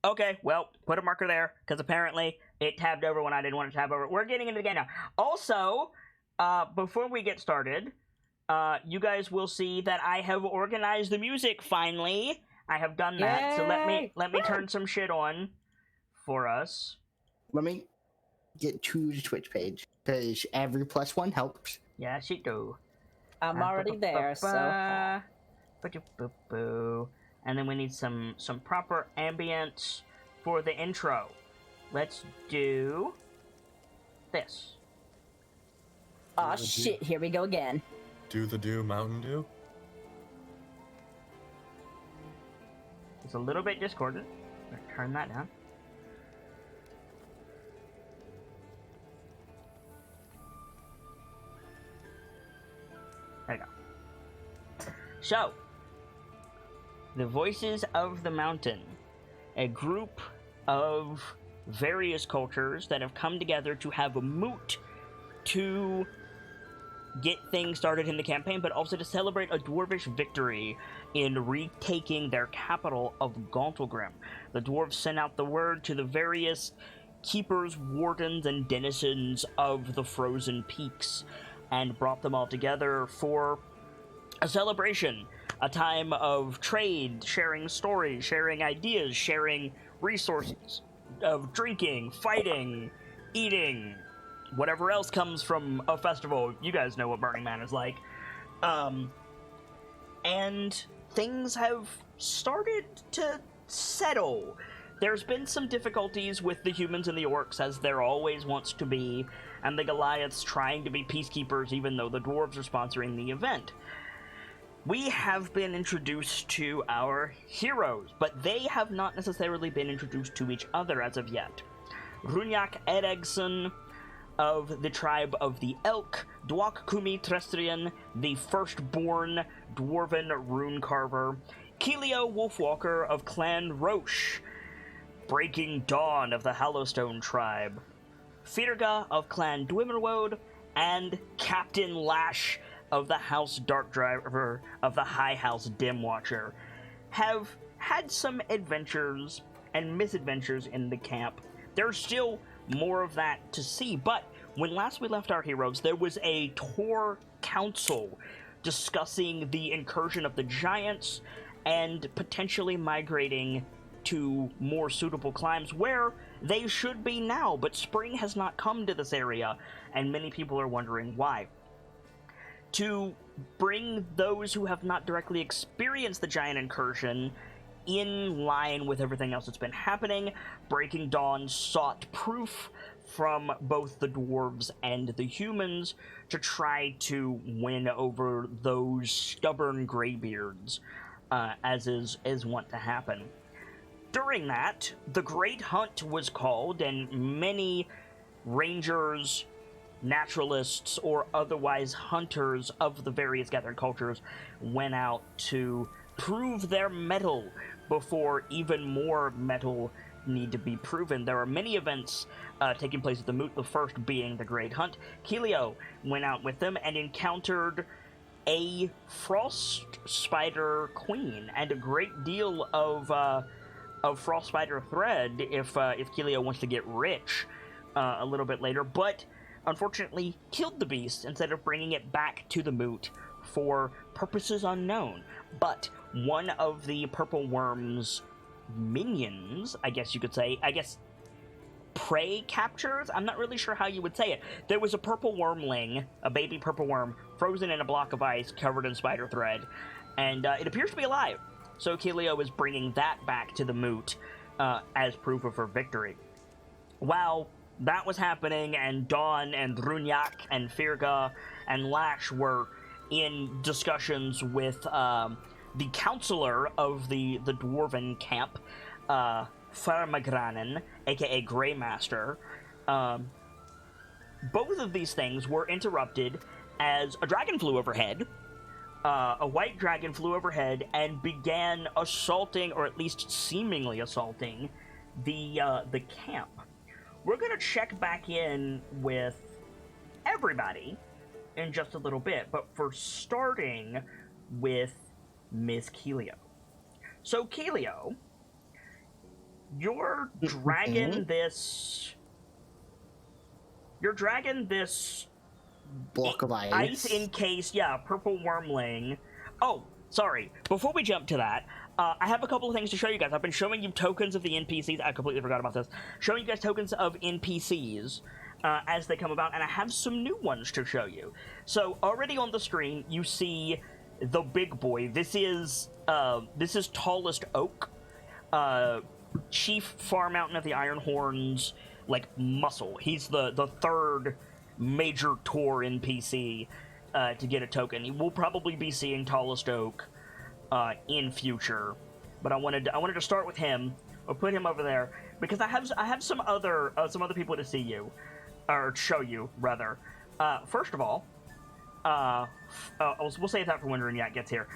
Okay, well, put a marker there, because apparently it tabbed over when I didn't want to tab over. We're getting into the game now. Also, before we get started, you guys will see that I have organized the music finally. I have done that, so let me turn some shit on for us. Let me get to the Twitch page, because every +1 helps. Yes, you do. I'm already there, so... And then we need some proper ambience for the intro. Let's do this. Aw, shit, here we go again. Do the Mountain Dew? It's a little bit discordant. Turn that down. There you go. So, the Voices of the Mountain, a group of various cultures that have come together to have a moot to get things started in the campaign, but also to celebrate a dwarvish victory in retaking their capital of Gauntlgrim. The dwarves sent out the word to the various keepers, wardens, and denizens of the frozen peaks, and brought them all together for a celebration, a time of trade, sharing stories, sharing ideas, sharing resources, of drinking, fighting, eating, whatever else comes from a festival. You guys know what Burning Man is like. And things have started to settle. There's been some difficulties with the humans and the orcs, as there always wants to be, and the Goliaths trying to be peacekeepers even though the dwarves are sponsoring the event. We have been introduced to our heroes, but they have not necessarily been introduced to each other as of yet. Runyak Eriksson of the tribe of the Elk, Dwak Kumi Trestrian, the firstborn dwarven rune carver, Kelio Wolfwalker of Clan Roche, Breaking Dawn of the Hallowstone tribe, Firga of Clan Dwimmerwoad, and Captain Lash of the House Dark Driver of the High House Dim Watcher, have had some adventures and misadventures in the camp. There's still more of that to see, but when last we left our heroes, there was a Tor Council discussing the incursion of the giants and potentially migrating to more suitable climes where they should be now, but spring has not come to this area, and many people are wondering why. To bring those who have not directly experienced the giant incursion in line with everything else that's been happening, Breaking Dawn sought proof from both the dwarves and the humans to try to win over those stubborn graybeards, as is wont to happen. During that, the Great Hunt was called, and many rangers, naturalists, or otherwise hunters of the various gathered cultures went out to prove their mettle before even more mettle need to be proven. There are many events taking place at the Moot, the first being the Great Hunt. Kelio went out with them and encountered a frost spider queen and a great deal of frost spider thread if Kelio wants to get rich a little bit later, but unfortunately killed the beast instead of bringing it back to the Moot for purposes unknown. But one of the Purple Worm's minions, I guess you could say, prey captures? I'm not really sure how you would say it. There was a purple wormling, a baby purple worm, frozen in a block of ice covered in spider thread, and it appears to be alive. So Kelio is bringing that back to the Moot as proof of her victory. While that was happening, and Dawn and Runyak and Firga and Lash were in discussions with the counselor of the dwarven camp, Farmagranen, aka Greymaster. Both of these things were interrupted as a dragon flew overhead. A white dragon flew overhead and began assaulting, or at least seemingly assaulting, the camp. We're going to check back in with everybody in just a little bit, but for starting with Miss Kelio. So Kelio, You're dragging this. You're dragging this Block of ice. ice encased, yeah, purple wormling. Oh, sorry. Before we jump to that, I have a couple of things to show you guys. I've been showing you tokens of the NPCs. I completely forgot about this. Showing you guys tokens of NPCs as they come about, and I have some new ones to show you. So already on the screen, you see the big boy. This is Tallest Oak, Chief Far Mountain of the Iron Horns, like muscle. He's the third major tour NPC to get a token. We'll probably be seeing Tallest Oak in future, but I wanted to start with him. I'll put him over there because I have some other people to see you or show you rather. First of all, we'll save that for when Renyak gets here.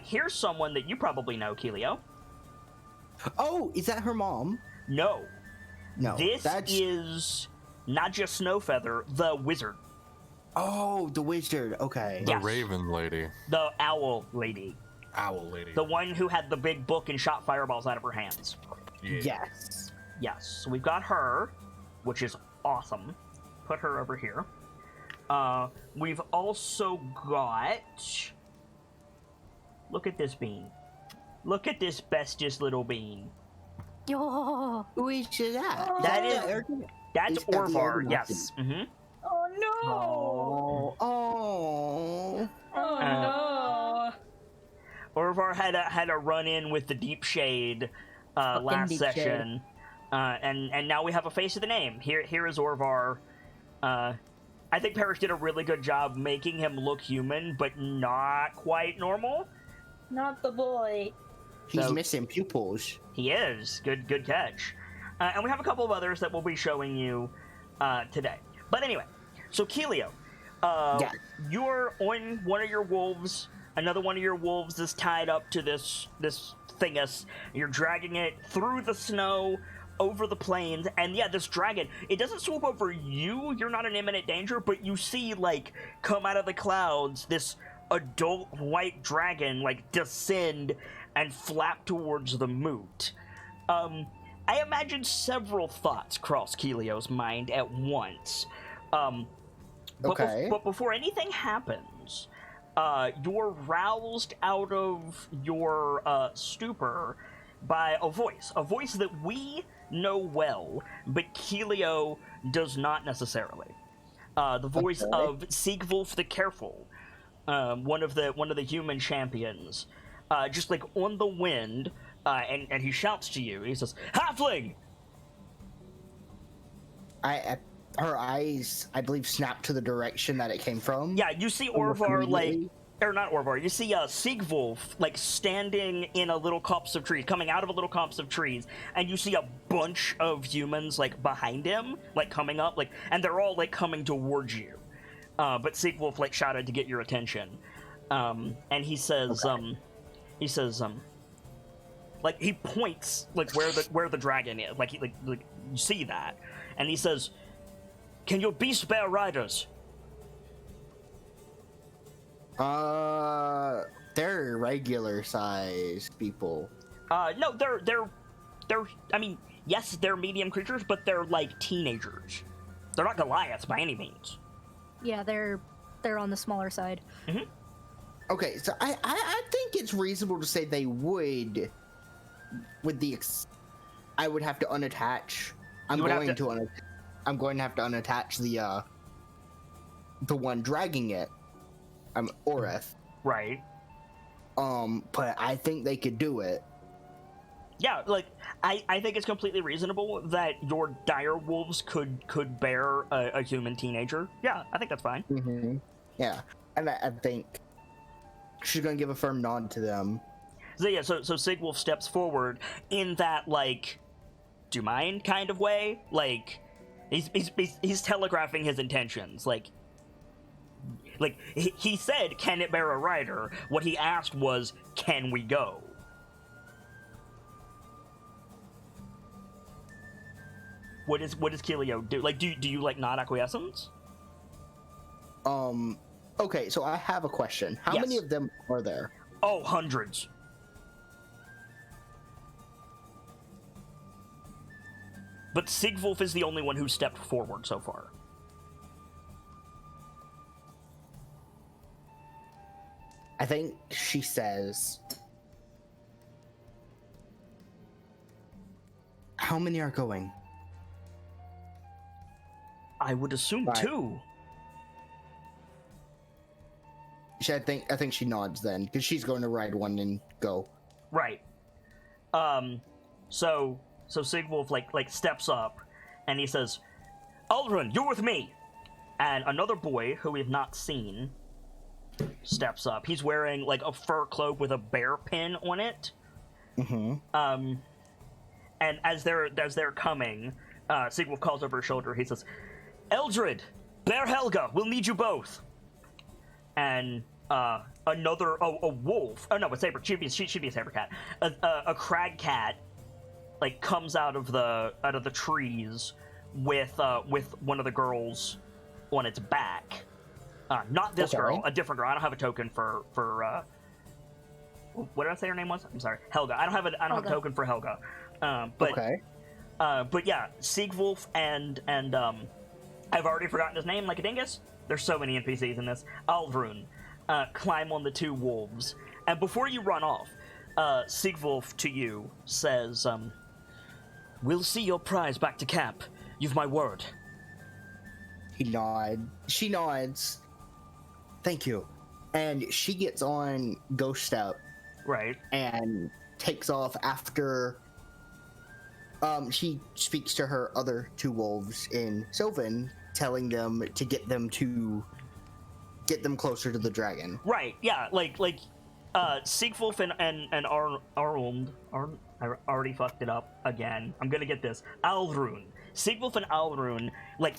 Here's someone that you probably know, Keelio. Oh, is that her mom? No. No. This is not just Snowfeather, the wizard. Oh, the wizard. Okay. The Yes. Raven lady. The owl lady. Owl lady. The one who had the big book and shot fireballs out of her hands. Yeah. Yes. Yes. So we've got her, which is awesome. Put her over here. We've also got... Look at this bean. Look at this bestest little bean. Yo. Who is that? That's He's got the Orvar, Argonaut. yes. Mm-hmm. Oh no. Oh. Oh no. Orvar had a run-in with the Deep Shade last Deep session. And now we have a face of the name. Here is Orvar. I think Parrish did a really good job making him look human, but not quite normal. Not the boy. He's So- missing pupils. He is. Good catch. And we have a couple of others that we'll be showing you today. But anyway, so Keelio, Yeah. you're on one of your wolves. Another one of your wolves is tied up to this thingus. You're dragging it through the snow, over the plains, and yeah, this dragon, it doesn't swoop over you. You're not in imminent danger, but you see, like, come out of the clouds, this adult white dragon, like, descend and flap towards the moot. I imagine several thoughts cross Keelio's mind at once. Okay. But before anything happens, you're roused out of your stupor by a voice that we know well, but Keelio does not necessarily. The voice Okay. of Siegwulf the Careful, one of the human champions, just like on the wind, and he shouts to you. He says, "Halfling!" Her eyes, I believe, snapped to the direction that it came from. Yeah, you see Almost Orvar, like, immediately. or not Orvar, you see Siegwulf, like, standing in a little copse of trees, coming out of a little copse of trees, and you see a bunch of humans, like, behind him, like, coming up, like, and they're all, like, coming towards you. But Siegwulf, like, shouted to get your attention. And he says, like, he points, like, where the dragon is, like, like, you see that, and he says, "Can your beast bear riders?" They're regular size people. No, they're. I mean, yes, they're medium creatures, but they're like teenagers. They're not Goliaths by any means. Yeah, they're on the smaller side. Okay, so I think it's reasonable to say they would, with the I would have to unattach. I'm going to have to unattach the one dragging it. Oreth. Right. But I think they could do it. Yeah, like I think it's completely reasonable that your dire wolves could bear a human teenager. Yeah, I think that's fine. Mm-hmm. Yeah, and I think she's gonna give a firm nod to them. So yeah, so Siegwulf steps forward in that, like, do you mind kind of way. Like, he's telegraphing his intentions. Like he said, "Can it bear a rider?" What he asked was, "Can we go?" What does Keelio do? Like, do you like nod acquiescence? Okay, so I have a question. How Yes. many of them are there? Oh, hundreds. but Sigwulf is the only one who stepped forward so far. I think she says, how many are going? I would assume Right. 2. I think she nods then, because she's going to ride one and go. Right. So Sigwulf like steps up, and he says, "Aldrin, you're with me." And another boy who we've not seen steps up. He's wearing like a fur cloak with a bear pin on it. Mm-hmm. And as they're coming, Sigwulf calls over his shoulder. He says, "Eldred, Bear Helga, we'll need you both." And a wolf. Oh no, a saber. She'd be a saber cat. A crag cat, like, comes out of the trees with one of the girls on its back. Not this girl, a different girl. I don't have a token for what did I say her name was? I'm sorry, Helga. I don't have a token for Helga. But yeah, Sigwulf and I've already forgotten his name, like a dingus. There's so many NPCs in this. Aldrun climb on the 2 wolves, and before you run off, Sigwulf to you says, "We'll see your prize back to camp. You've my word." She nods. Thank you. And she gets on Ghost Step. Right. And takes off after she speaks to her other 2 wolves in Sylvan, telling them to get them closer to the dragon. Right, yeah, like Sigwulf and Arund, I already fucked it up again. I'm gonna get this. Alrun. Sigwulf and Alrun, like,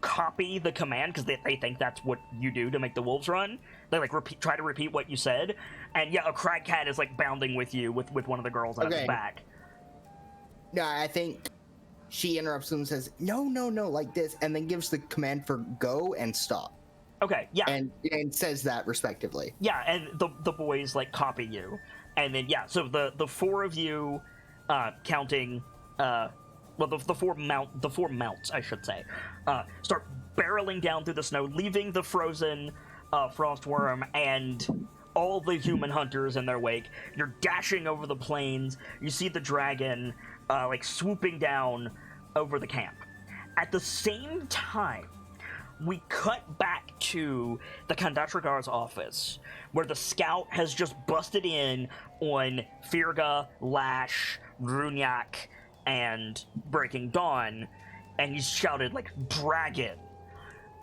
copy the command because they think that's what you do to make the wolves run. They, like, try to repeat what you said. And yeah, a crag cat is, like, bounding with you with one of the girls on his back. No, I think she interrupts them and says, no, like this, and then gives the command for go and stop. Okay, yeah. And says that respectively. Yeah, and the boys, like, copy you. And then, yeah, so the 4 of you, counting, the four mounts, I should say, start barreling down through the snow, leaving the frozen Frostworm and all the human hunters in their wake. You're dashing over the plains. You see the dragon, like, swooping down over the camp. At the same time, we cut back to the Kandatragar's office, where the scout has just busted in on Firga, Lash, Runyak, and Breaking Dawn, and he's shouted, like, dragon.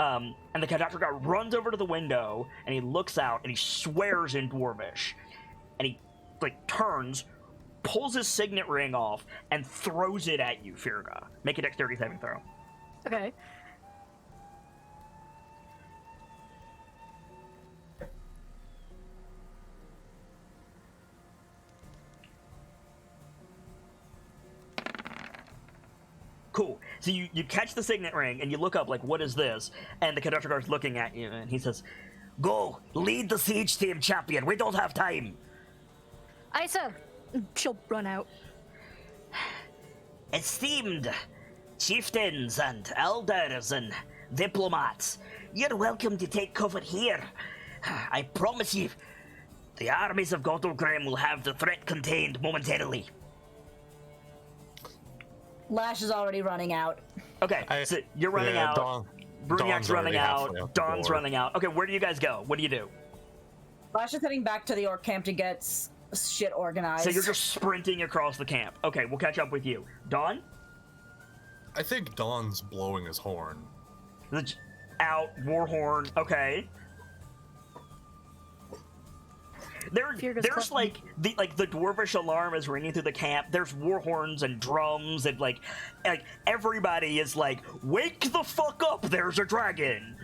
And the Kandatragar runs over to the window, and he looks out, and he swears in Dwarvish. And he, like, turns, pulls his signet ring off, and throws it at you, Firga. Make a dexterity saving throw. Okay. Cool. So you catch the signet ring, and you look up, like, what is this? And the conductor guard's looking at you, and he says, "Go, lead the siege team, champion. We don't have time." Aye, sir. She'll run out. Esteemed chieftains and elders and diplomats, you're welcome to take cover here. I promise you, the armies of Gottelgrim will have the threat contained momentarily. Lash is already running out. Okay, so you're running out. Brunyak's running out. Dawn's door. running out. Okay, where do you guys go? What do you do? Lash is heading back to the orc camp to get shit organized. So you're just sprinting across the camp. Okay, we'll catch up with you. Dawn? I think Dawn's blowing his horn. Out, Warhorn. Okay. There's like the dwarvish alarm is ringing through the camp. There's war horns and drums and like everybody is like, wake the fuck up! There's a dragon.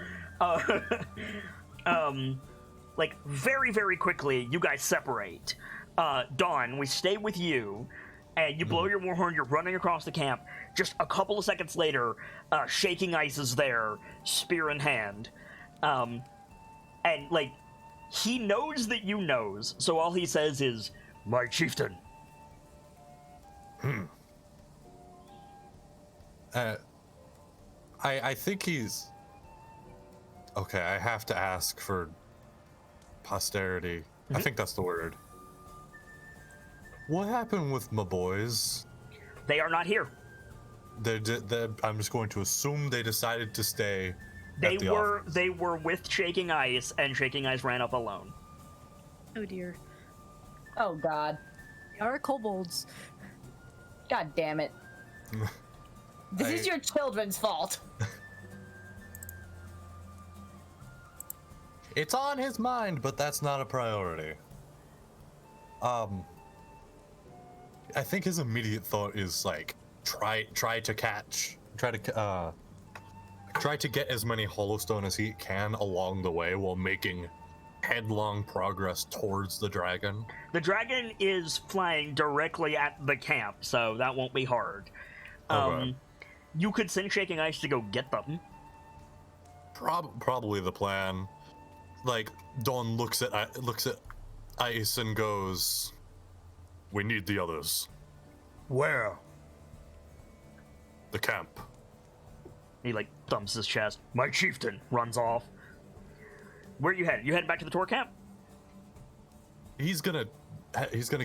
Like very, very quickly, you guys separate. Dawn, we stay with you, and you blow your war horn. You're running across the camp. Just a couple of seconds later, Shaking Ice is there, spear in hand, and like. He knows that you knows, so all he says is, "My chieftain." I think he's okay. I have to ask for posterity. I think that's the word. What happened with my boys? They are not here. I'm just going to assume they decided to stay. They at the were office. they were with Shaking Ice, and Shaking Ice ran up alone. Oh dear. Oh god. They are kobolds. God damn it. This is your children's fault. It's on his mind, but that's not a priority. I think his immediate thought is like try to get as many Hollowstone as he can along the way while making headlong progress towards the dragon. The dragon is flying directly at the camp, so that won't be hard. Okay. You could send Shaking Ice to go get them. Probably the plan. Like Dawn looks at Ice and goes, "We need the others. Where? The camp." He like thumps his chest. My chieftain runs off. Where are you headed? You heading back to the Tor camp? He's gonna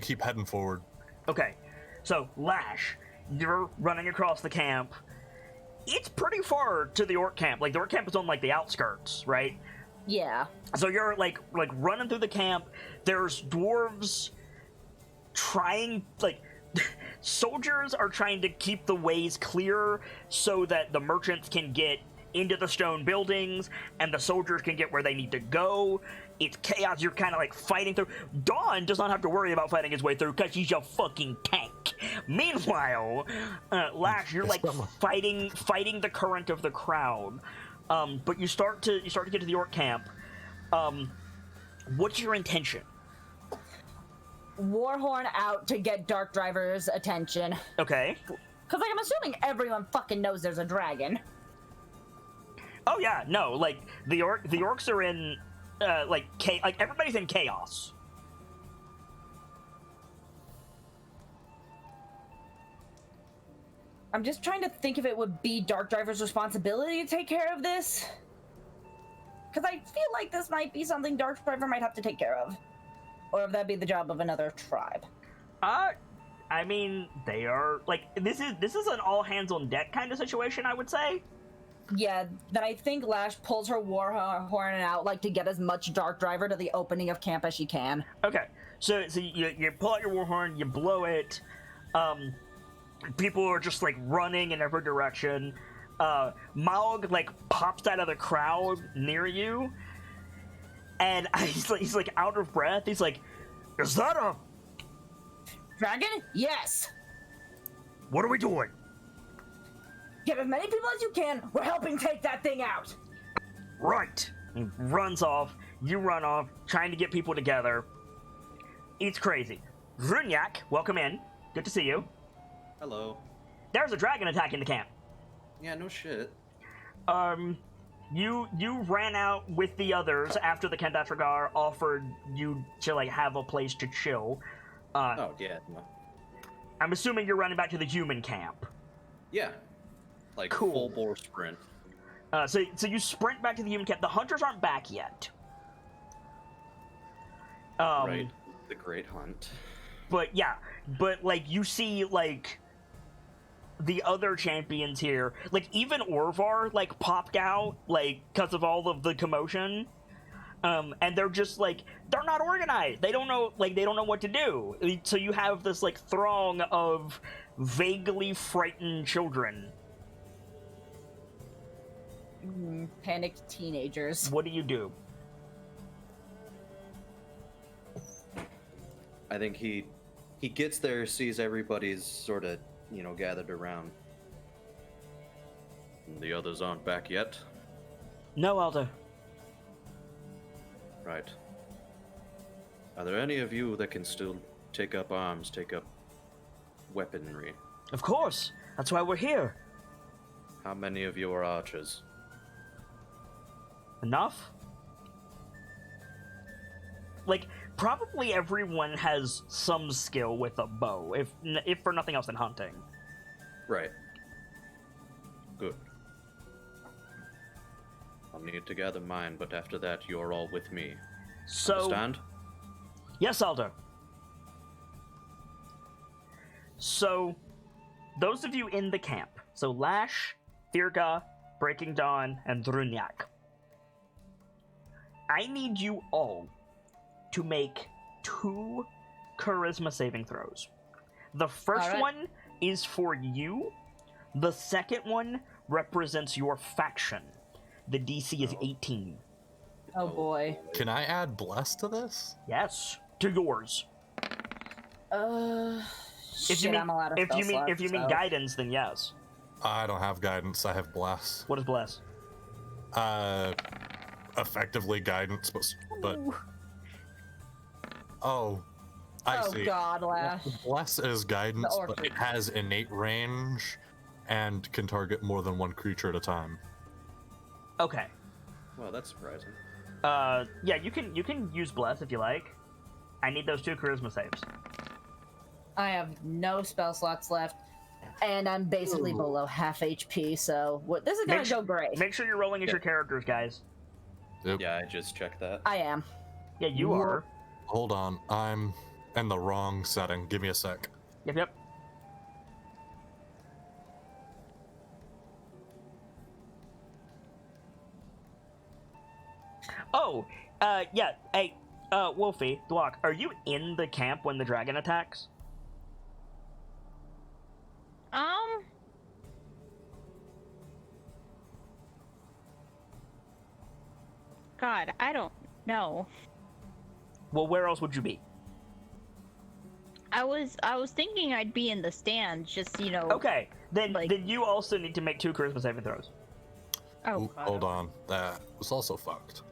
keep heading forward. Okay, so Lash, you're running across the camp. It's pretty far to the Orc camp. Like the Orc camp is on like the outskirts, right? Yeah. So you're like running through the camp. There's dwarves trying soldiers are trying to keep the ways clear so that the merchants can get into the stone buildings and the soldiers can get where they need to go. It's chaos. You're kind of like fighting through. Dawn does not have to worry about fighting his way through because she's a fucking tank. Meanwhile, Lash, you're like fighting the current of the crowd. But you start to get to the Orc camp. What's your intention? Warhorn out to get Dark Driver's attention. Okay. Cause like I'm assuming everyone fucking knows there's a dragon. Oh yeah, no, like the orcs are in like everybody's in chaos. I'm just trying to think if it would be Dark Driver's responsibility to take care of this. Because I feel like this might be something Dark Driver might have to take care of. Or if that'd be the job of another tribe. I mean, they are like this is an all hands on deck kind of situation, I would say. Yeah, then I think Lash pulls her Warhorn out like to get as much Dark Driver to the opening of camp as she can. Okay, so you pull out your warhorn, you blow it. People are just like running in every direction. Maug like pops out of the crowd near you, and he's like out of breath. He's like, "Is that a dragon? Yes. What are we doing?" Get as many people as you can. We're helping take that thing out. Right. He runs off. You run off, trying to get people together. It's crazy. Runyak, welcome in. Good to see you. Hello. There's a dragon attacking the camp. Yeah, no shit. You ran out with the others after the Kendatragar offered you to like have a place to chill. Oh yeah. No. I'm assuming you're running back to the human camp. Yeah. Like Cool. full bore sprint. So you sprint back to the human camp. The hunters aren't back yet. Right. The Great Hunt. But yeah, but like you see like the other champions here, like even Orvar like popped out like because of all of the commotion. And they're just like they're not organized. They don't know what to do. So you have this like throng of vaguely frightened children. Panicked teenagers. What do you do? I think he gets there, sees everybody's sort of, gathered around. The others aren't back yet. No, Elder. Right. Are there any of you that can still take up arms, take up weaponry? Of course. That's why we're here. How many of you are archers? Enough? Like, probably everyone has some skill with a bow, if for nothing else than hunting. Right. Good. I'll need to gather mine, but after that, you're all with me. So, Understand? yes, Elder. So, those of you in the camp, so Lash, Thirga, Breaking Dawn, and Drunyak, I need you all to make 2 charisma saving throws. The first one is for you. The second one represents your faction. The DC is 18. Oh boy. Can I add bless to this? Yes, to yours. Shit, I'm allowed to If you mean guidance, then yes. I don't have guidance. I have bless. What is bless? Effectively guidance, but oh, I see. Oh God, Lash. Bless is guidance, but it has innate range and can target more than one creature at a time. Okay. Well, that's surprising. Yeah, you can use bless if you like. I need those 2 charisma saves. I have no spell slots left, and I'm basically below half HP. So this is gonna go great. Make sure you're rolling as your characters, guys. Yep. Yeah, I just checked that. I am. Yeah, you are. Hold on, I'm in the wrong setting. Give me a sec. Yep. Oh, yeah. Hey, Wolfie, Dwalk, are you in the camp when the dragon attacks? God, I don't know. Well, where else would you be? I was thinking I'd be in the stands, just, you know. Okay, then like... then you also need to make 2 charisma saving throws. Oh, Ooh, God. hold on, that was also fucked.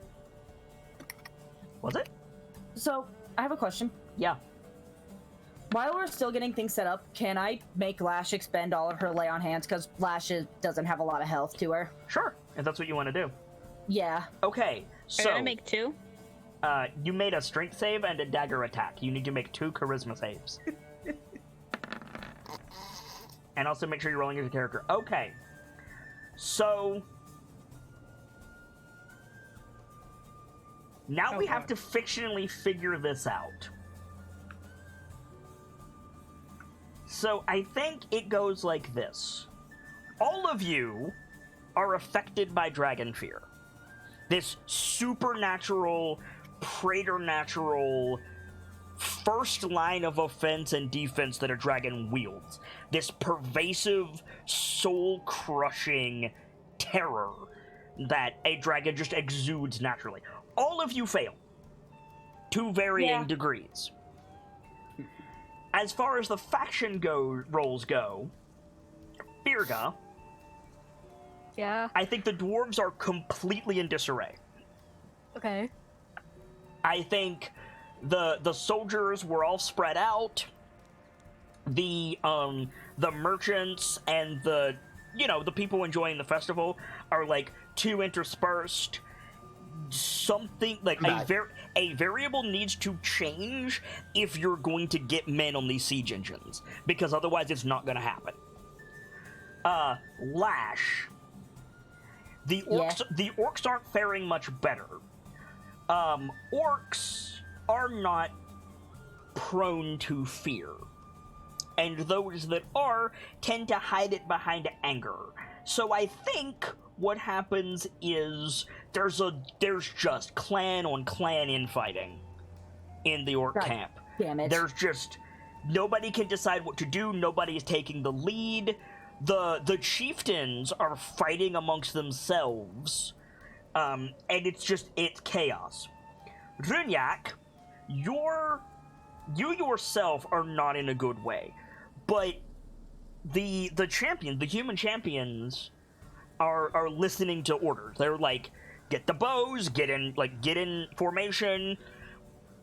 Was it? So I have a question. Yeah. While we're still getting things set up, can I make Lash expend all of her lay on hands? Because Lash doesn't have a lot of health to her. Sure, if that's what you want to do. Yeah. Okay, Are so you gonna make 2? You made a strength save and a dagger attack. You need to make 2 charisma saves. And also make sure you're rolling as a character. Okay. So now we have to fictionally figure this out. So I think it goes like this. All of you are affected by dragon fear. This supernatural, preternatural first line of offense and defense that a dragon wields. This pervasive, soul-crushing terror that a dragon just exudes naturally. All of you fail, to varying degrees. As far as the faction roles go, Birga, Yeah. I think the dwarves are completely in disarray. Okay. I think the soldiers were all spread out. The merchants and the people enjoying the festival are like too interspersed. Something like a variable needs to change if you're going to get men on these siege engines, because otherwise it's not going to happen. Lash. The orcs aren't faring much better. Orcs are not prone to fear, and those that are tend to hide it behind anger. So I think what happens is there's just clan on clan infighting in the orc camp. Damn it. There's just nobody can decide what to do. Nobody is taking the lead. The chieftains are fighting amongst themselves, and it's chaos. Runyak, you yourself are not in a good way, but the human champions are listening to orders. They're like, get the bows, get in formation.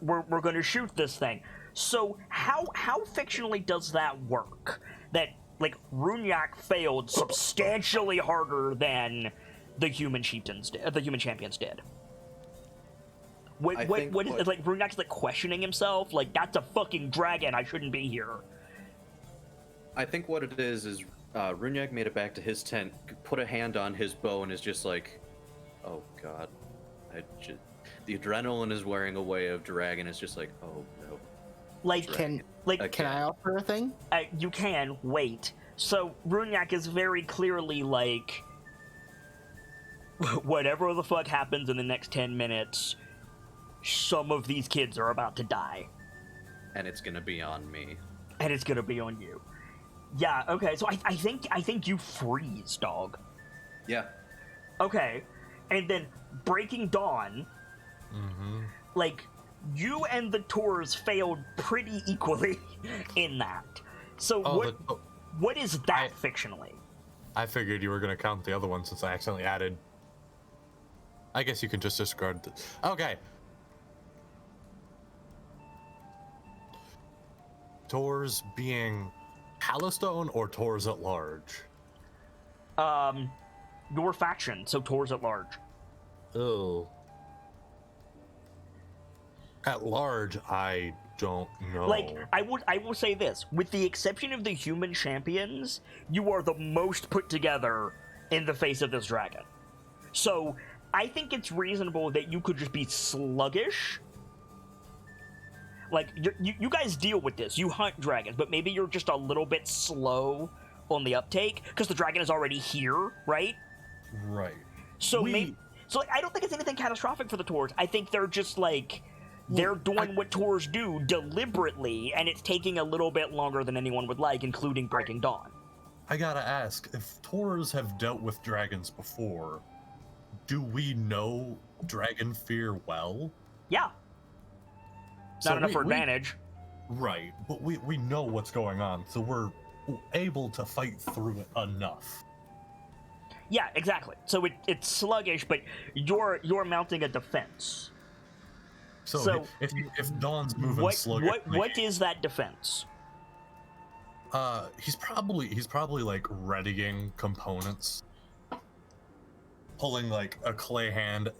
We're going to shoot this thing. So how fictionally does that work? That like Runyak failed substantially harder than the human champions did. What is it, like Runyak's like questioning himself, like that's a fucking dragon, I shouldn't be here. I think what it is Runyak made it back to his tent, put a hand on his bow, and is just like, "Oh God, the adrenaline is wearing away of dragon." It's just like, "Oh no." Like, Dragon. Can I offer a thing? you can wait. So Runyak is very clearly like, whatever the fuck happens in the next 10 minutes, some of these kids are about to die. And it's gonna be on me. And it's gonna be on you. Yeah, okay, so I think you freeze, dog. Yeah. Okay. And then Breaking Dawn, Mm-hmm. like, you and the Tours failed pretty equally in that. So what is that fictionally? I figured you were gonna count the other one since I accidentally added. I guess you can just discard this. Okay. Tours being Hallowstone or Tours at large? Your faction, so Tours at large. Oh. At large, I don't know. Like, I will say this, with the exception of the human champions, you are the most put together in the face of this dragon. So, I think it's reasonable that you could just be sluggish. Like, you guys deal with this, you hunt dragons, but maybe you're just a little bit slow on the uptake, because the dragon is already here, right? Right. So, like, I don't think it's anything catastrophic for the Tours. I think they're just, like, they're doing what Tours do deliberately, and it's taking a little bit longer than anyone would like, including Breaking Dawn. I gotta ask, if Tours have dealt with dragons before, do we know dragon fear well? Yeah. So Not enough for advantage. Right, but we know what's going on, so we're able to fight through it enough. Yeah, exactly. So it's sluggish, but you're mounting a defense. So if Dawn's moving sluggish, what is that defense? He's probably like readying components, pulling like a clay hand,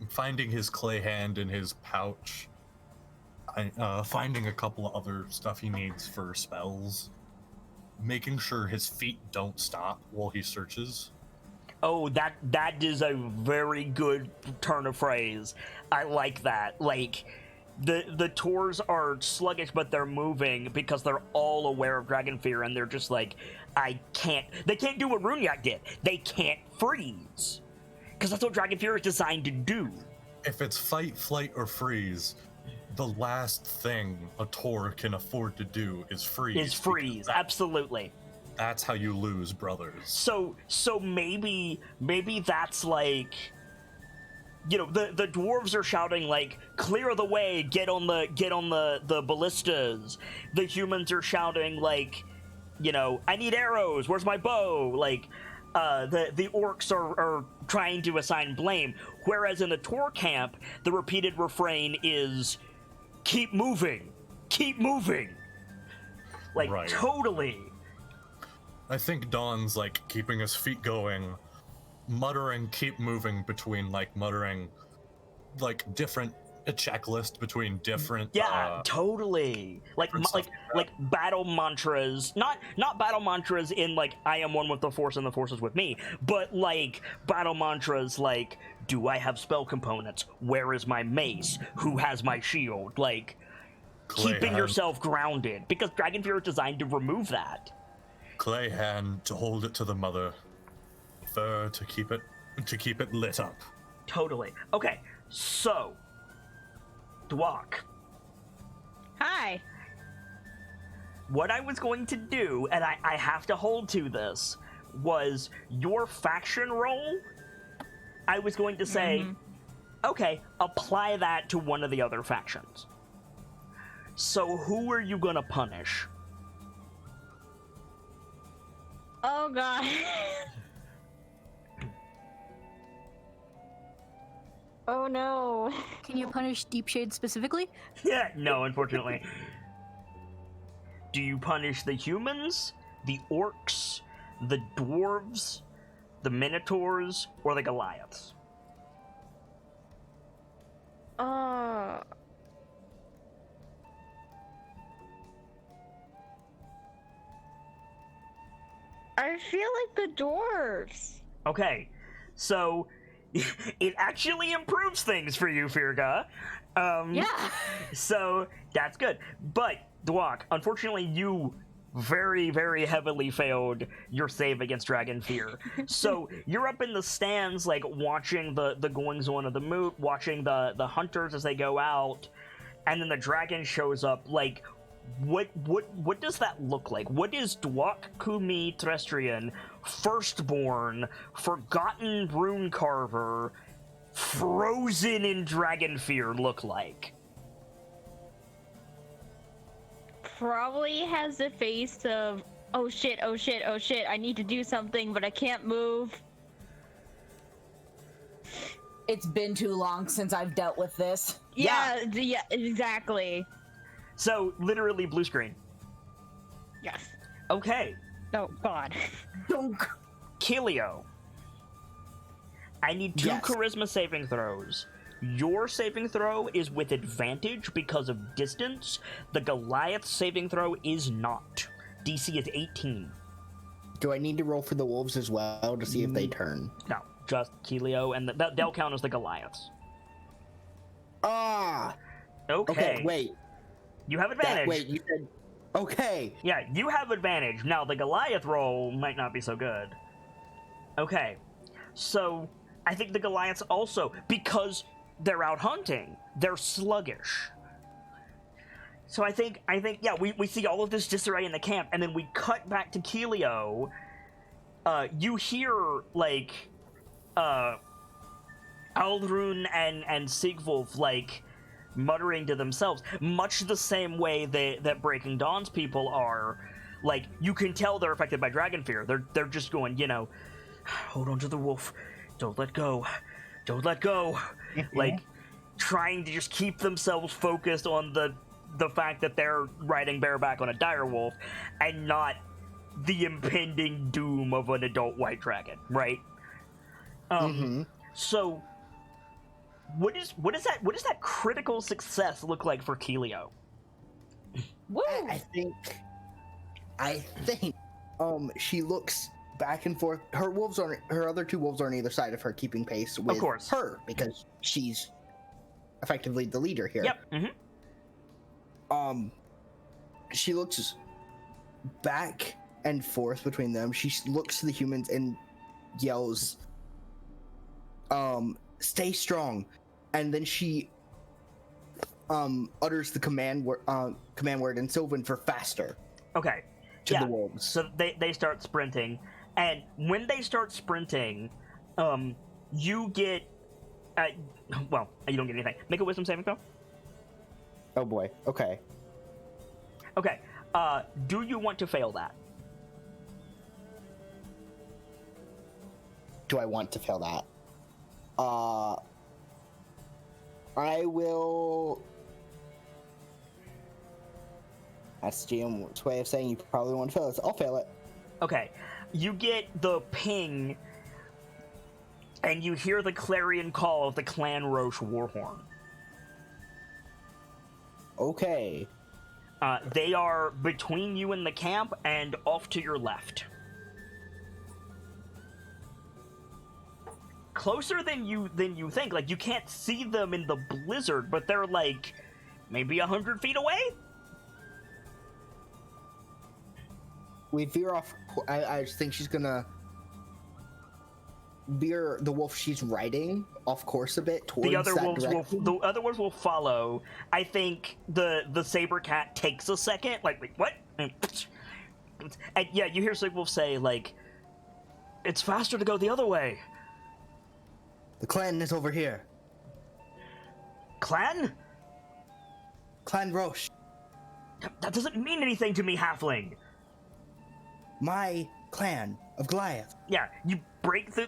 finding his clay hand in his pouch, finding a couple of other stuff he needs for spells, making sure his feet don't stop while he searches. Oh, that is a very good turn of phrase. I like that. Like, the Tours are sluggish, but they're moving because they're all aware of dragon fear, and they're just like, they can't do what Runyak did. They can't freeze. Because that's what dragon fear is designed to do. If it's fight, flight, or freeze, the last thing a Tour can afford to do is freeze. Absolutely. That's how you lose, brothers. So maybe that's like, you know, the dwarves are shouting like, clear the way, get on the ballistas. The humans are shouting like, you know, I need arrows, where's my bow? Like, the orcs are trying to assign blame. Whereas in the Tor camp, the repeated refrain is, keep moving. Like, right. Totally. I think Dawn's like keeping his feet going, muttering, keep moving between like muttering, like different a checklist between different. Yeah, totally. Like battle mantras, not battle mantras in like I am one with the Force and the Force is with me, but like battle mantras like, do I have spell components? Where is my mace? Who has my shield? Like keeping yourself grounded, because Dragon Fear is designed to remove that. Clay hand to hold it to the mother, fur to keep it lit up. Totally. Okay, so Dwok. Hi. What I was going to do, and I have to hold to this, was your faction roll. I was going to say, okay, apply that to one of the other factions. So who are you gonna punish? Oh god. Oh no. Can you punish Deep Shade specifically? Yeah, no, unfortunately. Do you punish the humans, the orcs, the dwarves, the minotaurs, or the Goliaths? I feel like the dwarves. Okay, so it actually improves things for you, Firga. Yeah. So that's good. But Dwok, unfortunately, you very, very heavily failed your save against Dragon Fear. So you're up in the stands, like watching the goings on of the moot, watching the hunters as they go out, and then the dragon shows up. Like, what does that look like? What is Dwok Kumi Trestrian, firstborn, forgotten rune carver, frozen in Dragon Fear look like? Probably has the face of, oh shit, oh shit, oh shit, I need to do something, but I can't move. It's been too long since I've dealt with this. Yeah, exactly. So, literally blue screen. Yes. Okay, Oh god. Dunk. Kilio. I need 2 Yes. charisma saving throws. Your saving throw is with advantage because of distance. The Goliath saving throw is not. DC is 18. Do I need to roll for the wolves as well to see if they turn? No, just Kilio, and they'll count as the Goliaths. Ah. Okay. Okay. Wait. You have advantage. Wait. You said. Okay. Yeah, you have advantage. Now, the Goliath roll might not be so good. Okay. So, I think the Goliaths also, because they're out hunting, they're sluggish. So I think, yeah, we see all of this disarray in the camp, and then we cut back to Kilio. You hear, like, Aldrun and Sigvulf, like, muttering to themselves, much the same way that Breaking Dawn's people are. Like, you can tell they're affected by Dragon Fear. They're just going, you know, hold on to the wolf, don't let go, don't let go. Like, trying to just keep themselves focused on the fact that they're riding bareback on a dire wolf and not the impending doom of an adult white dragon, right? So what is that critical success look like for Kilio? Woo! I think she looks back and forth. Her other 2 wolves are on either side of her, keeping pace with Of course. her because she's effectively the leader here. Yep. She looks back and forth between them. She looks to the humans and yells, "Stay strong!" And then she utters the command word in Sylvan for faster. Okay. To yeah. the wolves. So they start sprinting, and when they start sprinting, you get, well, you don't get anything. Make a wisdom saving throw. Oh boy. Okay. Okay. Do you want to fail that? Do I want to fail that? I will. That's GM's way of saying you probably want to fail this. I'll fail it. Okay. You get the ping, and you hear the clarion call of the Clan Roche Warhorn. Okay. They are between you and the camp and off to your left. Closer than you think. Like, you can't see them in the blizzard, but they're like maybe 100 feet away. We veer off. I just think she's gonna veer the wolf she's riding off course a bit towards The other that wolves direction. the other wolves will follow. I think the saber cat takes a second. Like, wait, what? And yeah, you hear Sigwolf say, like, it's faster to go the other way. The clan is over here. Clan? Clan Roche. That doesn't mean anything to me, halfling. My clan of Goliath. Yeah, you break the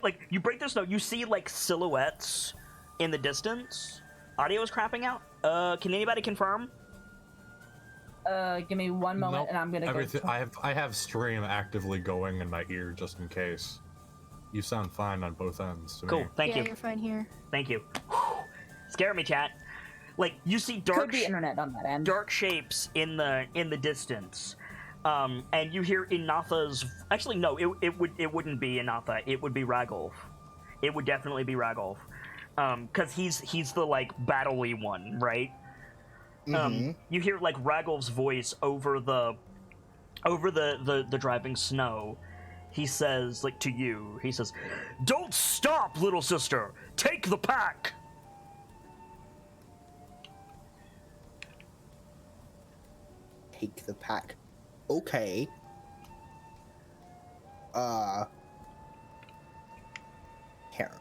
snow. You see, like, silhouettes in the distance. Audio is crapping out. Can anybody confirm? Give me one moment, Nope. and I'm gonna Everything, go. I have stream actively going in my ear just in case. You sound fine on both ends to Cool, me. thank yeah, you. you're fine here. Thank you. Scare me, chat. Like, you see dark Could be internet on that end. dark shapes in the distance. And you hear Inatha's. Actually, no, it wouldn't be Inatha. It would be Ragolf. It would definitely be Ragolf, because he's the like battle-y one, right? You hear like Ragolf's voice over the driving snow. He says, like, to you, he says, "Don't stop, little sister! Take the pack!" Take the pack. Okay. Here.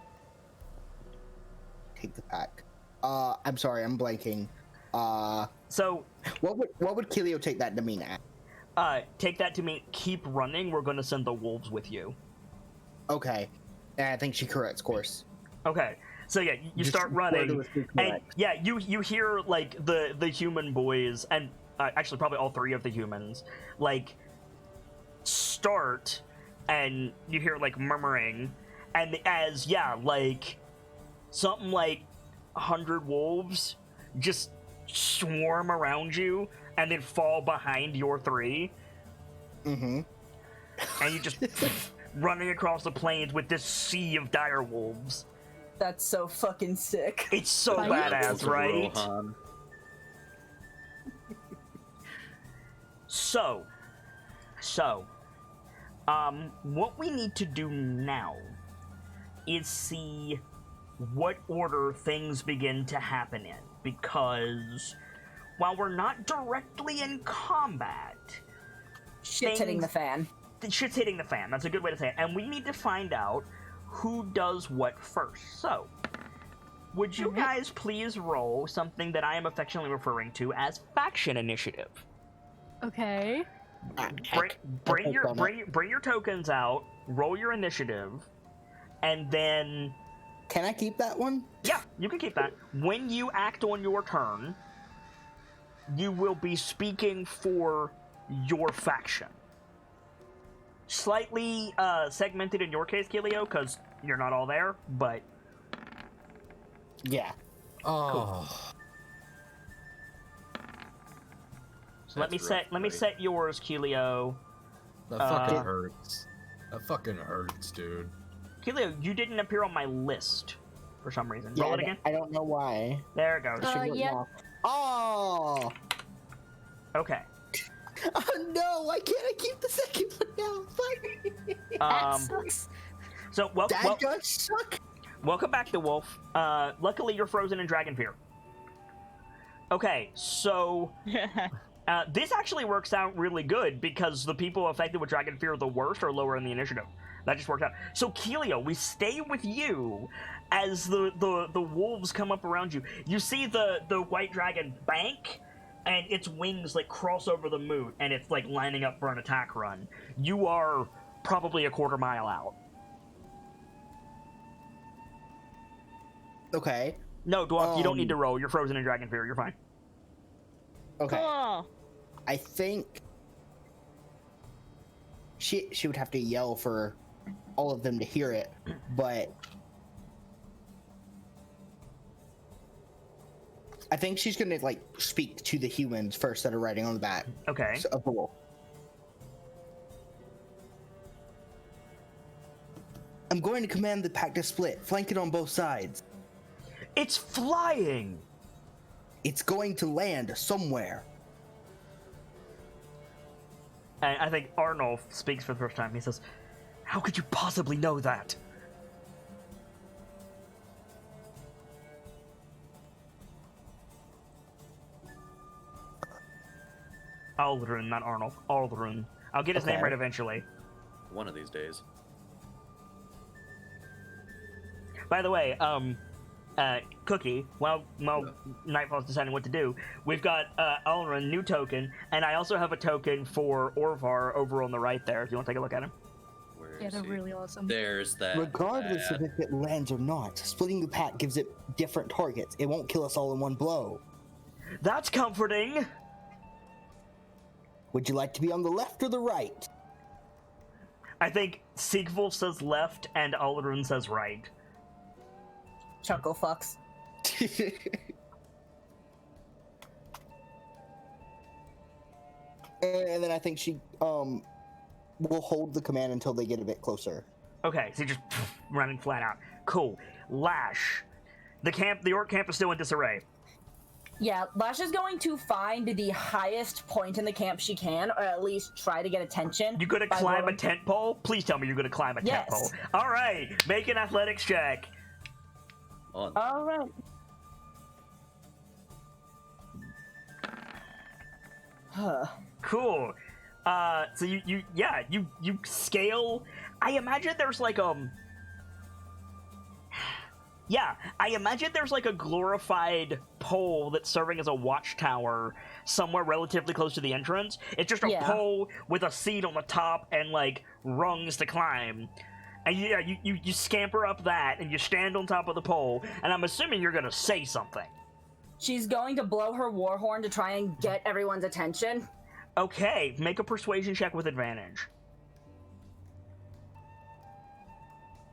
Take the pack. I'm sorry, I'm blanking. So, what would Kilio take that to mean at? take that to mean keep running. We're going to send the wolves with you. Okay. And I think she corrects course. Okay. So yeah, you start running, and yeah, you hear like the human boys, and actually probably all three of the humans, like start, and you hear like murmuring, and as like something like 100 wolves just swarm around you, and then fall behind your three. Mm-hmm. And you just running across the plains with this sea of dire wolves. That's so fucking sick. It's so Right? badass, right? Rohan. So, what we need to do now is see what order things begin to happen in, because while we're not directly in combat, Shit's hitting the fan. shit's hitting the fan. That's a good way to say it. And we need to find out who does what first. So, would you guys please roll something that I am affectionately referring to as faction initiative? Okay. Bring your tokens out, roll your initiative, and then Can I keep that one? yeah, you can keep that. When you act on your turn, you will be speaking for your faction. Slightly segmented in your case, Kilio, because you're not all there, but Yeah. Oh. so let me set yours, Kilio. That fucking hurts. That fucking hurts, dude. Kilio, you didn't appear on my list for some reason. Roll it again. I don't know why. There it goes. Yeah. Oh! Okay. Oh no! Why can't I keep the second one down? Fuck! Um, Sucks. so That does suck. welcome back, the wolf. Luckily, you're frozen in dragon fear. Okay, so this actually works out really good because the people affected with dragon fear the worst are lower in the initiative. That just worked out. So Kilio, we stay with you as the wolves come up around you. You see the white dragon bank, and its wings like cross over the moot, and it's like lining up for an attack run. You are probably a quarter mile out. Okay. No, Dwarf, you don't need to roll. You're frozen in dragon fear. You're fine. Okay. Cool. I think she would have to yell for all of them to hear it, but I think she's gonna like speak to the humans first that are riding on the back. Okay. Of the wolf. I'm going to command the pack to split, flank it on both sides. It's flying! It's going to land somewhere. And I think Arnulf speaks for the first time. He says, "How could you possibly know that?" Aldrun, not Arnulf. Aldrun. I'll get his name Okay. right eventually. One of these days. By the way, Cookie, while Nightfall's deciding what to do, we've got Aldrun, new token, and I also have a token for Orvar over on the right there, if you want to take a look at him. Where Yeah, is they're he? really awesome. There's that. Regardless lad. of if it lands or not, splitting the pack gives it different targets. It won't kill us all in one blow. That's comforting! Would you like to be on the left or the right? I think Siegwolf says left and Aldrun says right. Chuckle fucks. And then I think she will hold the command until they get a bit closer. Okay, so you're just running flat out. Cool. Lash. The orc camp is still in disarray. Yeah, Lash is going to find the highest point in the camp she can, or at least try to get attention. You're gonna climb a tent pole? Please tell me you're gonna climb a tent pole. All right, make an athletics check. On. All right. Cool. So you scale. I imagine there's like yeah, I imagine there's like a glorified pole that's serving as a watchtower somewhere relatively close to the entrance. It's just a pole with a seat on the top and like rungs to climb. And you scamper up that and you stand on top of the pole, and I'm assuming you're gonna say something. She's going to blow her war horn to try and get everyone's attention. Okay, make a persuasion check with advantage.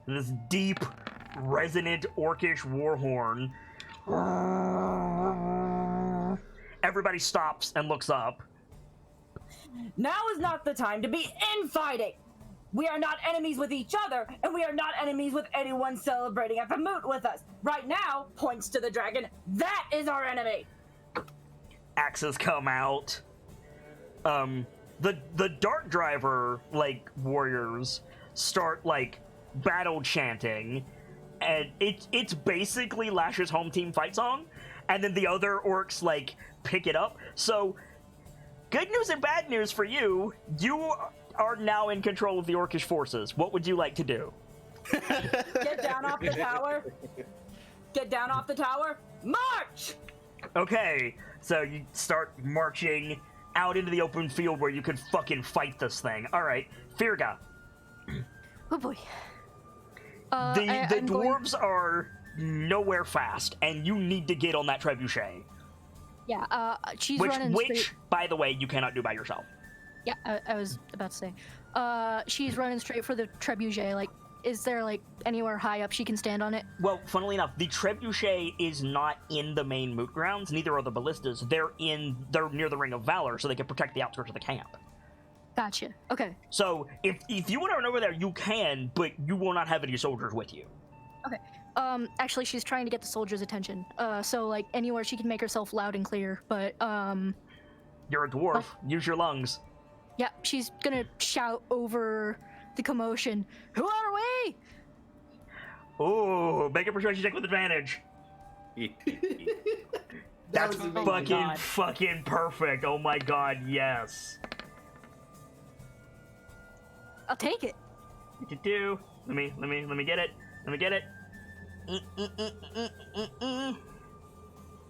This deep, resonant, orcish war horn. Everybody stops and looks up. Now is not the time to be infighting. We are not enemies with each other, and we are not enemies with anyone celebrating at the moot with us. Right now, points to the dragon, that is our enemy. Axes come out. The dart driver, like, warriors start, like, battle chanting, and it's basically Lash's home team fight song, and then the other orcs, like, pick it up. So, good news and bad news for you. You are now in control of the orcish forces. What would you like to do? Get down off the tower. Get down off the tower. March! Okay, so you start marching out into the open field where you could fucking fight this thing. All right, Firga. Oh boy. The dwarves are nowhere fast, and you need to get on that trebuchet. Yeah, she's Which, running straight. by the way, you cannot do by yourself. Yeah, I was about to say. She's running straight for the trebuchet. Like, is there, like, anywhere high up she can stand on it? Well, funnily enough, the trebuchet is not in the main moot grounds. Neither are the ballistas. They're near the Ring of Valor, so they can protect the outskirts of the camp. Gotcha. Okay. So, if you want to run over there, you can, but you will not have any soldiers with you. Okay. Actually, she's trying to get the soldiers' attention. So, like, anywhere she can make herself loud and clear, but, You're a dwarf. Use your lungs. yeah, she's gonna shout over the commotion. Who are we? Ooh, make a persuasion check with advantage. That's fucking perfect. Oh my god, yes. I'll take it. Do. Let me get it. Let me get it.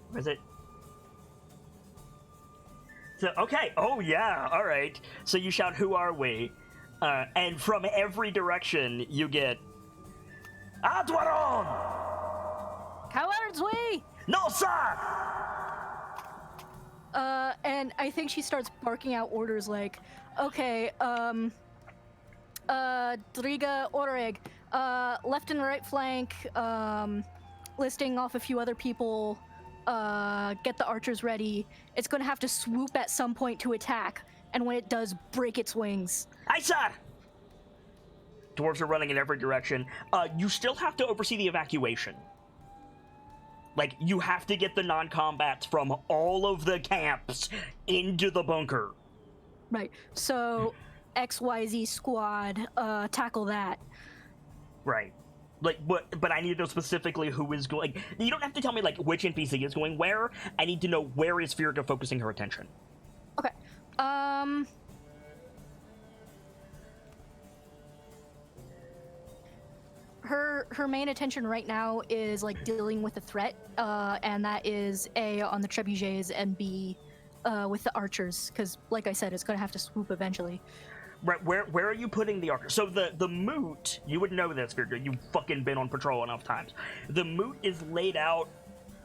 Where is it? So, okay. Oh, yeah. All right. So you shout, "Who are we?" And from every direction, you get, "Adwaron! Cowards we! No, sir!" And I think she starts barking out orders like, okay, Driga Oreg, left and right flank, listing off a few other people, get the archers ready. It's gonna have to swoop at some point to attack, and when it does, break its wings. Aye, sir! Dwarves are running in every direction. You still have to oversee the evacuation. Like, you have to get the non-combats from all of the camps into the bunker. Right, so XYZ squad, tackle that. Right. Like, but I need to know specifically who is going. Like, you don't have to tell me, like, which NPC is going where. I need to know where is Firga focusing her attention. Okay. Her main attention right now is, like, dealing with a threat, and that is A, on the trebuchets, and B, with the archers, because, like I said, it's gonna have to swoop eventually. Right, where are you putting the archers? So the moot, you would know this, Firga, you've fucking been on patrol enough times. The moot is laid out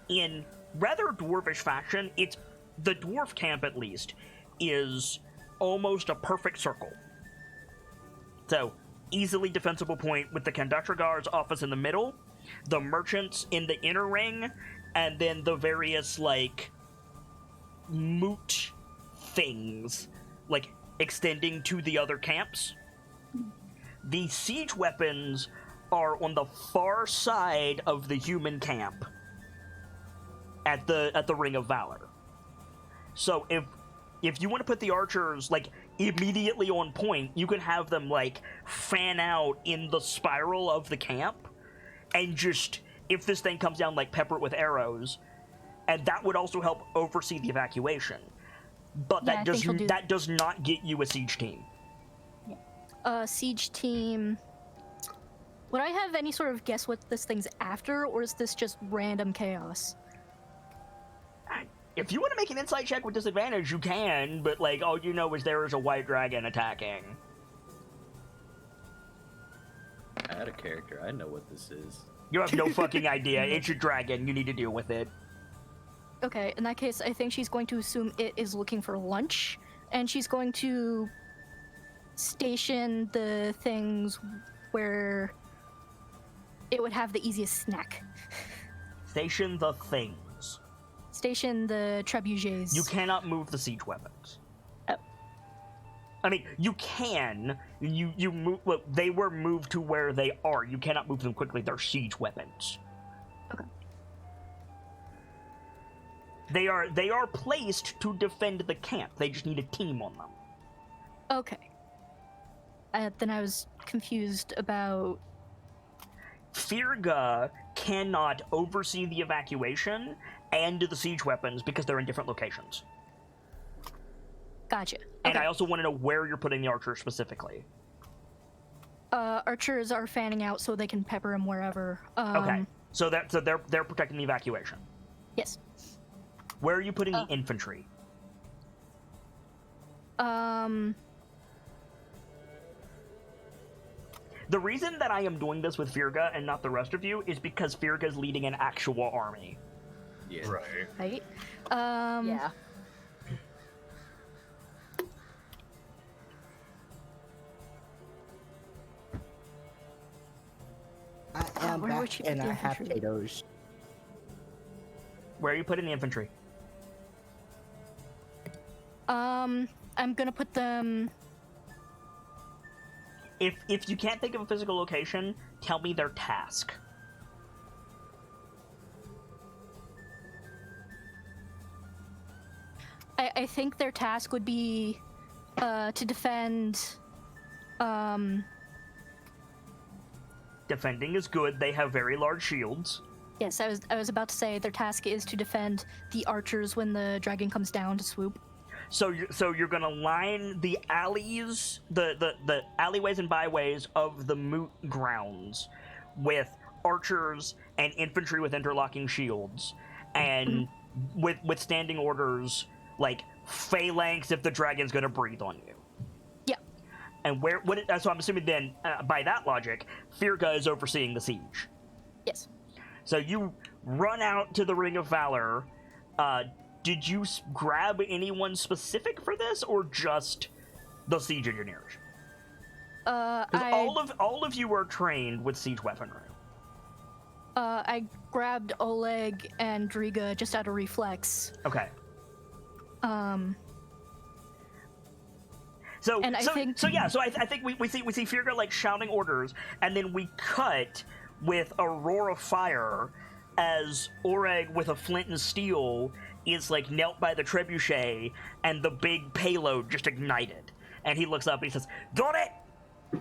in rather dwarvish fashion. It's, the dwarf camp, at least, is almost a perfect circle. So, easily defensible point with the conductor guard's office in the middle, the merchants in the inner ring, and then the various, like, moot things like extending to the other camps. The siege weapons are on the far side of the human camp at the Ring of Valor. So if you want to put the archers like immediately on point, you can have them like fan out in the spiral of the camp, and just if this thing comes down, like pepper it with arrows, and that would also help oversee the evacuation. But Yeah, that does not get you a siege team. Siege team. Would I have any sort of guess what this thing's after, or is this just random chaos? If you want to make an insight check with disadvantage, you can, but like all you know is there is a white dragon attacking. I had a character. I know what this is. You have no fucking idea. It's a dragon. You need to deal with it. Okay, in that case, I think she's going to assume it is looking for lunch, and she's going to station the things where it would have the easiest snack. Station the things. Station the trebuchets. You cannot move the siege weapons. Oh. I mean, you can. You move. Look, they were moved to where they are. You cannot move them quickly. They're siege weapons. Okay. They are placed to defend the camp. They just need a team on them. Okay. Then I was confused about... Firga cannot oversee the evacuation and the siege weapons because they're in different locations. Gotcha. And Okay. I also want to know where you're putting the archers specifically. Archers are fanning out so they can pepper him wherever. Okay, so they're protecting the evacuation. Yes. Where are you putting the infantry? The reason that I am doing this with Firga and not the rest of you is because Firga is leading an actual army. Yeah. Right. Right? Yeah. I am where would back you put and the I have infantry? potatoes. Where are you putting the infantry? I'm gonna put them... If you can't think of a physical location, tell me their task. I think their task would be to defend... Defending is good. They have very large shields. Yes, I was about to say their task is to defend the archers when the dragon comes down to swoop. So you're gonna line the alleys, the alleyways and byways of the moot grounds with archers and infantry with interlocking shields, and with standing orders like phalanx if the dragon's gonna breathe on you. Yeah. And so I'm assuming then, by that logic, Firga is overseeing the siege. Yes. So you run out to the Ring of Valor. Did you grab anyone specific for this, or just the siege engineers? Because all of you are trained with siege weaponry. I grabbed Oleg and Driga just out of reflex. Okay. So And I think- I think we see Firga like shouting orders, and then we cut with a roar of fire as Oreg with a flint and steel is like knelt by the trebuchet, and the big payload just ignited. And he looks up and he says, "Got it!"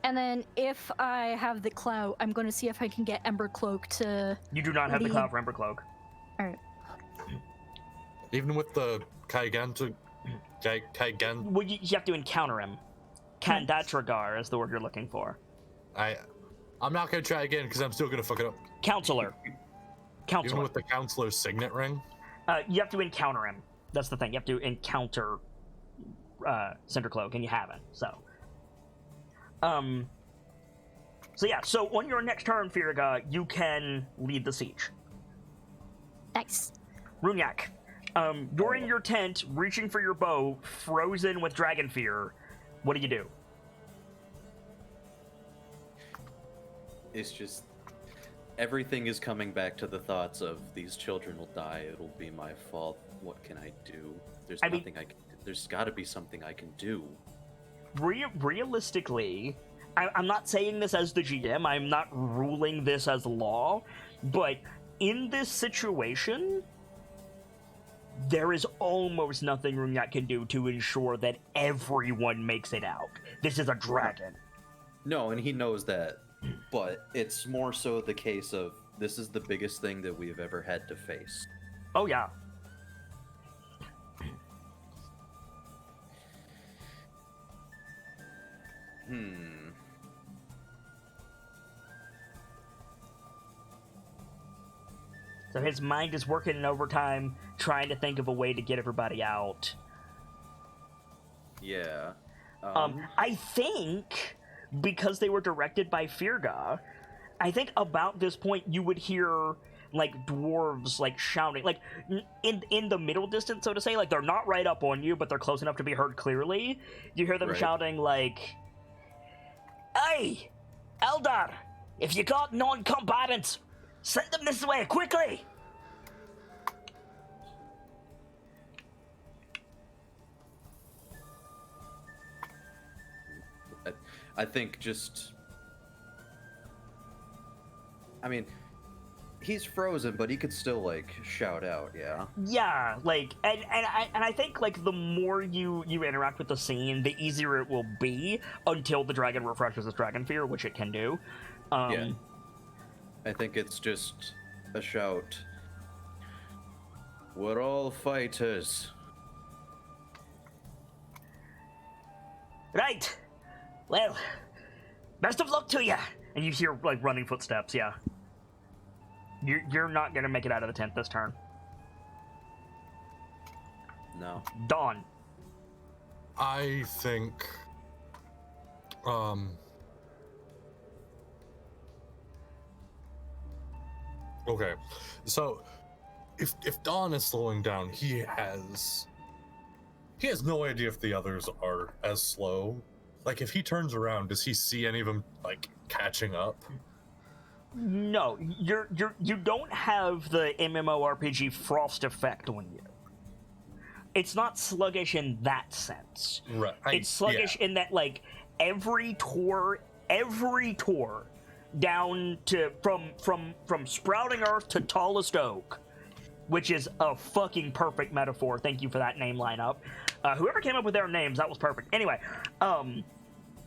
And then if I have the clout, I'm going to see if I can get Ember Cloak to... You do not have the lead. cloud for Ember Cloak. Alright. Even with the Kaigan. Well, you have to encounter him. Kandatragar is the word you're looking for. I'm not gonna try again because I'm still gonna fuck it up. Counselor. Even with the counselor's signet ring. You have to encounter him. That's the thing. You have to encounter Cinder Cloak, and you haven't. So yeah. So on your next turn, Firga, you can lead the siege. Nice. Runyak, you're in your tent, reaching for your bow, frozen with dragon fear. What do you do? It's just everything is coming back to the thoughts of these children will die. It'll be my fault. What can I do? There's nothing I can. There's got to be something I can do. Realistically, I'm not saying this as the GM. I'm not ruling this as law, but in this situation, there is almost nothing Runyak can do to ensure that everyone makes it out. This is a dragon. No, and he knows that, but it's more so the case of this is the biggest thing that we've ever had to face. Oh, yeah. So his mind is working in overtime, trying to think of a way to get everybody out. Yeah. I think, because they were directed by Firga, I think about this point you would hear, like, dwarves, like, shouting, like, in the middle distance, so to say, like, they're not right up on you, but they're close enough to be heard clearly. You hear them shouting, like, "Hey, Eldar, if you got non-combatants, send them this way, quickly!" I think just... I mean, he's frozen, but he could still, like, shout out, yeah? Yeah, like, and I think, like, the more you interact with the scene, the easier it will be until the dragon refreshes its dragon fear, which it can do. Yeah. I think it's just a shout. We're all fighters. Right. Well, best of luck to you. And you hear, like, running footsteps, yeah. You're not gonna make it out of the tent this turn. No. Dawn. I think, okay, so if Dawn is slowing down, he has no idea if the others are as slow. Like, if he turns around, does he see any of them, like, catching up? No, you don't have the MMORPG Frost effect on you. It's not sluggish in that sense. Right. It's sluggish in that, like, every tour down to from sprouting earth to tallest oak, which is a fucking perfect metaphor. Thank you for that name lineup. Whoever came up with their names, that was perfect. Anyway,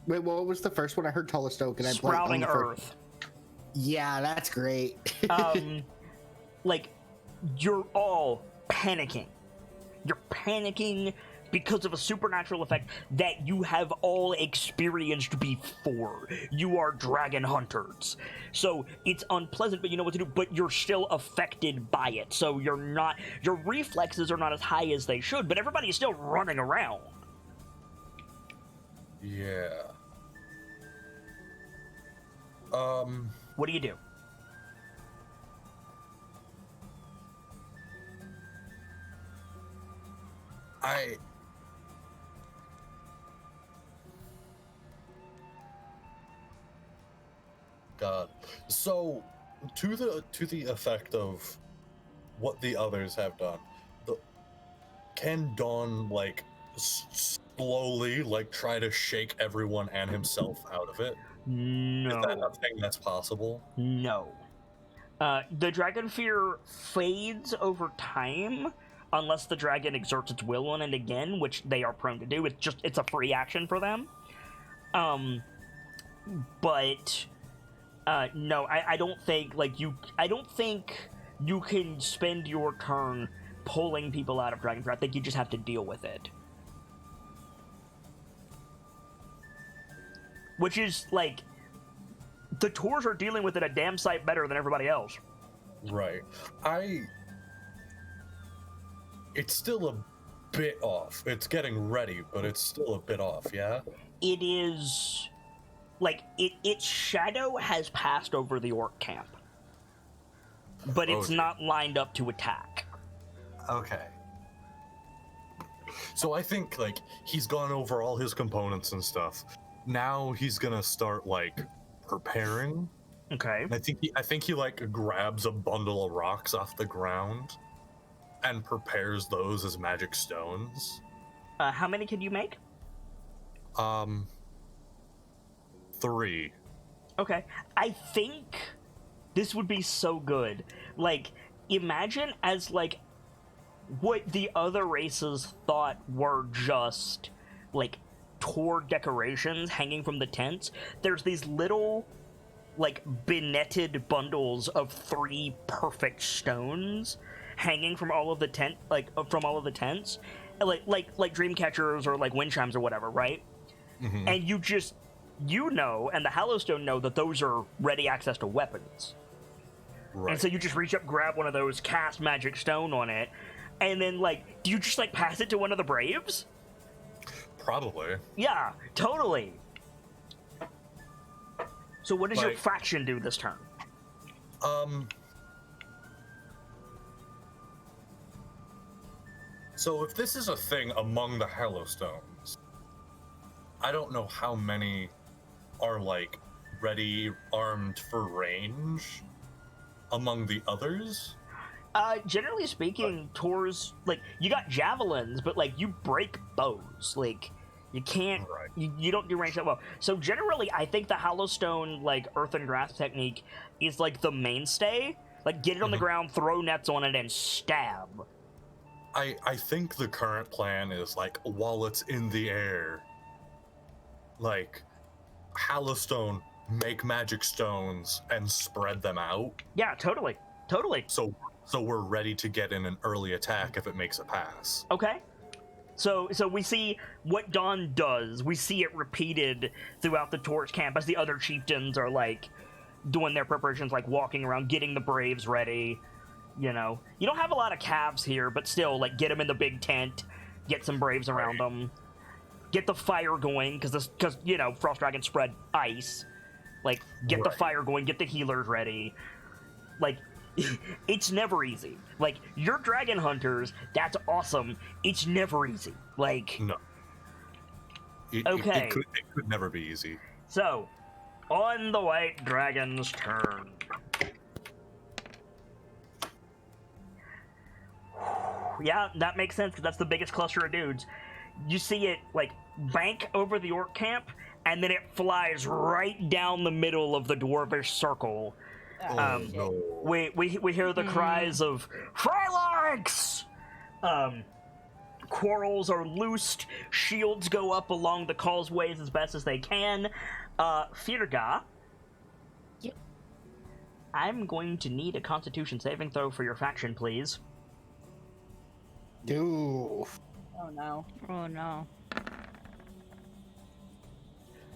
Wait, what was the first one? I heard tallest oak and I blanked on sprouting the earth. first. Yeah, that's great. Like, you're all panicking. You're panicking because of a supernatural effect that you have all experienced before. You are dragon hunters. So it's unpleasant, but you know what to do, but you're still affected by it. So your reflexes are not as high as they should, but everybody's still running around. Yeah. What do you do? God. So, to the effect of what the others have done, can Dawn, like, slowly, like, try to shake everyone and himself out of it? No. Is that a thing that's possible? No. The dragon fear fades over time unless the dragon exerts its will on it again, which they are prone to do. It's a free action for them. But no, I don't think you can spend your turn pulling people out of dragon fear. I think you just have to deal with it. Which is, like, the tours are dealing with it a damn sight better than everybody else. Right. It's still a bit off. It's getting ready, but it's still a bit off, yeah? It is... Like, its shadow has passed over the orc camp. But it's not lined up to attack. Okay. So I think, like, he's gone over all his components and stuff. Now he's gonna start, like, preparing Okay. And I think he like grabs a bundle of rocks off the ground and prepares those as magic stones. How many can you make? 3. Okay. I think this would be so good. Like, imagine as, like, what the other races thought were just, like, tour decorations hanging from the tents. There's these little, like, benetted bundles of 3 perfect stones hanging from all of the tents, like dream catchers or, like, wind chimes or whatever, right? Mm-hmm. And you know, and the Hallowstone know that those are ready access to weapons. Right. And so you just reach up, grab one of those, cast magic stone on it, and then, like, do you just, like, pass it to one of the Braves? Probably. Yeah, totally. So what does your Like- faction do this turn? So if this is a thing among the Hallowstones, I don't know how many are like ready, armed for range among the others. Generally speaking, tours, like, you got javelins, but, like, you break bows. Like, you can't, Right. you don't do range that well. So generally, I think the Hallowstone, like, earth and grass technique is, like, the mainstay. Like, get it on the ground, throw nets on it, and stab. I think the current plan is like while it's in the air, like Hallowstone make magic stones and spread them out. Yeah, totally. Totally. So we're ready to get in an early attack if it makes a pass. Okay. So we see what Dawn does. We see it repeated throughout the Torch camp as the other chieftains are, like, doing their preparations, like walking around, getting the Braves ready. You know, you don't have a lot of calves here, but still, like, get them in the big tent, get some Braves around them, get the fire going, because you know, Frost Dragons spread ice. Like, get the Right. fire going, get the healers ready. Like, it's never easy. Like, you're dragon hunters, that's awesome. It's never easy. Like, No. Okay. It could never be easy. so, on the White Dragon's turn. Yeah, that makes sense, because that's the biggest cluster of dudes. You see it, like, bank over the orc camp, and then it flies right down the middle of the dwarvish circle. Oh no. We hear the cries of Phalanx! Quarrels are loosed, shields go up along the causeways as best as they can. Firga. Yep. I'm going to need a Constitution saving throw for your faction, please. Dude. Oh no. Oh no.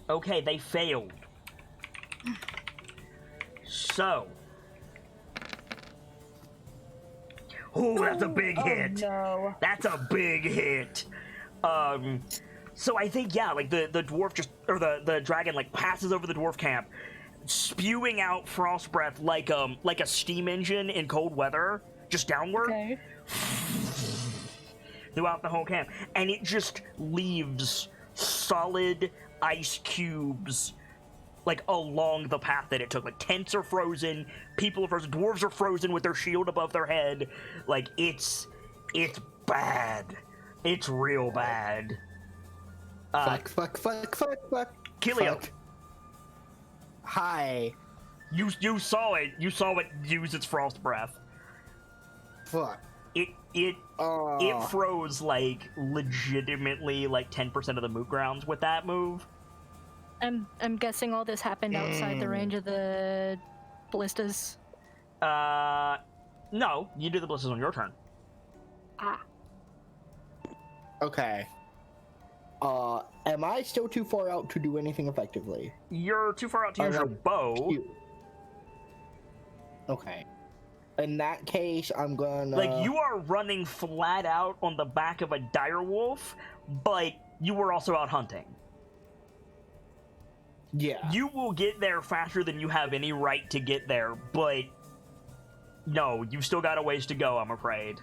Okay, they failed. So. Ooh, that's a big hit. No. That's a big hit. So I think, yeah, like the dwarf just, or the dragon, like, passes over the dwarf camp, spewing out frost breath like a steam engine in cold weather, just downward. Okay. Throughout the whole camp, and it just leaves solid ice cubes, like, along the path that it took. Like, tents are frozen, people are frozen, dwarves are frozen with their shield above their head. Like, it's bad. It's real bad. Fuck. Kilio, Fuck. Hi. you saw it. You saw it use its frost breath. Fuck. It froze, like, legitimately, like, 10% of the moot grounds with that move. I'm guessing all this happened outside the range of the ballistas. No, you do the ballistas on your turn. Ah. Okay. Am I still too far out to do anything effectively? You're too far out to use your bow. Okay. In that case, I'm gonna... Like, you are running flat out on the back of a dire wolf, but you were also out hunting. Yeah. You will get there faster than you have any right to get there, but no, you've still got a ways to go, I'm afraid.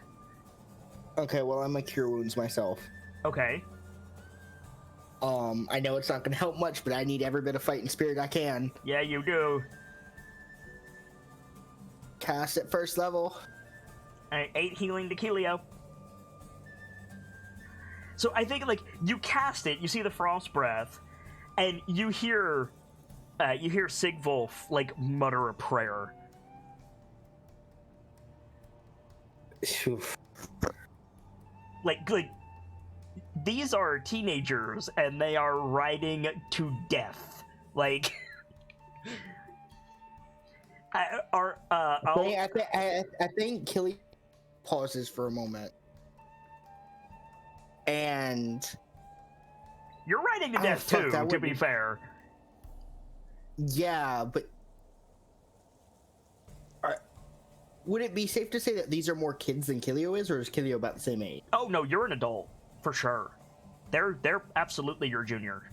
Okay, well, I'm gonna cure wounds myself. Okay. I know it's not gonna help much, but I need every bit of fighting spirit I can. Yeah, you do. cast at first level. Alright, 8 healing to Kelio. So I think, like, you cast it, you see the frost breath, and you hear Sigvolf, like, mutter a prayer. Like, these are teenagers, and they are riding to death. Like, I think Killy pauses for a moment. And you're riding to death too, to be fair. Yeah, but would it be safe to say that these are more kids than Kilio is, or is Kilio about the same age? Oh no, you're an adult for sure. They're absolutely your junior.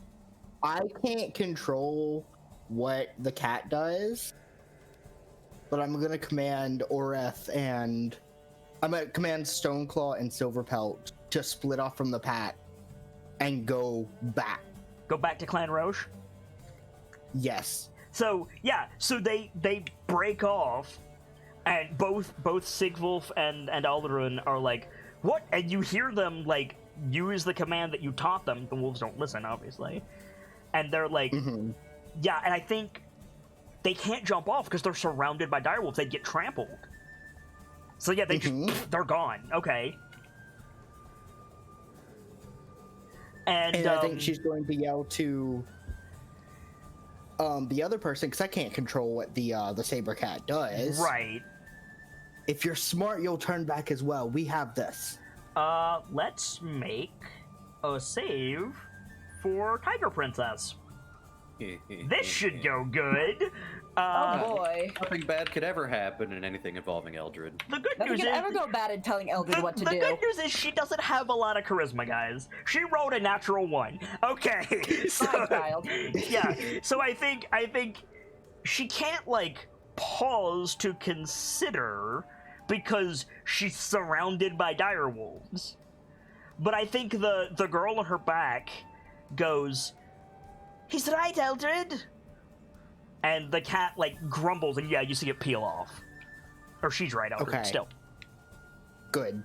I can't control what the cat does, but I'm gonna command Oreth and I'm gonna command Stoneclaw and Silverpelt to split off from the pack and go back. Go back to Clan Roche? Yes. So yeah, so they break off, and both Sigvolf and Alderun are like, what? And you hear them like use the command that you taught them. The wolves don't listen, obviously. And they're like, yeah, and I think they can't jump off because they're surrounded by direwolves. They'd get trampled. So yeah, they're gone. Okay. And I think she's going to yell to the other person, because I can't control what the saber cat does. Right. If you're smart, you'll turn back as well. We have this. Let's make a save for Tiger Princess. This should go good. Oh boy. Nothing bad could ever happen in anything involving Eldred. The good Nothing news can is ever go bad in telling Eldred what to do. The good news is she doesn't have a lot of charisma, guys. She rolled a natural 1. Okay. So, Fine, child. Yeah. So I think she can't like pause to consider because she's surrounded by direwolves. But I think the girl on her back goes, "He's right, Eldred." And the cat, like, grumbles, and yeah, you see it peel off. Or she's right, Eldred, Okay. still. Good.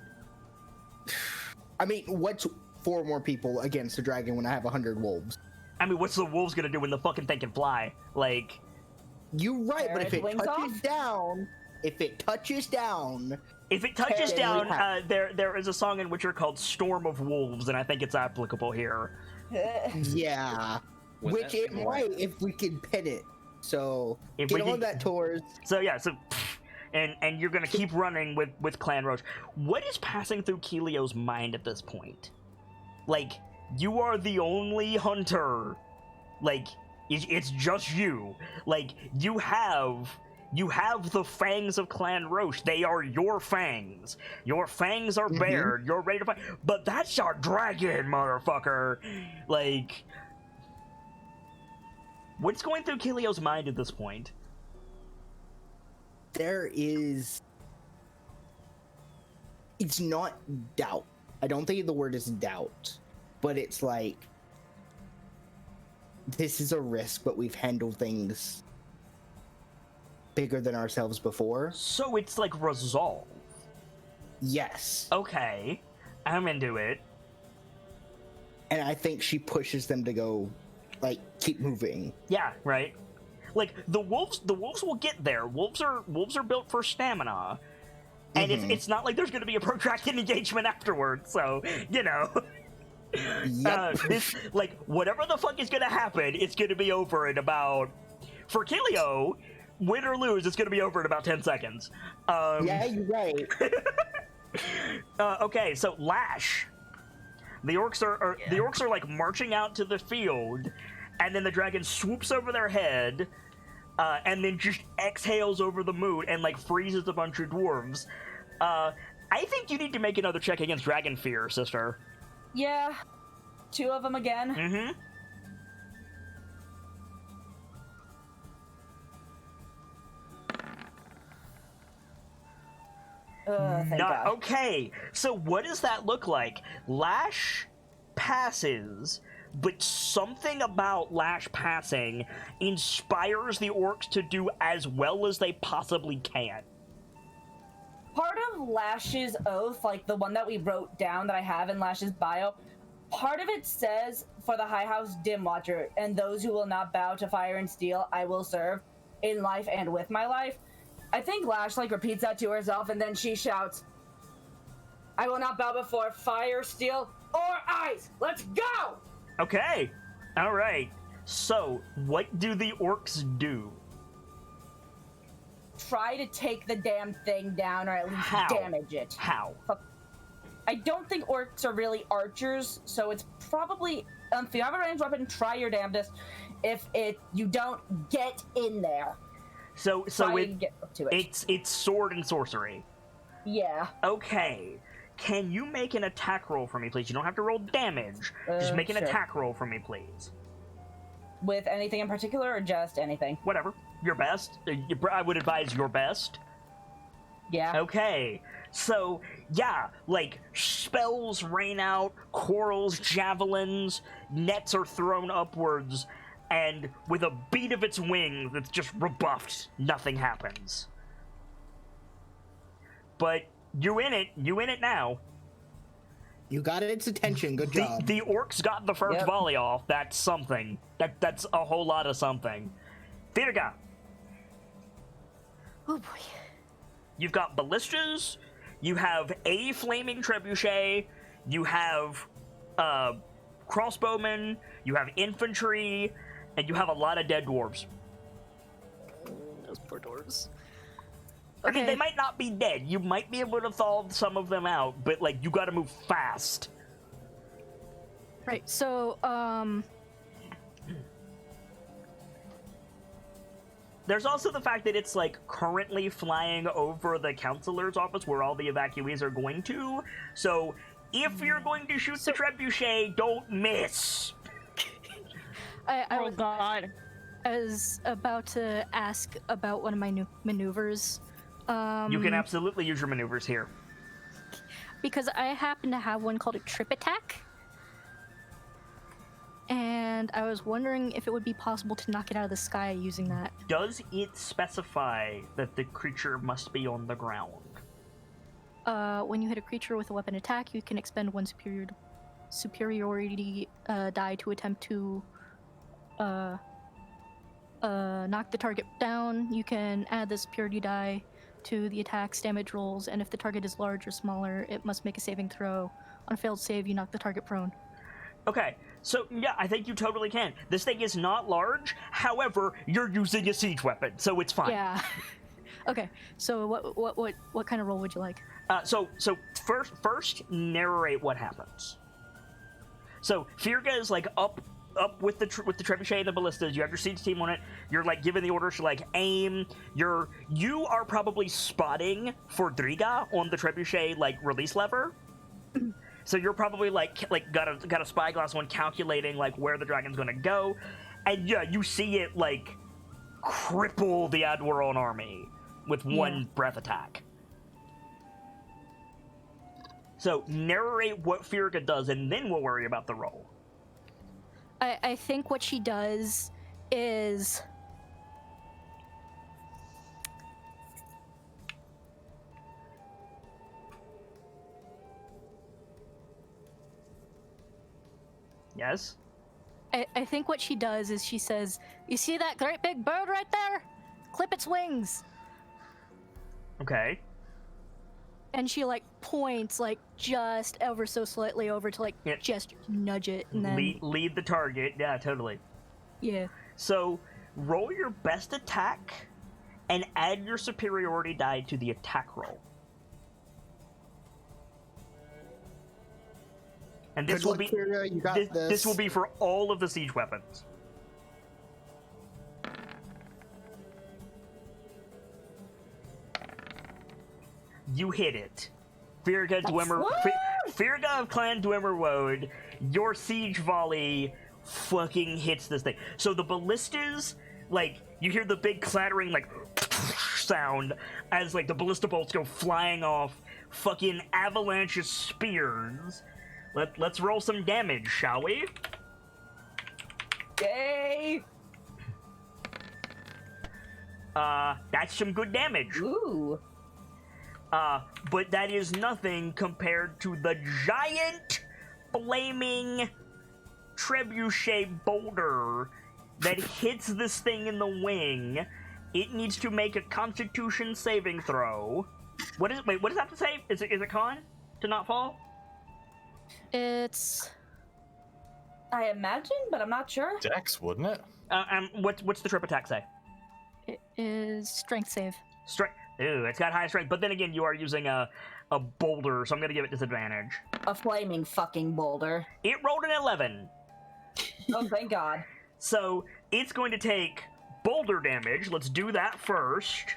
I mean, what's 4 more people against the dragon when I have 100 wolves? I mean, what's the wolves gonna do when the fucking thing can fly? Like... You're right, but if it Wings touches off? down... If it touches down... If it touches Okay, down, yeah. there is a song in Witcher called Storm of Wolves, and I think it's applicable here. Yeah. When Which that- it might if we can pin it. So, If get we on can- that, Tors. So yeah, and you're gonna keep running with Clan Roche. What is passing through Kelio's mind at this point? Like, you are the only hunter. Like, it's just you. Like, you have the fangs of Clan Roche. They are your fangs. Your fangs are bared. You're ready to fight. But that's our dragon, motherfucker. Like, what's going through Kelio's mind at this point? There is... It's not doubt. I don't think the word is doubt. But it's like... This is a risk, but we've handled things bigger than ourselves before. So it's like resolve. Yes. Okay, I'm into it. And I think she pushes them to go, like, keep moving. Yeah, right. Like the wolves will get there. Wolves are built for stamina, and it's not like there's going to be a protracted engagement afterwards. So you know, Yep. this like whatever the fuck is going to happen, it's going to be over in about. For Kelio, win or lose, it's going to be over in about 10 seconds. Yeah, you're right. Okay, so Lash. The orcs are like marching out to the field, and then the dragon swoops over their head, and then just exhales over the moon and like freezes a bunch of dwarves. I think you need to make another check against Dragon Fear, sister. Yeah. 2 of them again. Mm-hmm. Thank God. Okay, so what does that look like? Lash passes, but something about Lash passing inspires the orcs to do as well as they possibly can. of Lash's oath, like the one that we wrote down that I have in Lash's bio, part of it says, for the High House Dim Watcher, and those who will not bow to fire and steel, I will serve in life and with my life. I think Lash like repeats that to herself, and then she shouts, I will not bow before fire, steel, or ice. Let's go! Okay. All right. So, what do the orcs do? Try to take the damn thing down, or at least How? damage it. How? I don't think orcs are really archers, so it's probably if you have a ranged weapon, try your damnedest. If you don't, get in there. So Get up to it. it's sword and sorcery. Yeah. Okay. Can you make an attack roll for me, please? You don't have to roll damage. Just make an sure. attack roll for me, please. With anything in particular, or just anything? Whatever. Your best. I would advise your best. Yeah. Okay. So, yeah, like, spells rain out, quarrels, javelins, nets are thrown upwards, and with a beat of its wing that's just rebuffed, nothing happens. But you in it now. You got its attention. Good job. The orcs got the first Yep. volley off. That's something. That's a whole lot of something. Virga, Oh boy. you've got ballistas, you have a flaming trebuchet, you have crossbowmen, you have infantry, and you have a lot of dead dwarves. Those poor dwarves. I mean, they might not be dead. You might be able to thaw some of them out, but, like, you gotta move fast. Right, so, There's also the fact that it's, like, currently flying over the counselor's office where all the evacuees are going to. So, if you're going to shoot the trebuchet, don't miss. Oh god. I was about to ask about one of my new maneuvers. You can absolutely use your maneuvers here. Because I happen to have one called a trip attack. And I was wondering if it would be possible to knock it out of the sky using that. Does it specify that the creature must be on the ground? When you hit a creature with a weapon attack, you can expend one superiority die to attempt to knock the target down. You can add the superiority die to the attack's damage rolls, and if the target is large or smaller, it must make a saving throw. On a failed save, you knock the target prone. Okay, so yeah, I think you totally can. This thing is not large, however, you're using a siege weapon, so it's fine. Yeah. Okay. So what kind of roll would you like? So first narrate what happens. So Firga is like up with the trebuchet and the ballistas. You have your siege team on it. You're like giving the orders to like aim. You are probably spotting for Driga on the trebuchet like release lever. So you're probably like got a spyglass on calculating like where the dragon's gonna go, and yeah, you see it like cripple the Adwaron army with one breath attack. So narrate what Firga does, and then we'll worry about the roll. I think what she does is Yes? I think what she does is she says, "You see that great big bird right there? Clip its wings." Okay. And she like points like just ever so slightly over to like Yep. just nudge it, and then Lead the target. Yeah, totally. yeah. So roll your best attack and add your superiority die to the attack roll. And this Good will luck, be Kira. You got this. this will be for all of the siege weapons. You hit it. Firga of Clan Dwemer, your siege volley fucking hits this thing. So the ballistas, like, you hear the big clattering, like, sound as, like, the ballista bolts go flying off, fucking avalanche of spears. Let's roll some damage, shall we? Yay! That's some good damage. Ooh. But that is nothing compared to the giant flaming trebuchet boulder that hits this thing in the wing. It needs to make a Constitution saving throw. What does it have to save? Is it con to not fall? It's I imagine, but I'm not sure. Dex, wouldn't it? What's the trip attack say? it is strength save. Strength. Ooh, it's got high strength, but then again, you are using a boulder, so I'm gonna give it disadvantage. A flaming fucking boulder. It rolled an 11, Oh, thank God. so it's going to take boulder damage. Let's do that first.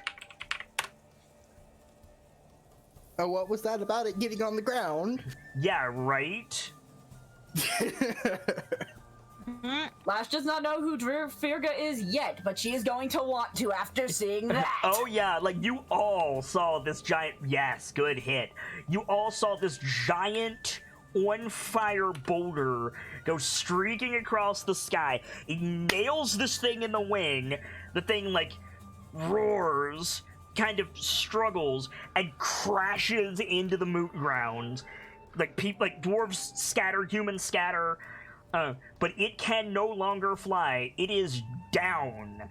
Oh, what was that about it getting on the ground? Yeah, right. Lash does not know who Firga is yet, but she is going to want to after seeing that. Oh yeah, like you all saw this giant. Yes, good hit. You all saw this giant on fire boulder go streaking across the sky. It nails this thing in the wing. The thing like roars, kind of struggles, and crashes into the moot ground. Like dwarves scatter, humans scatter. But it can no longer fly. It is down.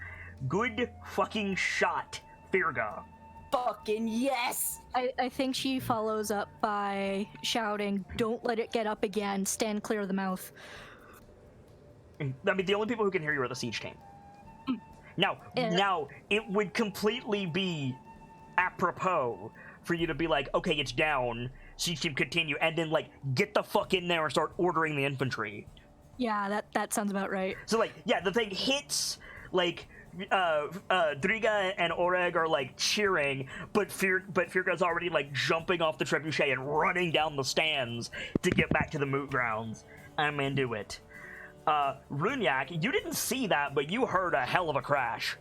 Good fucking shot, Firga. Fucking yes! I think she follows up by shouting, "Don't let it get up again. Stand clear of the mouth." I mean, the only people who can hear you are the siege team. Now, it would completely be apropos for you to be like, okay, it's down, siege team continue, and then, like, get the fuck in there and start ordering the infantry. Yeah, that sounds about right. So, like, yeah, the thing hits, like, Driga and Oreg are, like, cheering, but Firga's already, like, jumping off the trebuchet and running down the stands to get back to the moot grounds. I'm into it. Runyak, you didn't see that, but you heard a hell of a crash.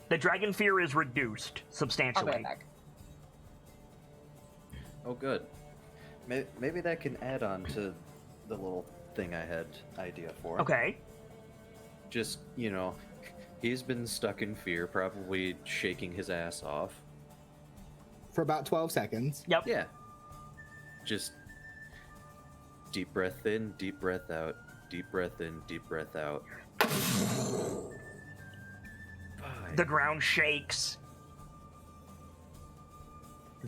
The dragon fear is reduced substantially. I'll be right back. Oh, good. Maybe that can add on to the little thing I had idea for. Okay. Just, he's been stuck in fear, probably shaking his ass off. For about 12 seconds. Yep. Yeah. Just deep breath in, deep breath out, deep breath in, deep breath out. The ground shakes.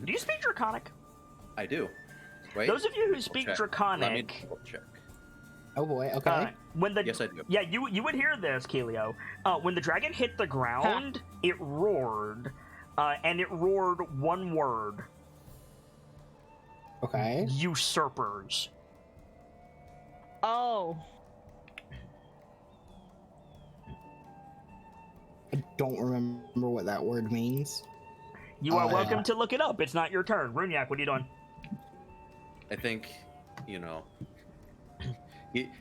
Do you speak Draconic? I do. Wait. Those of you who speak Let me Draconic, double check. Oh boy, okay. Yes, I do. Yeah, you would hear this, Kelio. When the dragon hit the ground, it roared, and it roared one word: Okay. usurpers. Oh. I don't remember what that word means. You are Oh, welcome yeah. to look it up. It's not your turn. Runyak, what are you doing? I think,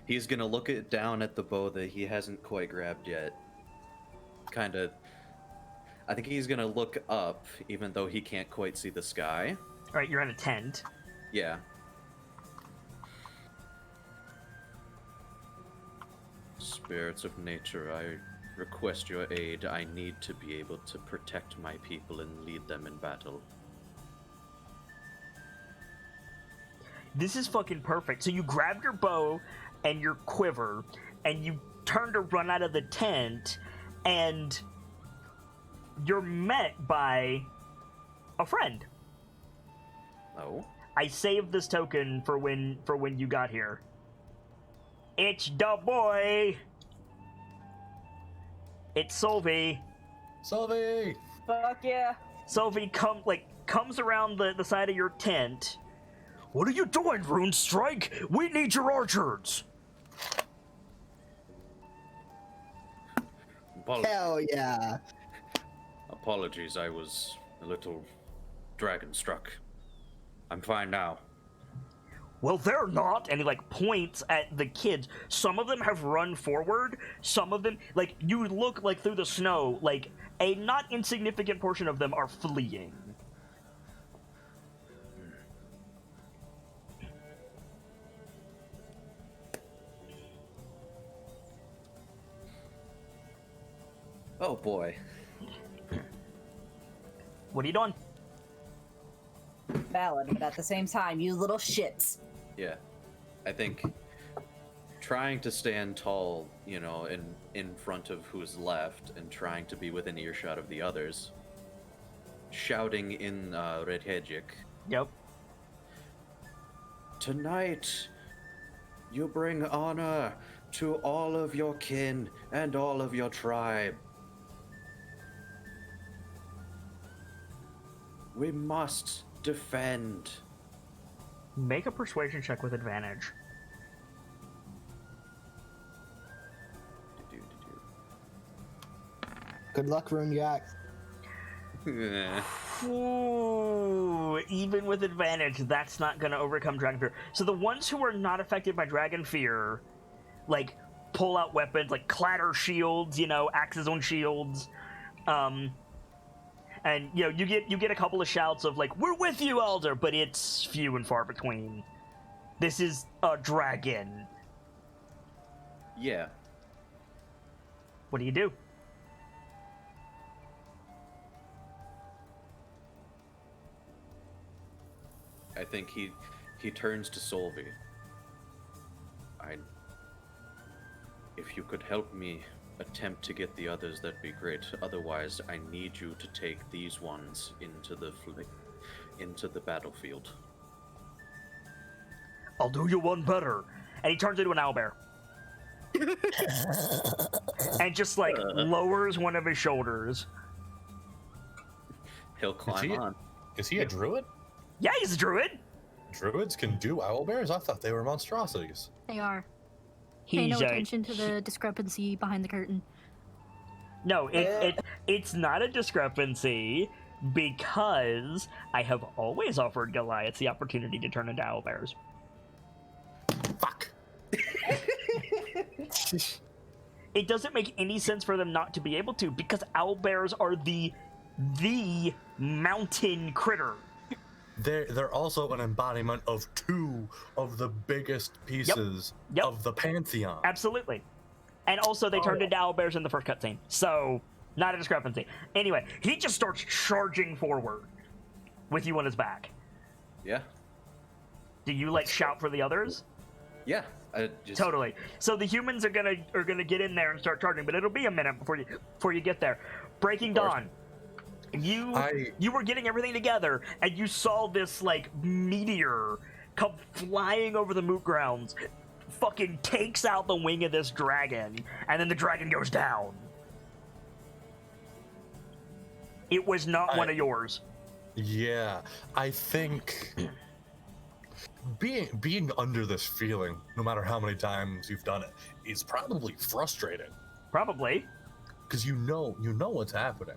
he's gonna look down at the bow that he hasn't quite grabbed yet. I think he's gonna look up, even though he can't quite see the sky. All right, you're in a tent. Yeah. Spirits of nature, I request your aid. I need to be able to protect my people and lead them in battle. This is fucking perfect. So you grab your bow and your quiver, and you turn to run out of the tent, and you're met by a friend. Oh? I saved this token for when you got here. It's the boy. It's Solvi. Sylvie! Fuck yeah. Solvi comes around the side of your tent. What are you doing, Rune Strike? We need your archers. Hell yeah. Apologies, I was a little dragon struck. I'm fine now. Well, they're not, and he points at the kids. Some of them have run forward. Some of them, you look through the snow, a not insignificant portion of them are fleeing. Oh boy. What are you doing? Valid, but at the same time, you little shits. Yeah. I think trying to stand tall, you know, in front of who's left and trying to be within earshot of the others. Shouting in Redhegic. Yep. Tonight, you bring honor to all of your kin and all of your tribe. We must defend. Make a persuasion check with advantage. Good luck, Runyak. Ooh, even with advantage, that's not going to overcome Dragon Fear. So the ones who are not affected by Dragon Fear, like, pull out weapons, like clatter shields, you know, axes on shields. And, you know, you get a couple of shouts of, like, we're with you, Elder, but it's few and far between. This is a dragon. Yeah. What do you do? I think he turns to Solvi. If you could help me attempt to get the others, that'd be great. Otherwise, I need you to take these ones into the battlefield. I'll do you one better. And he turns into an owlbear. And just, like, lowers one of his shoulders. He'll climb on. Is he a druid? Yeah, he's a druid. Druids can do owlbears? I thought they were monstrosities. They are. Pay no attention to the discrepancy behind the curtain. No, it's not a discrepancy because I have always offered Goliaths the opportunity to turn into owlbears. Fuck. It doesn't make any sense for them not to be able to because owlbears are the mountain critter. They're also an embodiment of two of the biggest pieces Yep. of the pantheon. Absolutely. And also they turned into owlbears in the first cutscene. So, not a discrepancy. Anyway, he just starts charging forward with you on his back. Yeah. Do you, like, shout for the others? Yeah. Totally. So the humans are gonna get in there and start charging, but it'll be a minute before you get there. Breaking Dawn. You were getting everything together, and you saw this, like, meteor come flying over the moot grounds, fucking takes out the wing of this dragon, and then the dragon goes down. It was not one of yours. Yeah, I think being under this feeling, no matter how many times you've done it, is probably frustrating. Probably. Because you know what's happening.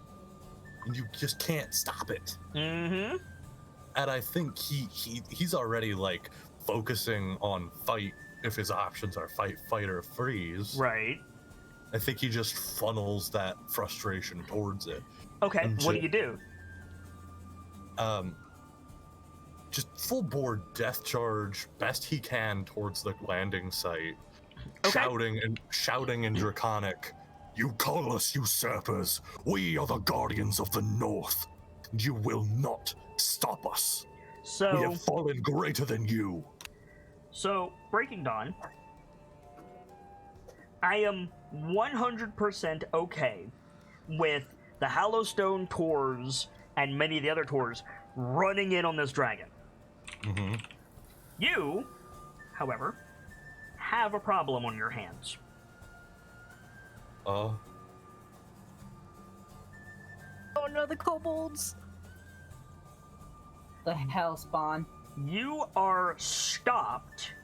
And you just can't stop it. Mm-hmm. And I think he's already, like, focusing on fight if his options are fight, or freeze. Right. I think he just funnels that frustration towards it. Okay, what do you do? Just full board death charge, best he can towards the landing site. Okay. Shouting in Draconic, "You call us usurpers. We are the guardians of the North. You will not stop us. So we have fallen greater than you." So, Breaking Dawn, I am 100% okay with the Hallowstone tours and many of the other tours running in on this dragon. Mm-hmm. You, however, have a problem on your hands. Oh no, the kobolds! The hell spawn. You are stopped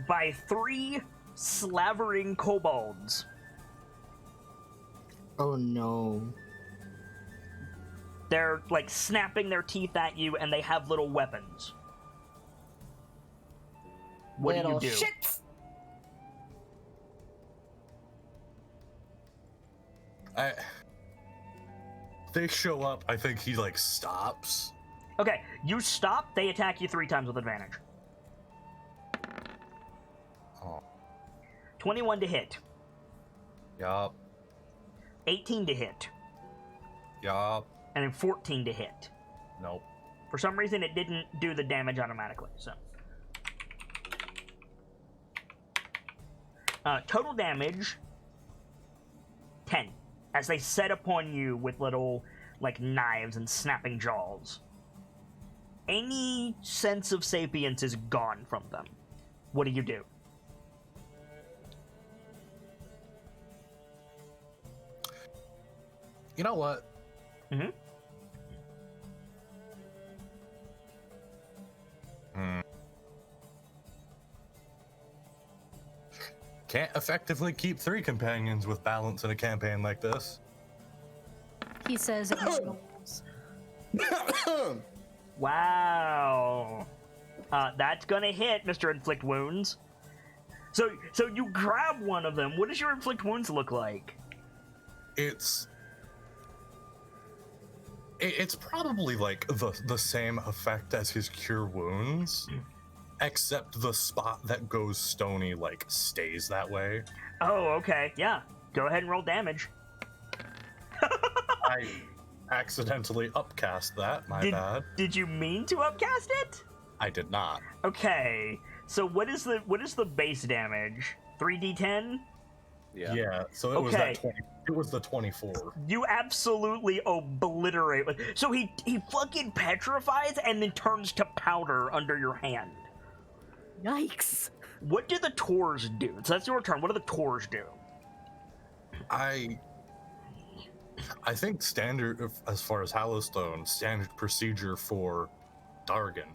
by 3 slavering kobolds. Oh no. They're, like, snapping their teeth at you, and they have little weapons. What little do you do? Shits. They show up, I think he, like, stops. Okay, you stop, they attack you 3 times with advantage. Oh. 21 to hit. Yup. 18 to hit. Yup. and then 14 to hit. Nope. For some reason, it didn't do the damage automatically, so. Total damage, 10. As they set upon you with little, like, knives and snapping jaws. Any sense of sapience is gone from them. What do you do? You know what? Mm-hmm. Can't effectively keep 3 companions with balance in a campaign like this. He says it rolls. Wow. That's gonna hit, Mr. Inflict Wounds. So you grab one of them. What does your Inflict Wounds look like? It's probably like the same effect as his Cure Wounds, except the spot that goes stony like stays that way. Oh, okay. Yeah. Go ahead and roll damage. I accidentally upcast that. My bad. Did you mean to upcast it? I did not. Okay. So what is the base damage? 3d10? Yeah. So it was that 20. It was the 24. You absolutely obliterate. So he fucking petrifies and then turns to powder under your hand. Yikes. What do the Tors do? So that's your turn. What do the Tors do? I think standard, as far as Hallowstone, standard procedure for Dargan.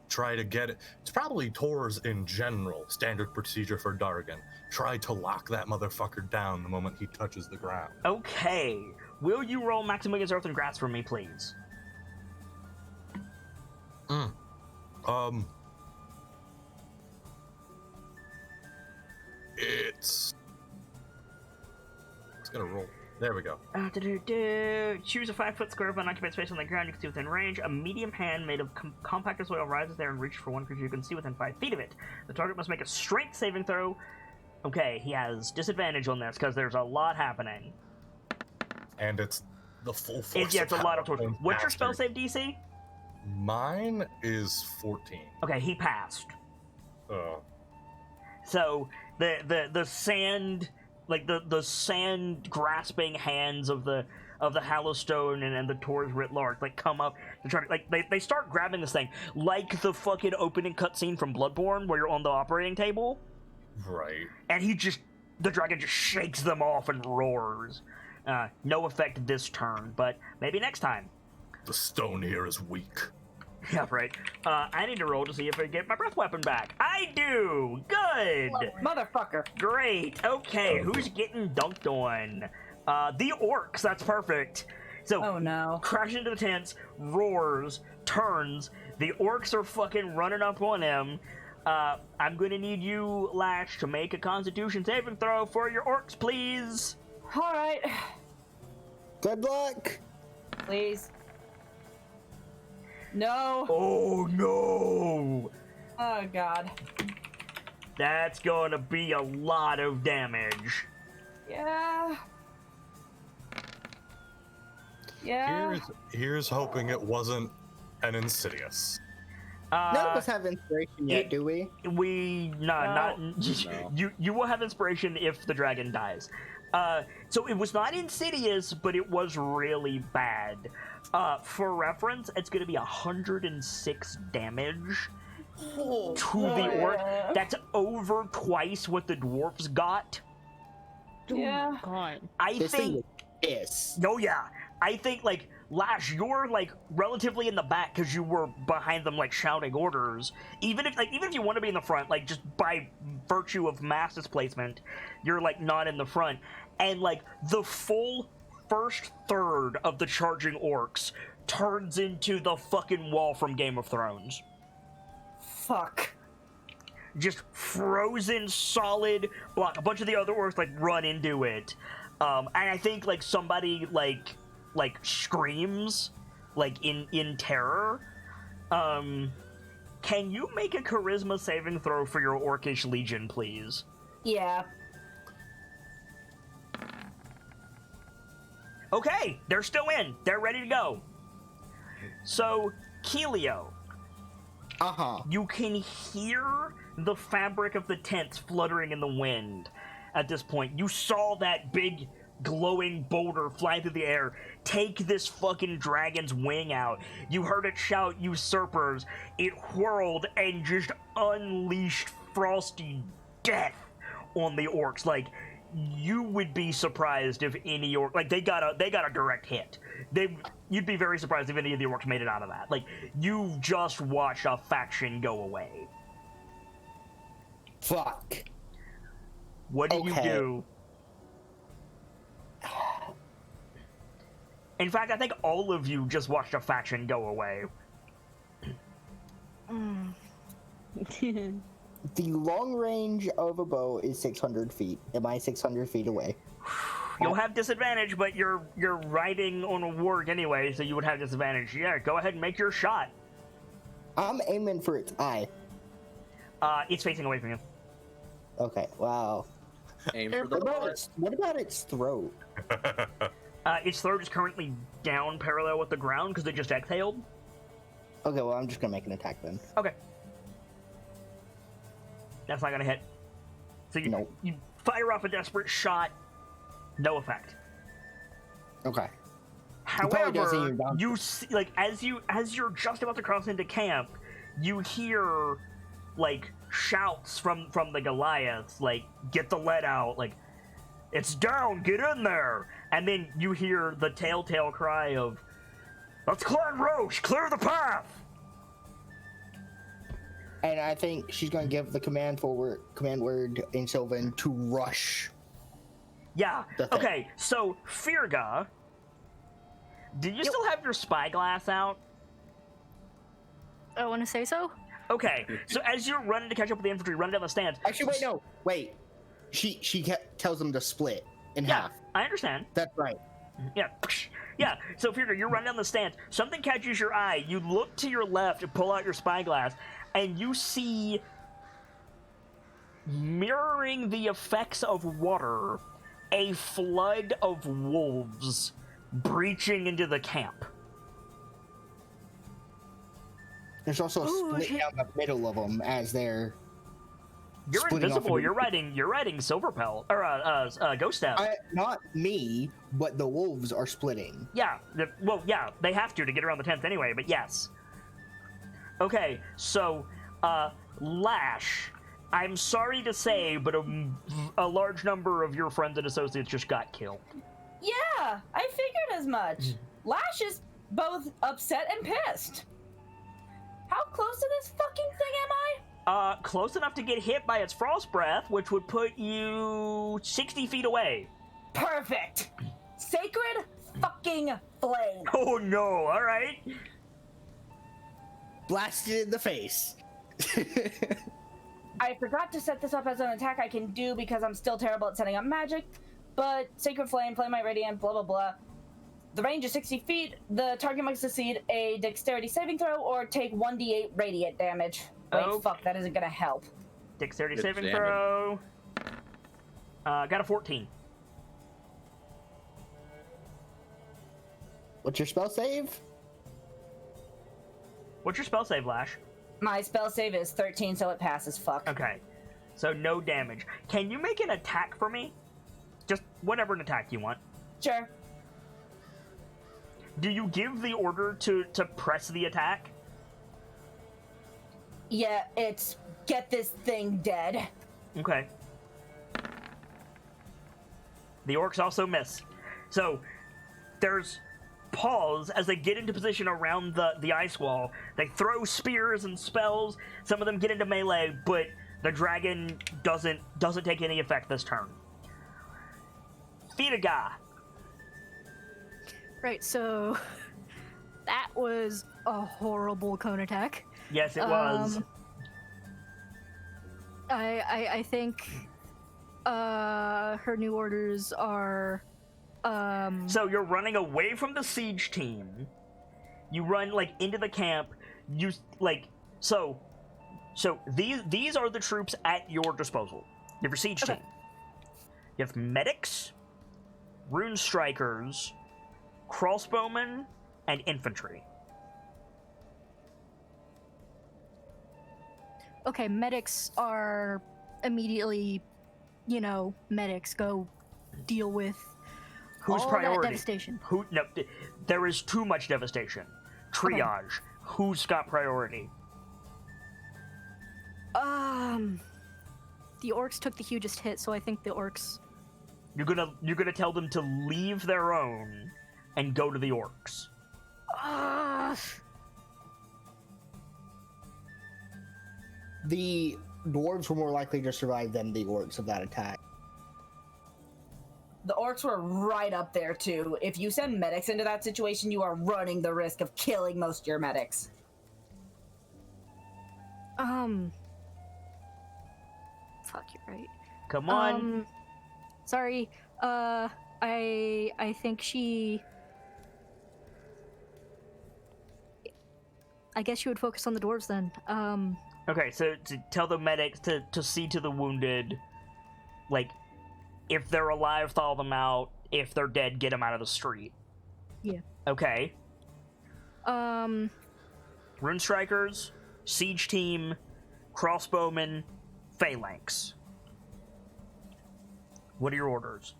Try to get it. It's probably Tors in general. Standard procedure for Dargan. Try to lock that motherfucker down the moment he touches the ground. Okay. Will you roll maximum against earth and grass for me, please? It's gonna roll. There we go. Choose a 5-foot square of unoccupied space on the ground you can see within range. A medium hand made of compact as soil rises there and reaches for one creature you can see within 5 feet of it. The target must make a strength saving throw. Okay, he has disadvantage on this because there's a lot happening. And it's the full force. It's a lot of torture. Hallowstone What's your spell bastard. save DC? Mine is 14. Okay, he passed. Uh, So the sand, like the sand grasping hands of the Hallowstone and the Tors writ large, like come up to try to, like they start grabbing this thing like the fucking opening cutscene from Bloodborne where you're on the operating table, right. and the dragon just shakes them off and roars. No effect this turn, but maybe next time. The stone here is weak. Yeah, right. I need to roll to see if I get my breath weapon back. I do! Good! Motherfucker. Great. Okay, who's getting dunked on? The orcs. That's perfect. So, Oh no. crash into the tents, roars, turns. The orcs are fucking running up on him. I'm gonna need you, Lash, to make a Constitution saving throw for your orcs, please. Alright. Good luck. Please. No. Oh no! Oh god. That's gonna be a lot of damage. Yeah. Yeah. Here's hoping it wasn't an Insidious. None of us have inspiration yet, do we? Not No. you will have inspiration if the dragon dies. So it was not Insidious, but it was really bad. For reference, it's going to be 106 damage to the orc. That's over twice what the dwarves got. Yeah. God. I This thing think. is Oh yeah, I think like Lash, you're like relatively in the back because you were behind them, like shouting orders. Even if you want to be in the front, like just by virtue of mass displacement, you're like not in the front. And like the full first third of the charging orcs turns into the fucking wall from Game of Thrones. Fuck. Just frozen solid block. A bunch of the other orcs like run into it. And I think like somebody like screams like in terror. Can you make a charisma saving throw for your orcish legion, please? Yeah. Okay, they're still in. They're ready to go. So, Keelio, you can hear the fabric of the tents fluttering in the wind at this point. You saw that big glowing boulder fly through the air, take this fucking dragon's wing out. You heard it shout, usurpers. It whirled and just unleashed frosty death on the orcs. Like, you would be surprised if any orc, like, they got a direct hit. You'd be very surprised if any of the orcs made it out of that. Like, you just watched a faction go away. Fuck. What do you do? In fact, I think all of you just watched a faction go away. The long range of a bow is 600 feet. Am I 600 feet away? You'll have disadvantage, but you're riding on a warg anyway, so you would have disadvantage. Yeah, go ahead and make your shot. I'm aiming for its eye. It's facing away from you. Okay, wow. Aim for the butt. What about its throat? Its throat is currently down parallel with the ground because it just exhaled. Okay, well, I'm just gonna make an attack then. Okay. That's not gonna hit. So you fire off a desperate shot, no effect. Okay. However, you see, like, as you're just about to cross into camp, you hear like shouts from the Goliaths, like, get the lead out, like, it's down, get in there. And then you hear the telltale cry of, let's climb Roche, clear the path. And I think she's gonna give the command word in Sylvan to rush. Yeah. Okay. So Firga, do you still have your spyglass out? I want to say so. Okay. So as you're running to catch up with the infantry, running down the stands. Actually, wait. She tells them to split in half. I understand. That's right. Yeah. Yeah. So Firga, you're running down the stands. Something catches your eye. You look to your left and pull out your spyglass, and you see, mirroring the effects of water, a flood of wolves breaching into the camp. There's also a split down the middle of them as they're. You're invisible. You're riding Silverpelt or Ghost Step. Not me, but the wolves are splitting. Yeah. Yeah. They have to get around the 10th anyway. But yes. Okay. So, Lash. I'm sorry to say, but a large number of your friends and associates just got killed. Yeah, I figured as much. Lash is both upset and pissed. How close to this fucking thing am I? Close enough to get hit by its frost breath, which would put you 60 feet away. Perfect. Sacred fucking flame. Oh no, alright. Blasted in the face. I forgot to set this up as an attack I can do because I'm still terrible at setting up magic, but Sacred Flame, Flame My Radiant, blah blah blah. The range is 60 feet. The target must succeed a dexterity saving throw or take 1d8 radiant damage. Wait, fuck, that isn't gonna help. Dexterity saving throw. Got a 14. What's your spell save? What's your spell save, Lash? My spell save is 13, so it passes. Fuck. Okay. So no damage. Can you make an attack for me? Just whatever an attack you want. Sure. Do you give the order to press the attack? Yeah, it's get this thing dead. Okay. The orcs also miss. So there's pause as they get into position around the ice wall. They throw spears and spells. Some of them get into melee, but the dragon doesn't take any effect this turn. Firga. Right, so that was a horrible cone attack. Yes, it was. I think her new orders are So you're running away from the siege team. You run like into the camp. You like so these are the troops at your disposal. You have your siege team. You have medics, rune strikers, crossbowmen, and infantry. Okay, medics are immediately, medics go deal with Who's all priority? that devastation. No, there is too much devastation. Triage. Okay. Who's got priority? The orcs took the hugest hit, so I think the orcs. You're gonna tell them to leave their own and go to the orcs. The dwarves were more likely to survive than the orcs of that attack. The orcs were right up there too. If you send medics into that situation, you are running the risk of killing most of your medics. Fuck, you're right. Come on. Sorry. I think she. I guess you would focus on the dwarves then. Okay, so to tell the medics to see to the wounded, like, if they're alive, thaw them out. If they're dead, get them out of the street. Yeah. Okay. Rune strikers, siege team, crossbowmen, phalanx. What are your orders?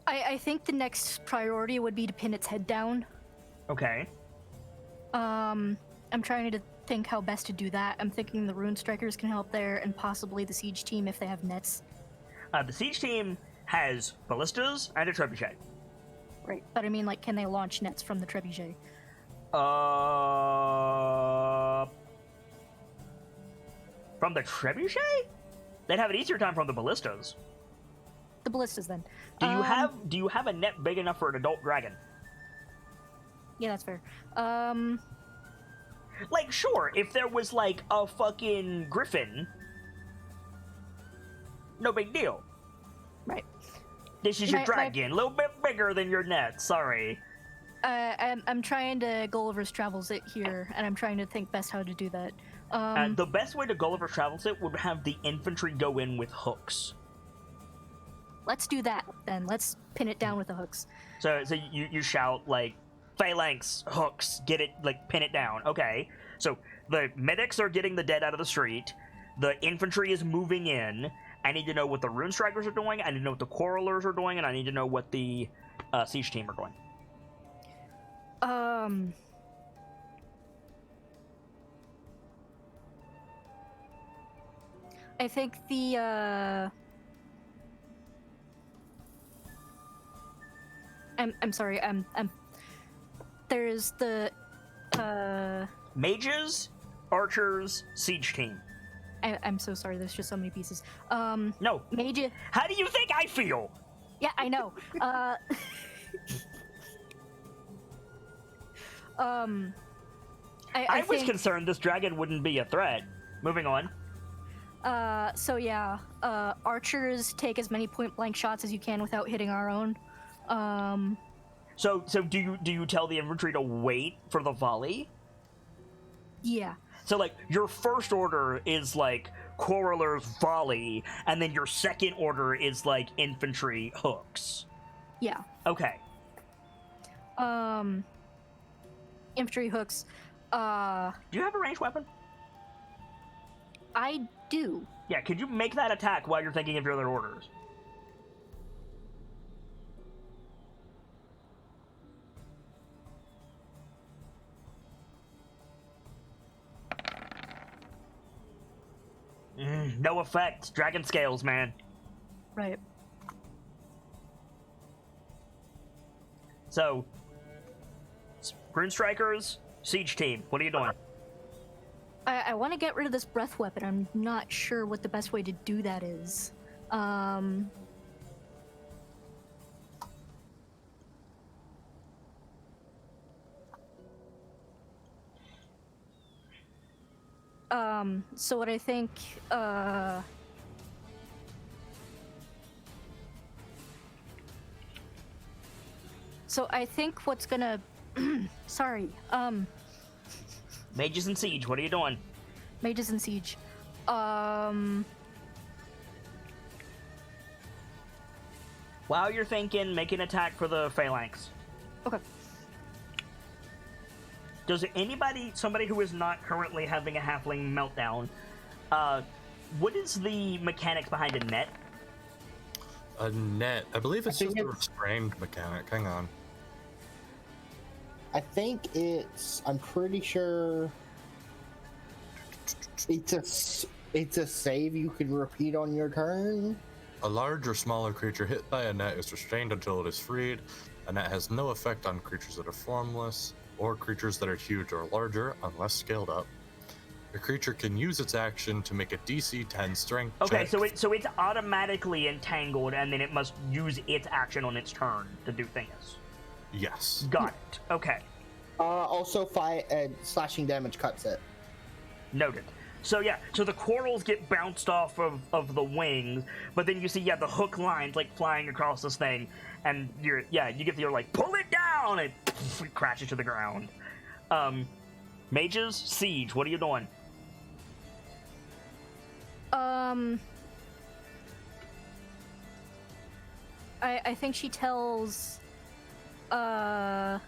I think the next priority would be to pin its head down. Okay. I'm trying to think how best to do that. I'm thinking the rune strikers can help there, and possibly the siege team if they have nets. The siege team has ballistas and a trebuchet. Right, but I mean, like, can they launch nets from the trebuchet? From the trebuchet? They'd have an easier time from the ballistas. The ballistas, then. Do you have a net big enough for an adult dragon? Yeah, that's fair. Like, sure, if there was, like, a fucking griffin, no big deal. Right. This is your dragon, a little bit bigger than your net, sorry. I'm trying to Gulliver's Travels it here, and I'm trying to think best how to do that. The best way to Gulliver's Travels it would have the infantry go in with hooks. Let's do that, then. Let's pin it down with the hooks. So you shout, like, phalanx, hooks, get it, like, pin it down. Okay. So the medics are getting the dead out of the street. The infantry is moving in. I need to know what the rune strikers are doing. I need to know what the quarrelers are doing, and I need to know what the siege team are doing. I think the I'm sorry. There's the mages, archers, siege team. I'm so sorry. There's just so many pieces. No. Mage. How do you think I feel? Yeah, I know. I was concerned this dragon wouldn't be a threat. Moving on. So yeah, archers take as many point-blank shots as you can without hitting our own. So do you tell the infantry to wait for the volley? Yeah. So, like, your first order is, like, quarrelers volley, and then your second order is, like, infantry hooks. Yeah. Okay. Infantry hooks. Do you have a ranged weapon? I do. Yeah, could you make that attack while you're thinking of your other orders? No effect. Dragon scales, man. Right. So, rune strikers, siege team. What are you doing? I want to get rid of this breath weapon. I'm not sure what the best way to do that is. So what I think, so I think what's gonna, sorry, Mages and siege, what are you doing? Mages and siege. What While you're thinking, make an attack for the phalanx. Okay. Does somebody who is not currently having a halfling meltdown, what is the mechanics behind a net? A net. I believe it's think just a it's- restrained mechanic. Hang on. I think I'm pretty sure it's a save you can repeat on your turn. A large or smaller creature hit by a net is restrained until it is freed. A net has no effect on creatures that are formless or creatures that are huge or larger unless scaled up. The creature can use its action to make a DC 10 strength Okay, check. so it's automatically entangled, and then it must use its action on its turn to do things. Yes. Got it. Okay, Also, slashing damage cuts it. noted. So yeah, so the quarrels get bounced off of the wings, but then you see the hook lines like flying across this thing, and you get the like pull it down, and it crashes to the ground. Mages, siege. What are you doing? I think she tells. I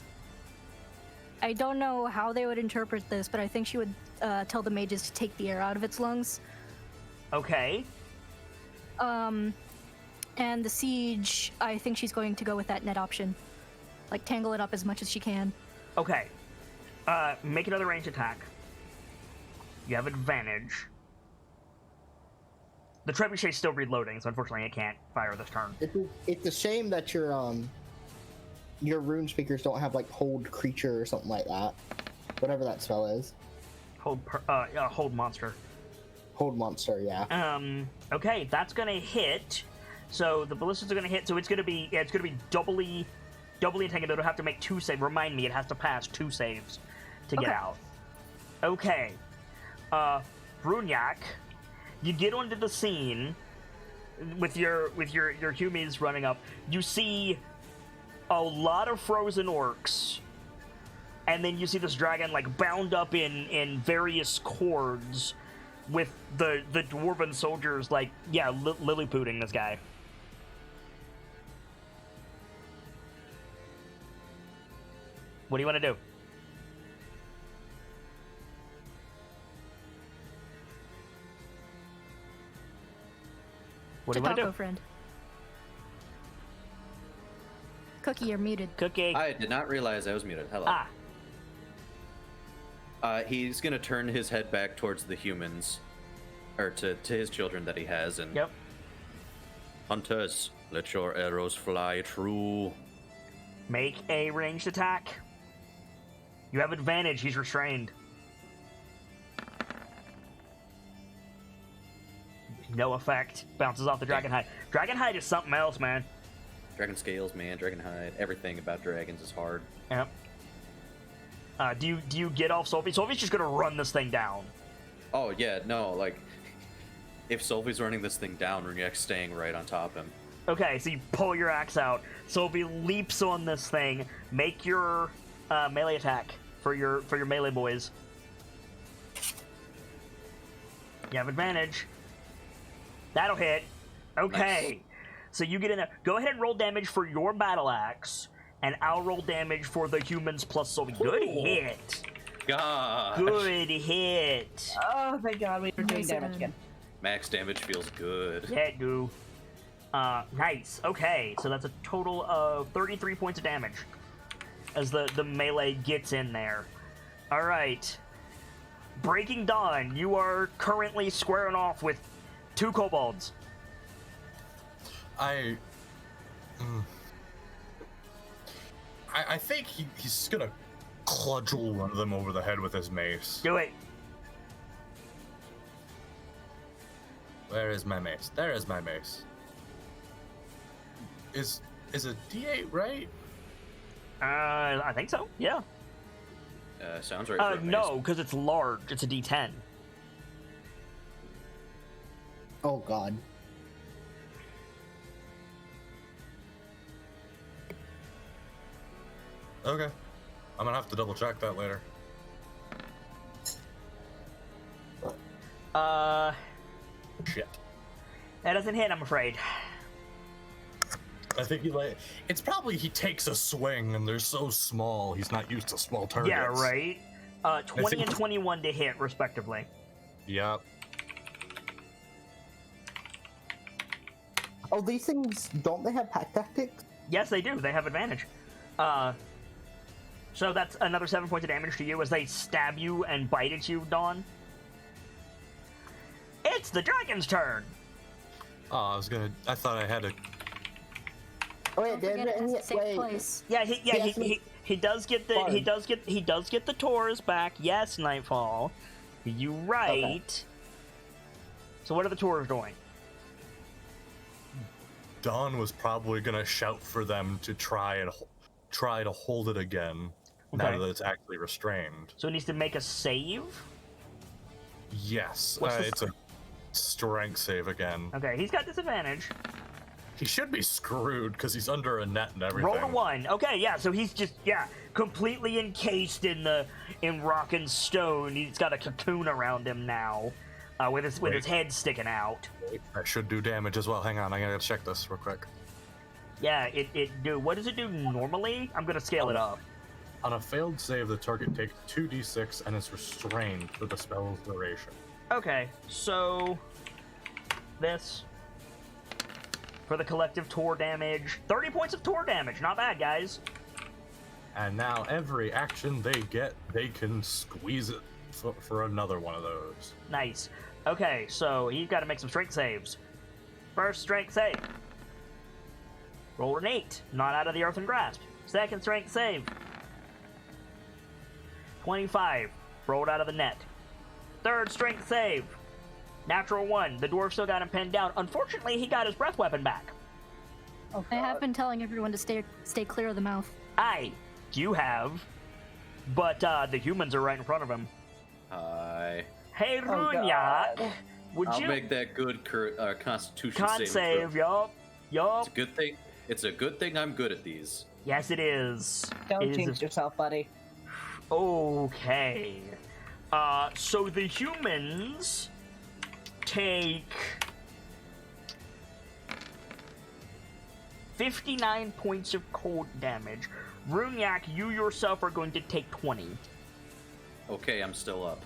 don't know how they would interpret this, but I think she would tell the mages to take the air out of its lungs. Okay. And the siege, I think she's going to go with that net option. Like, tangle it up as much as she can. Okay. Make another ranged attack. You have advantage. The trebuchet's still reloading, so unfortunately it can't fire this turn. It's a shame that your rune speakers don't have like hold creature or something like that. Whatever that spell is. Hold monster. Hold monster, yeah. Okay, that's gonna hit. So the ballistas are gonna hit. So it's gonna be doubly entangled. It'll have to make 2 saves. Remind me, it has to pass 2 saves to get out. Okay. Brunyak, you get onto the scene with your humies running up. You see a lot of frozen orcs, and then you see this dragon like bound up in various cords, with the dwarven soldiers like lillipooting this guy. What do you want to do? What do you want to Taco do? friend. Cookie, you're muted. Cookie. I did not realize I was muted. Hello. He's gonna turn his head back towards the humans, or to his children that he has, and Yep. Hunters, let your arrows fly true. Make a ranged attack. You have advantage. He's restrained. No effect. Bounces off the dragon hide. Dragon hide is something else, man. Dragon scales, man, dragon hide, everything about dragons is hard. Yep. Do you get off Sophie? Sophie's just gonna run this thing down. Oh yeah, no, like if Sophie's running this thing down, Runyak's staying right on top of him. Okay, so you pull your axe out. Sophie leaps on this thing. Make your melee attack for your melee boys. You have advantage. That'll hit. Okay. Nice. So you get in there. Go ahead and roll damage for your battle axe, and I'll roll damage for the humans plus Sophie. Good hit. God. Good hit. Oh, thank God, we were doing Nice damage one. again. Max damage feels good. Yeah, do. Nice. Okay, so that's a total of 33 points of damage as the melee gets in there. All right. Breaking Dawn, you are currently squaring off with 2 kobolds. I think he's gonna cudgel one of them over the head with his mace. Do it. Where is my mace? There is my mace. Is it D8, right? I think so. Yeah. Sounds right. For a mace. No, because it's large. It's a D10. Oh God. Okay. I'm gonna have to double check that later. Shit. That doesn't hit, I'm afraid. I think it's probably he takes a swing and they're so small he's not used to small targets. Yeah, right. 20 and 21 to hit, respectively. Yep. Oh, these things, don't they have pack tactics? Yes, they do. They have advantage. So that's another 7 points of damage to you as they stab you and bite at you, Dawn. It's the dragon's turn. Oh, I thought I had a. Oh, Don't wait, forget it has to take wait. place. Yeah, he does get the Fine. he does get the Taurus back. Yes, Nightfall. You right. Okay. So what are the Taurus doing? Dawn was probably gonna shout for them to try to hold it again. Okay. Now that it's actually restrained. So it needs to make a save. Yes, What's the it's a strength save again. Okay, he's got disadvantage. He should be screwed because he's under a net and everything. Roll a 1. Okay, yeah. So he's just completely encased in rock and stone. He's got a cocoon around him now, with his head sticking out. That should do damage as well. Hang on, I gotta check this real quick. Yeah, what does it do normally? I'm gonna scale it up. On a failed save, the target takes 2d6 and is restrained for the spell's duration. Okay, so this for the collective Tor damage. 30 points of Tor damage. Not bad, guys. And now every action they get, they can squeeze it for another one of those. Nice. Okay, so he's got to make some strength saves. First strength save. Roll an 8. Not out of the earthen grasp. Second strength save. 25. Rolled out of the net. Third strength save. Natural 1. The dwarf still got him pinned down. Unfortunately, he got his breath weapon back. Oh, I have been telling everyone to stay clear of the mouth. You have. But the humans are right in front of him. Hi. Hey, Oh, Runya. God. Would I'll you make that good Constitution con saving save? throw. Yup. It's a good thing. It's a good thing I'm good at these. Yes, it is. Don't It is jinx yourself, buddy. Okay. So the humans take 59 points of cold damage. Runyak, you yourself are going to take 20. Okay, I'm still up.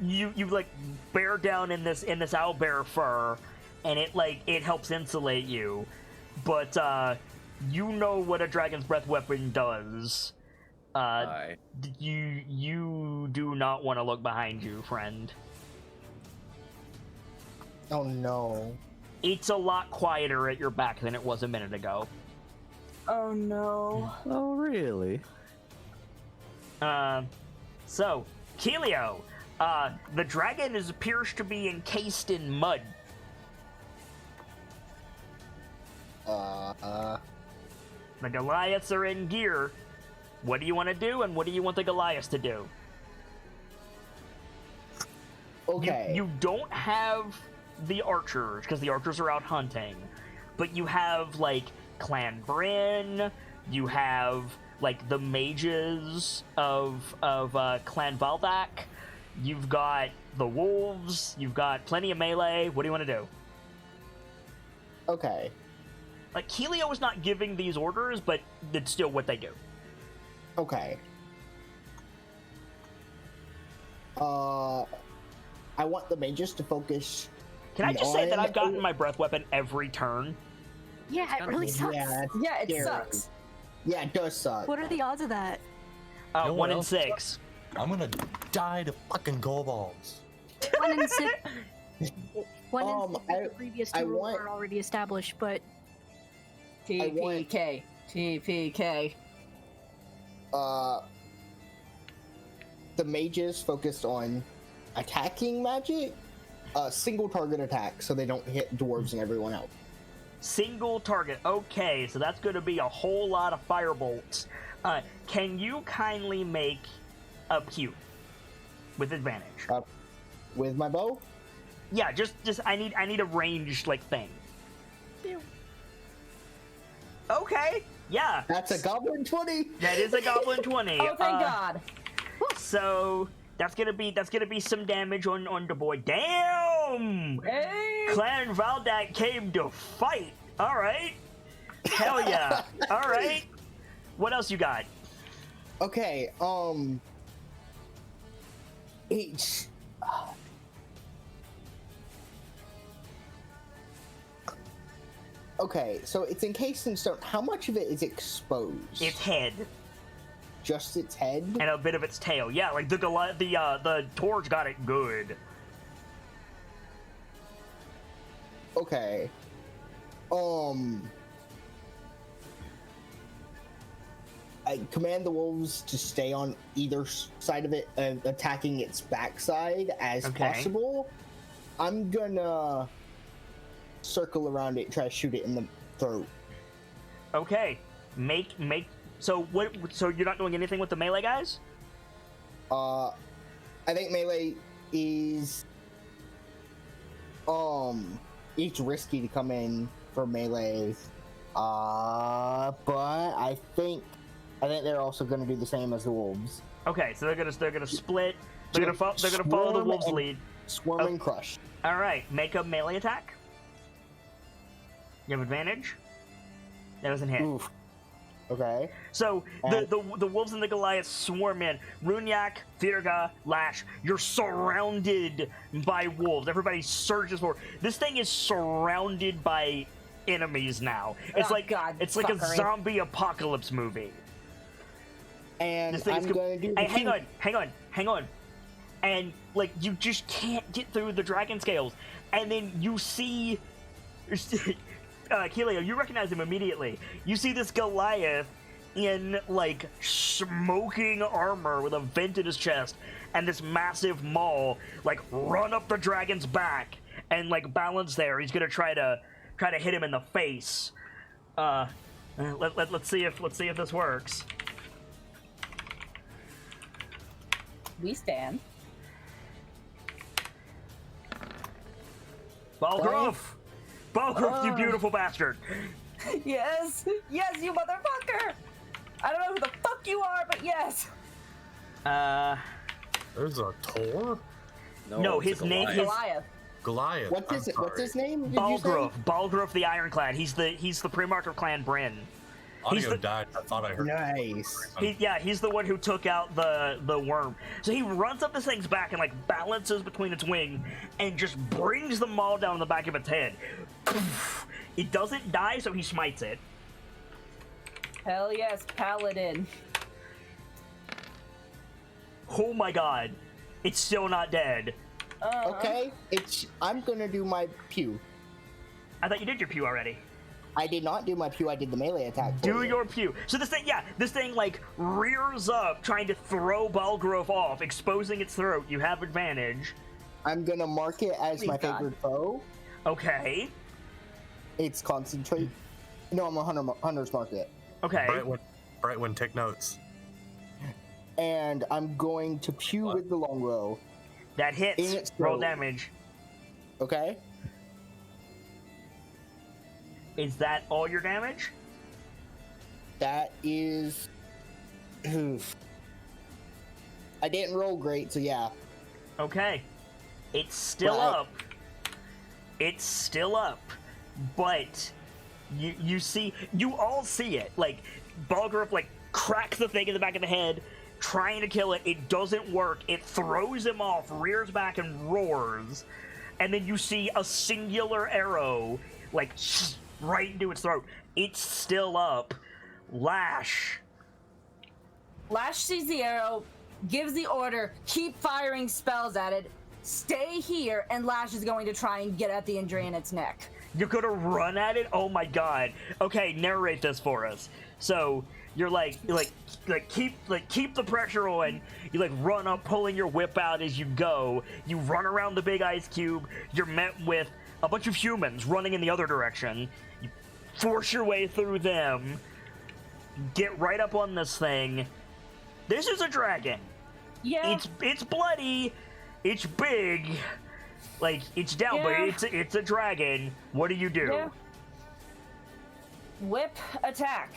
You like bear down in this owlbear fur, and it helps insulate you, but you know what a dragon's breath weapon does. Hi. You do not want to look behind you, friend. Oh no. It's a lot quieter at your back than it was a minute ago. Oh no. Oh, really? So, Kelio, the dragon appears to be encased in mud. The Goliaths are in gear. What do you want to do, and what do you want the Goliaths to do? Okay. You don't have the archers, because the archers are out hunting. But you have, Clan Bryn, you have, the mages of Clan Valdak, you've got the wolves, you've got plenty of melee. What do you want to do? Okay. Helio is not giving these orders, but it's still what they do. Okay. I want the mages to focus. Can I just say that on- I've gotten my breath weapon every turn? Yeah, it really sucks. Yeah, that's Yeah, it scary. sucks. Yeah, it does suck. What are the odds of that? No 1 one in else 6. I'm gonna die to fucking kobolds. 1 in 6. 1 in 6. I- The previous I two rules want- are already established, but TPK. TPK. The mages focused on attacking magic, single target attack, so they don't hit dwarves and everyone else. Single target. Okay, so that's going to be a whole lot of firebolts. Can you kindly make a Q with advantage? With my bow? Yeah, just I need a ranged thing. Okay, yeah. That's a goblin 20. That is a goblin 20. Oh, thank God. So that's gonna be some damage on the boy. Damn! Boom! Hey! Clan Valdak came to fight. All right. Hell yeah. All right. What else you got? Okay, H. Okay, so it's encased in stone. How much of it is exposed? Its head Just its head? and a bit of its tail. Yeah, like the torch got it good. Okay. I command the wolves to stay on either side of it, attacking its backside as possible. I'm gonna circle around it, try to shoot it in the throat. Okay. Make so what so you're not doing anything with the melee guys? I think melee is it's risky to come in for melee. But I think they're also gonna do the same as the wolves. Okay, so they're gonna split. They're gonna follow the wolves' lead. Swarm and crush. All right, make a melee attack. You have advantage. That was a hit. Oof. Okay. So the wolves and the Goliaths swarm in. Runyak, Firga, Lash, you're surrounded by wolves. Everybody surges forward. This thing is surrounded by enemies now. It's it's like a zombie apocalypse movie. And This thing I'm going to do. Hey, hang on. And like you just can't get through the dragon scales. And then you see Kelio, you recognize him immediately. You see this Goliath in like smoking armor with a vent in his chest and this massive maul like run up the dragon's back and like balance there. He's gonna try to hit him in the face. Let's see if this works. We stand. Balgrove, you beautiful bastard. Yes, yes, you motherfucker! I don't know who the fuck you are, but yes. There's a Tor? No, it's his a name Goliath. is Goliath. What's his name? Balgrove the Ironclad. He's the Primarch of Clan Bryn. Audio died. I thought I heard. Nice. He's the one who took out the worm. So he runs up this thing's back and like balances between its wing and just brings the maul down the back of its head. It doesn't die, so he smites it. Hell yes, Paladin. Oh my god. It's still not dead. Okay, I'm gonna do my pew. I thought you did your pew already. I did not do my pew, I did the melee attack. Do your pew. So this thing like rears up trying to throw Balgrove off, exposing its throat. You have advantage. I'm gonna mark it as my favorite foe. Okay. It's concentrate. No, I'm a hunter's mark it. Okay. Brightwin, take notes. And I'm going to pew with the longbow. That hits. Roll damage. Okay. Is that all your damage? That is. Oof. I didn't roll great, so yeah. Okay. It's still up. It's still up. But you all see it. Like Balgrove like cracks the thing in the back of the head, trying to kill it. It doesn't work. It throws him off, rears back and roars. And then you see a singular arrow like right into its throat. It's still up. Lash sees the arrow, gives the order, keep firing spells at it, stay here, and Lash is going to try and get at the injury in its neck. You're gonna run at it? Oh my god. Okay, narrate this for us. So you're keep the pressure on. You like run up, pulling your whip out as you go. You run around the big ice cube. You're met with a bunch of humans running in the other direction. You force your way through them. Get right up on this thing. This is a dragon. Yeah. It's bloody. It's big. Like it's down, Yeah. but it's a dragon. What do you do? Yeah. Whip attack.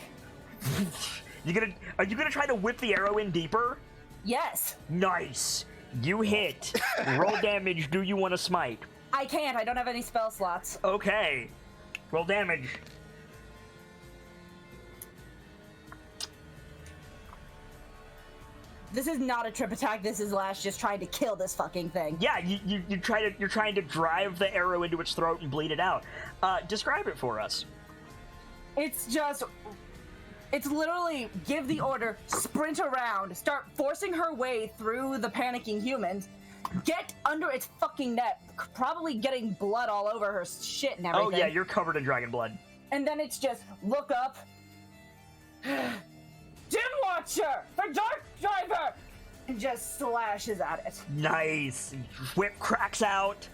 Are you gonna try to whip the arrow in deeper? Yes. Nice. You hit. Roll damage. Do you want to smite? I can't. I don't have any spell slots. Okay. Roll damage. This is not a trip attack. This is Lash just trying to kill this fucking thing. Yeah, you're trying to drive the arrow into its throat and bleed it out. Describe it for us. It's literally give the order, sprint around, start forcing her way through the panicking humans, get under its fucking neck, probably getting blood all over her shit and everything. Oh yeah, you're covered in dragon blood. And then it's just look up. Dim Watcher, the Dark Driver, and just slashes at it. Nice. Whip cracks out.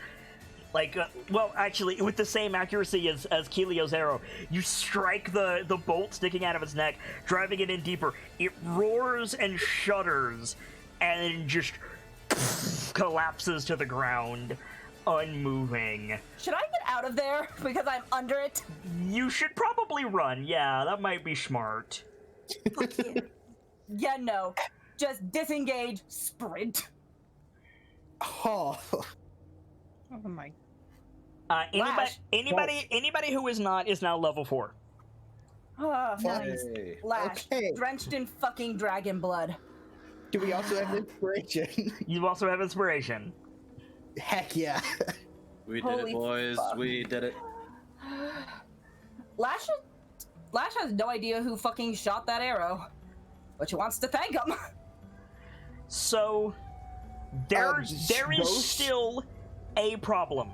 Like, well, actually, with the same accuracy as Keelio's arrow, you strike the bolt sticking out of its neck, driving it in deeper. It roars and shudders, and just collapses to the ground, unmoving. Should I get out of there because I'm under it? You should probably run. Yeah, that might be smart. Yeah, no. Just disengage, sprint. Oh. Oh my. Anybody who is not is now level 4. Oh, nice. Hey. Lash, Okay. drenched in fucking dragon blood. Do we also have inspiration? You also have inspiration. Heck yeah. We did Holy it, boys. fuck. We did it. Lash has no idea who fucking shot that arrow, but she wants to thank him. So there is those- still a problem.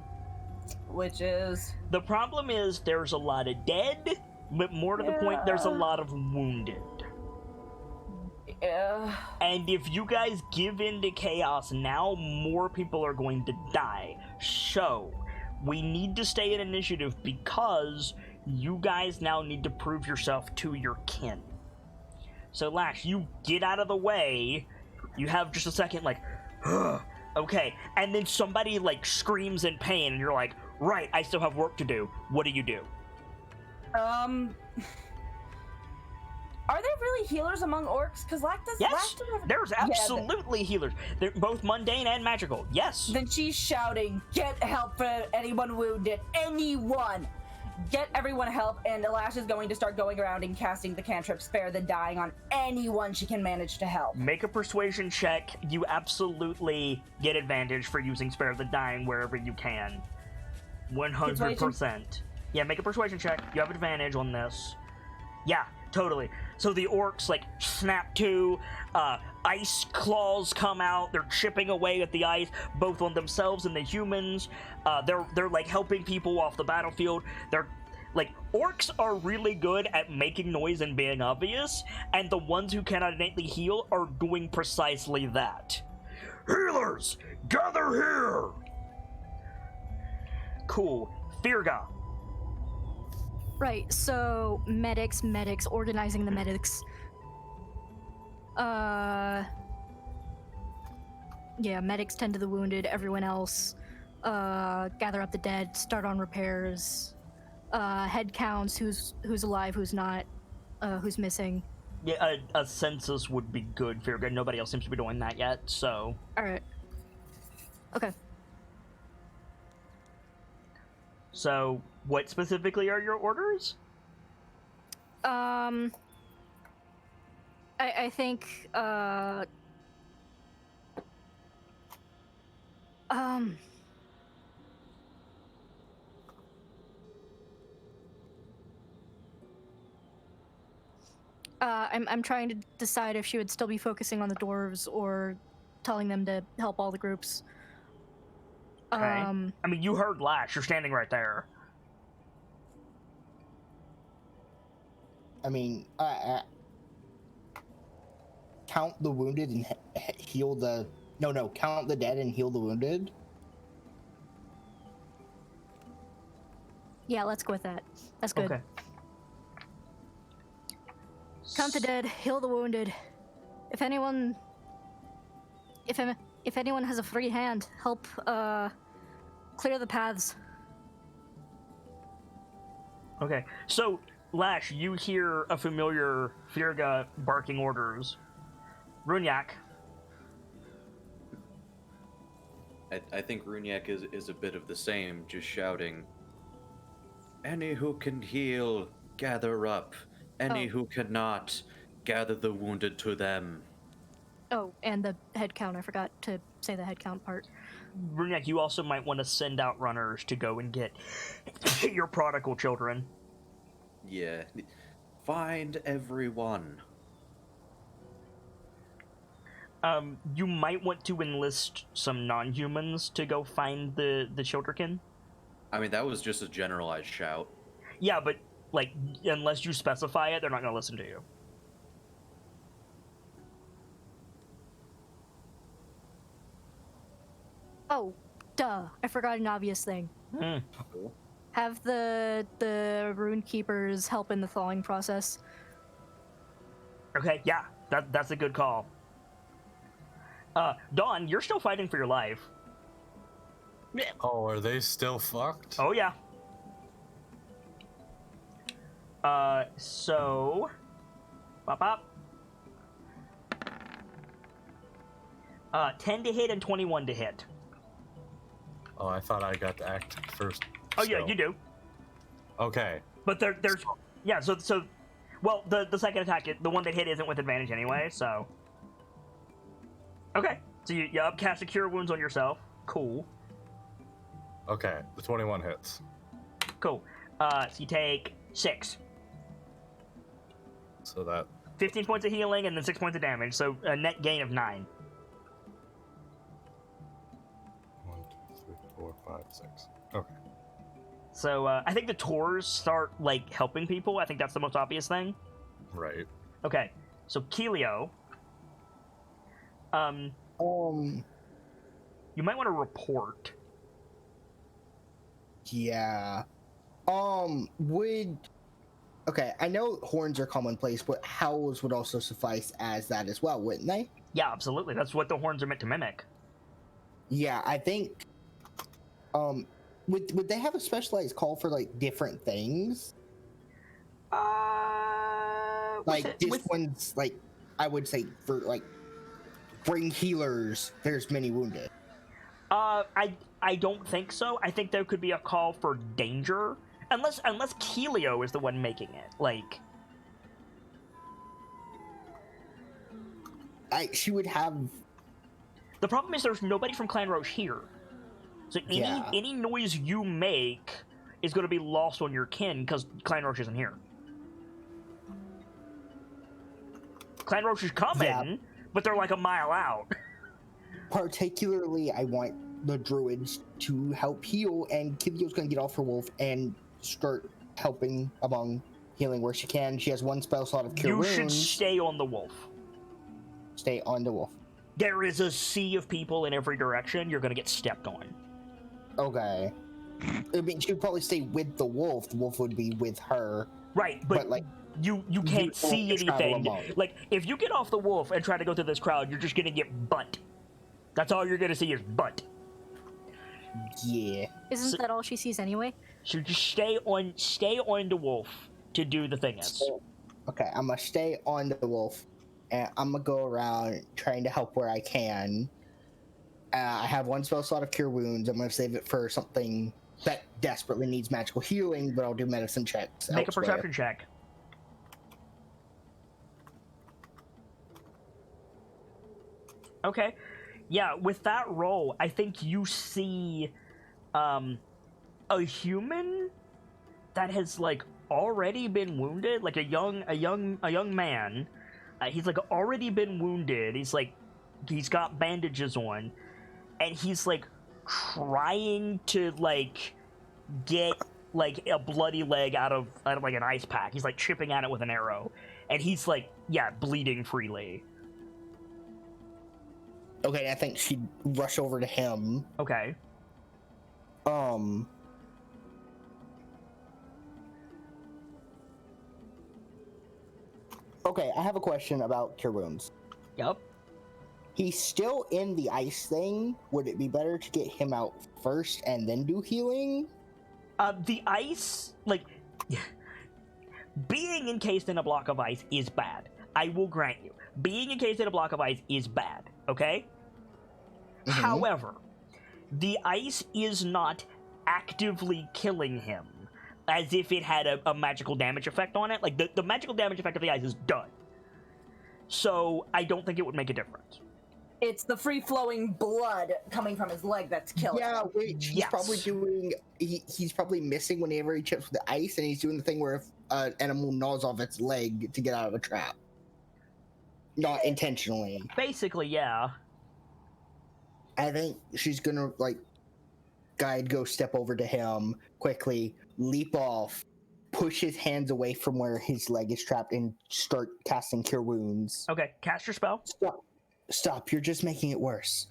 Which is... The problem is there's a lot of dead, but more to the point, there's a lot of wounded. And if you guys give in to chaos now, more people are going to die. So, we need to stay in initiative because you guys now need to prove yourself to your kin. So, Lash, you get out of the way. You have just a second, like, okay. And then somebody, like, screams in pain, and you're like, right, I still have work to do. What do you do? Are there really healers among orcs? Because Yes, there's absolutely healers. They're both mundane and magical. Yes. Then she's shouting, get help for anyone wounded. Anyone! Get everyone help, and Elash is going to start going around and casting the cantrip Spare the Dying on anyone she can manage to help. Make a persuasion check. You absolutely get advantage for using Spare the Dying wherever you can. 100%. Yeah, make a persuasion check. You have advantage on this. Yeah, totally. So the orcs, like, snap to, ice claws come out, they're chipping away at the ice, both on themselves and the humans. They're like, helping people off the battlefield. They're, like, orcs are really good at making noise and being obvious, and the ones who cannot innately heal are doing precisely that. Healers, gather here! Cool. Firga. Right, so medics, organizing the medics. Yeah, medics tend to the wounded, everyone else gather up the dead, start on repairs, head counts, who's alive, who's not, who's missing. Yeah, a census would be good, Firga. Nobody else seems to be doing that yet, so... Alright. Okay. So, what specifically are your orders? I think, I'm trying to decide if she would still be focusing on the dwarves or telling them to help all the groups. Okay. I mean, you heard Lash. You're standing right there. I mean, count the wounded and heal the... No, count the dead and heal the wounded. Yeah, let's go with that. That's good. Okay. Count the dead, heal the wounded. If anyone has a free hand, help clear the paths. Okay. So, Lash, you hear a familiar Firga barking orders. Runyak. I think Runyak is a bit of the same, just shouting, "Any who can heal, gather up. Any Oh. who cannot, gather the wounded to them." Oh, and the head count. I forgot to say the head count part. Brunyak, you also might want to send out runners to go and get your prodigal children. Yeah. Find everyone. You might want to enlist some non-humans to go find the children. I mean, that was just a generalized shout. Yeah, but, like, unless you specify it, they're not going to listen to you. Oh, duh. I forgot an obvious thing. Cool. Have the rune keepers help in the thawing process. Okay, yeah, that's a good call. Dawn, you're still fighting for your life. Oh, are they still fucked? Oh, yeah. So... Bop. 10 to hit and 21 to hit. Oh, I thought I got to act first. Oh, yeah, still. you do. Okay. But there's... Yeah, so... Well, the second attack, the one that hit isn't with advantage anyway, so... Okay, so you upcast a Cure Wounds on yourself. Cool. Okay, the 21 hits. Cool. So you take 6. So that... 15 points of healing and then 6 points of damage, so a net gain of 9. 1, 2, 3, 4, 5, 6. Okay. So I think the tours start, like, helping people. I think that's the most obvious thing. Right. Okay, so Keelio... you might want to report. Yeah. Okay, I know horns are commonplace, but howls would also suffice as that as well, wouldn't they? Yeah, absolutely. That's what the horns are meant to mimic. Yeah, I think. Would they have a specialized call for like different things? Like this one's like, I would say for like, bring healers. There's many wounded. I don't think so. I think there could be a call for danger, unless Keelio is the one making it. Like, she would have. The problem is there's nobody from Clan Roche here, so any noise you make is going to be lost on your kin because Clan Roche isn't here. Clan Roche is coming, but they're like a mile out. Particularly, I want the druids to help heal, and Kivio's gonna get off her wolf and start helping among healing where she can. She has one spell slot of Cure Wounds. You should stay on the wolf. Stay on the wolf. There is a sea of people in every direction. You're gonna get stepped on. Okay. I mean, she would probably stay with the wolf. The wolf would be with her. Right, but like, you can't see anything. Like, if you get off the wolf and try to go through this crowd, you're just gonna get butt. That's all you're gonna see is butt. Yeah. Isn't that all she sees anyway? So just stay on the wolf to do the thing is. Okay, I'm gonna stay on the wolf, and I'm gonna go around trying to help where I can. I have one spell slot of Cure Wounds. I'm gonna save it for something that desperately needs magical healing, but I'll do medicine checks. Make elsewhere. a perception check. Okay. Yeah, with that roll, I think you see a human that has like already been wounded, like a young man. He's like already been wounded. He's got bandages on, and he's like trying to like get like a bloody leg out of like an ice pack. He's like chipping at it with an arrow, and he's like bleeding freely. Okay, I think she'd rush over to him. Okay. Okay, I have a question about Cure Wounds. Yep. He's still in the ice thing. Would it be better to get him out first and then do healing? The ice, like, being encased in a block of ice is bad. I will grant you. Being encased in a block of ice is bad, okay? Mm-hmm. However, the ice is not actively killing him, as if it had a magical damage effect on it. Like, the magical damage effect of the ice is done. So, I don't think it would make a difference. It's the free-flowing blood coming from his leg that's killing Yeah, him. which he's Yes. probably doing. He's probably missing whenever he chips with the ice, and he's doing the thing where if an animal gnaws off its leg to get out of a trap. Not intentionally. Basically, yeah. I think she's gonna, like, go step over to him quickly, leap off, push his hands away from where his leg is trapped, and start casting Cure Wounds. Okay, cast your spell. Stop, you're just making it worse.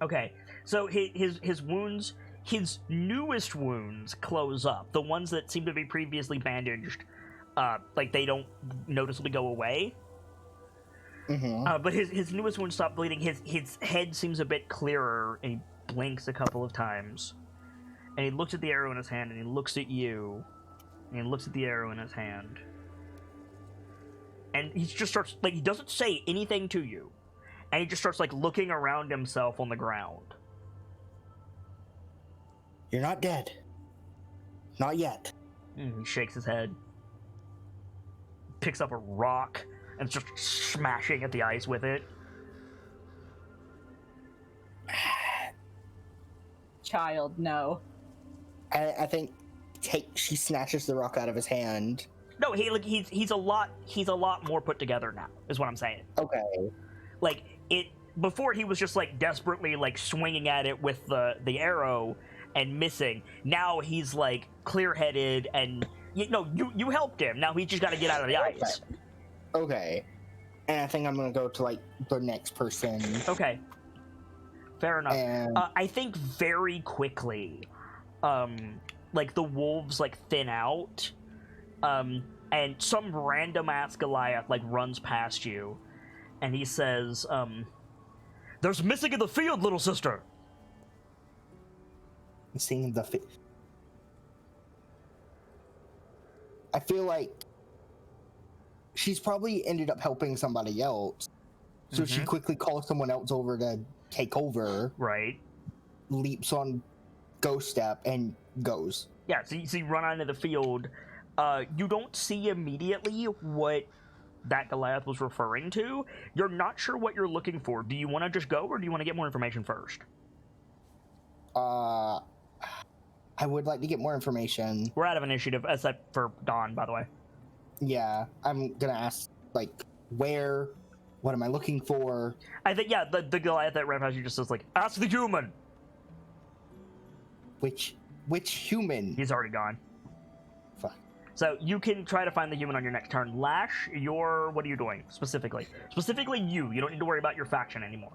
Okay, so his wounds, his newest wounds close up. The ones that seem to be previously bandaged, like, they don't noticeably go away. Mm-hmm. But his newest wounds stop bleeding. His head seems a bit clearer, and he blinks a couple of times. And he looks at the arrow in his hand, and he looks at you, and he looks at the arrow in his hand. And he just starts, like, he doesn't say anything to you. And he just starts, like, looking around himself on the ground. You're not dead. Not yet. And he shakes his head. Picks up a rock and just smashing at the ice with it. Child, no. I think she snatches the rock out of his hand. No, he's a lot more put together now, is what I'm saying. Okay. Like, before he was just, like, desperately, like, swinging at it with the arrow and missing. Now he's, like, clear-headed and you helped him. Now he's just got to get out of the ice. Okay. And I think I'm gonna go to, like, the next person. Okay. Fair enough. And I think very quickly, like, the wolves, like, thin out, and some random-ass Goliath, like, runs past you, and he says, "There's missing in the field, little sister!" seeing the I feel like she's probably ended up helping somebody else, so she quickly calls someone else over to take over. Right. Leaps on Ghost Step and goes. Yeah, so you run onto the field. You don't see immediately what that Goliath was referring to. You're not sure what you're looking for. Do you want to just go, or do you want to get more information first? I would like to get more information. We're out of initiative, except for Dawn, by the way. Yeah, I'm gonna ask, like, where? What am I looking for? I think, yeah, the Goliath that ran past you just says, like, ask the human! Which human? He's already gone. Fuck. So you can try to find the human on your next turn. Lash, what are you doing, specifically? Specifically you. You don't need to worry about your faction anymore.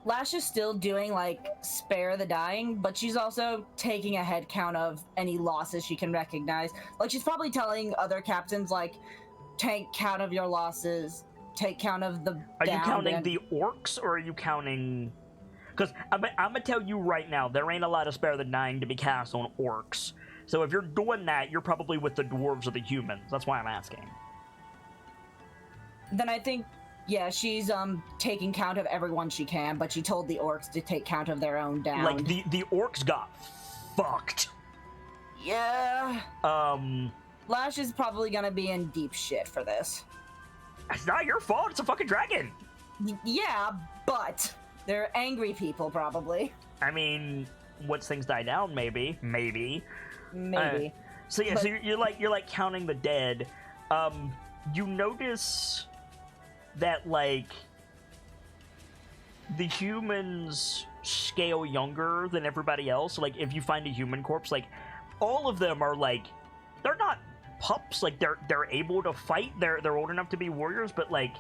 Lash is still doing, like, spare the dying, but she's also taking a head count of any losses she can recognize. Like, she's probably telling other captains, like, take count of your losses, take count of the Are you downed counting and- the orcs, or are you counting... Because I'm gonna tell you right now, there ain't a lot of spare the dying to be cast on orcs. So if you're doing that, you're probably with the dwarves or the humans. That's why I'm asking. Then I think, yeah, she's taking count of everyone she can, but she told the orcs to take count of their own down. Like, the orcs got fucked. Yeah. Lash is probably gonna be in deep shit for this. It's not your fault, it's a fucking dragon. Yeah, but they're angry people, probably. I mean, once things die down, maybe. Maybe. So yeah, But- so you're like counting the dead. You notice that, like, the humans scale younger than everybody else. Like, if you find a human corpse, like, all of them are, like, they're not pups. Like, they're able to fight. They're old enough to be warriors, but, like,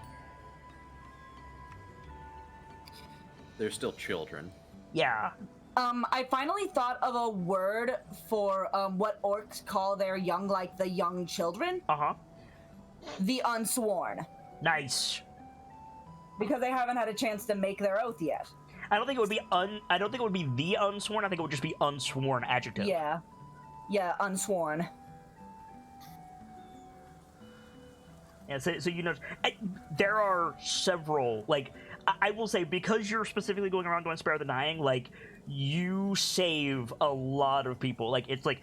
They're still children. yeah. I finally thought of a word for what orcs call their young, like the young children. Uh-huh. The unsworn. Nice. Because they haven't had a chance to make their oath yet. I don't think it would be I don't think it would be the unsworn. I think it would just be unsworn adjective. Yeah. Yeah, unsworn. Yeah, so you know, there are several, like, I will say, because you're specifically going around doing Spare the Dying, like, you save a lot of people. Like, it's like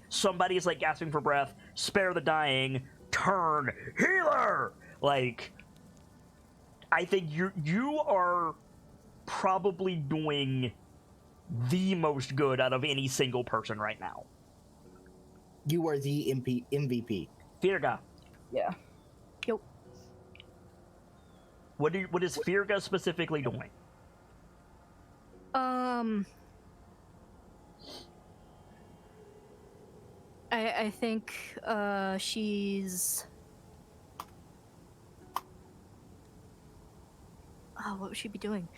somebody's, like, gasping for breath, Spare the Dying, turn, healer! Like, I think you are probably doing the most good out of any single person right now. You are the MVP. Firga. Yeah. Yep. What is Firga specifically doing? I think she's. Oh, what would she be doing?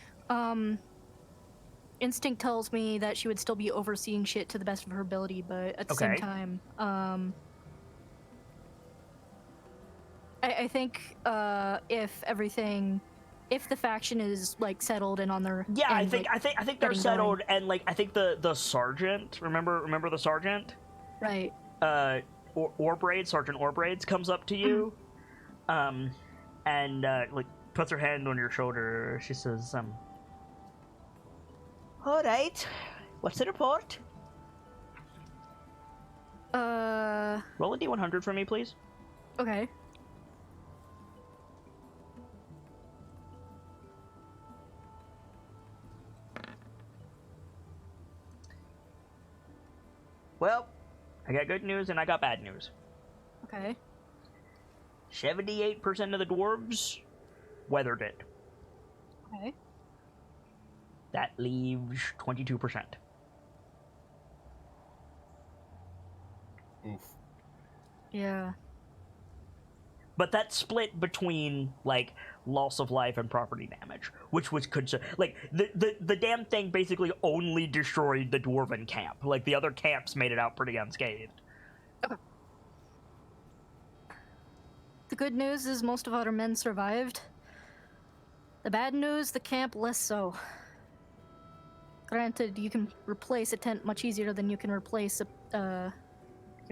Instinct tells me that she would still be overseeing shit to the best of her ability, but at the same time, I think if the faction is like settled and on their I and, think they're settled, and like I think the sergeant, remember the sergeant, right? Orbraid, Sergeant Orbraids comes up to you, and like puts her hand on your shoulder. She says, "All right, what's the report?" Roll a d100 for me, please. Okay. Well, I got good news and I got bad news. Okay. 78% of the dwarves weathered it. Okay. That leaves 22%. Oof. Yeah. But that's split between, like, loss of life and property damage, which was like, the damn thing basically only destroyed the dwarven camp. Like, the other camps made it out pretty unscathed. Okay. The good news is most of our men survived. The bad news, the camp less so. Granted, you can replace a tent much easier than you can replace your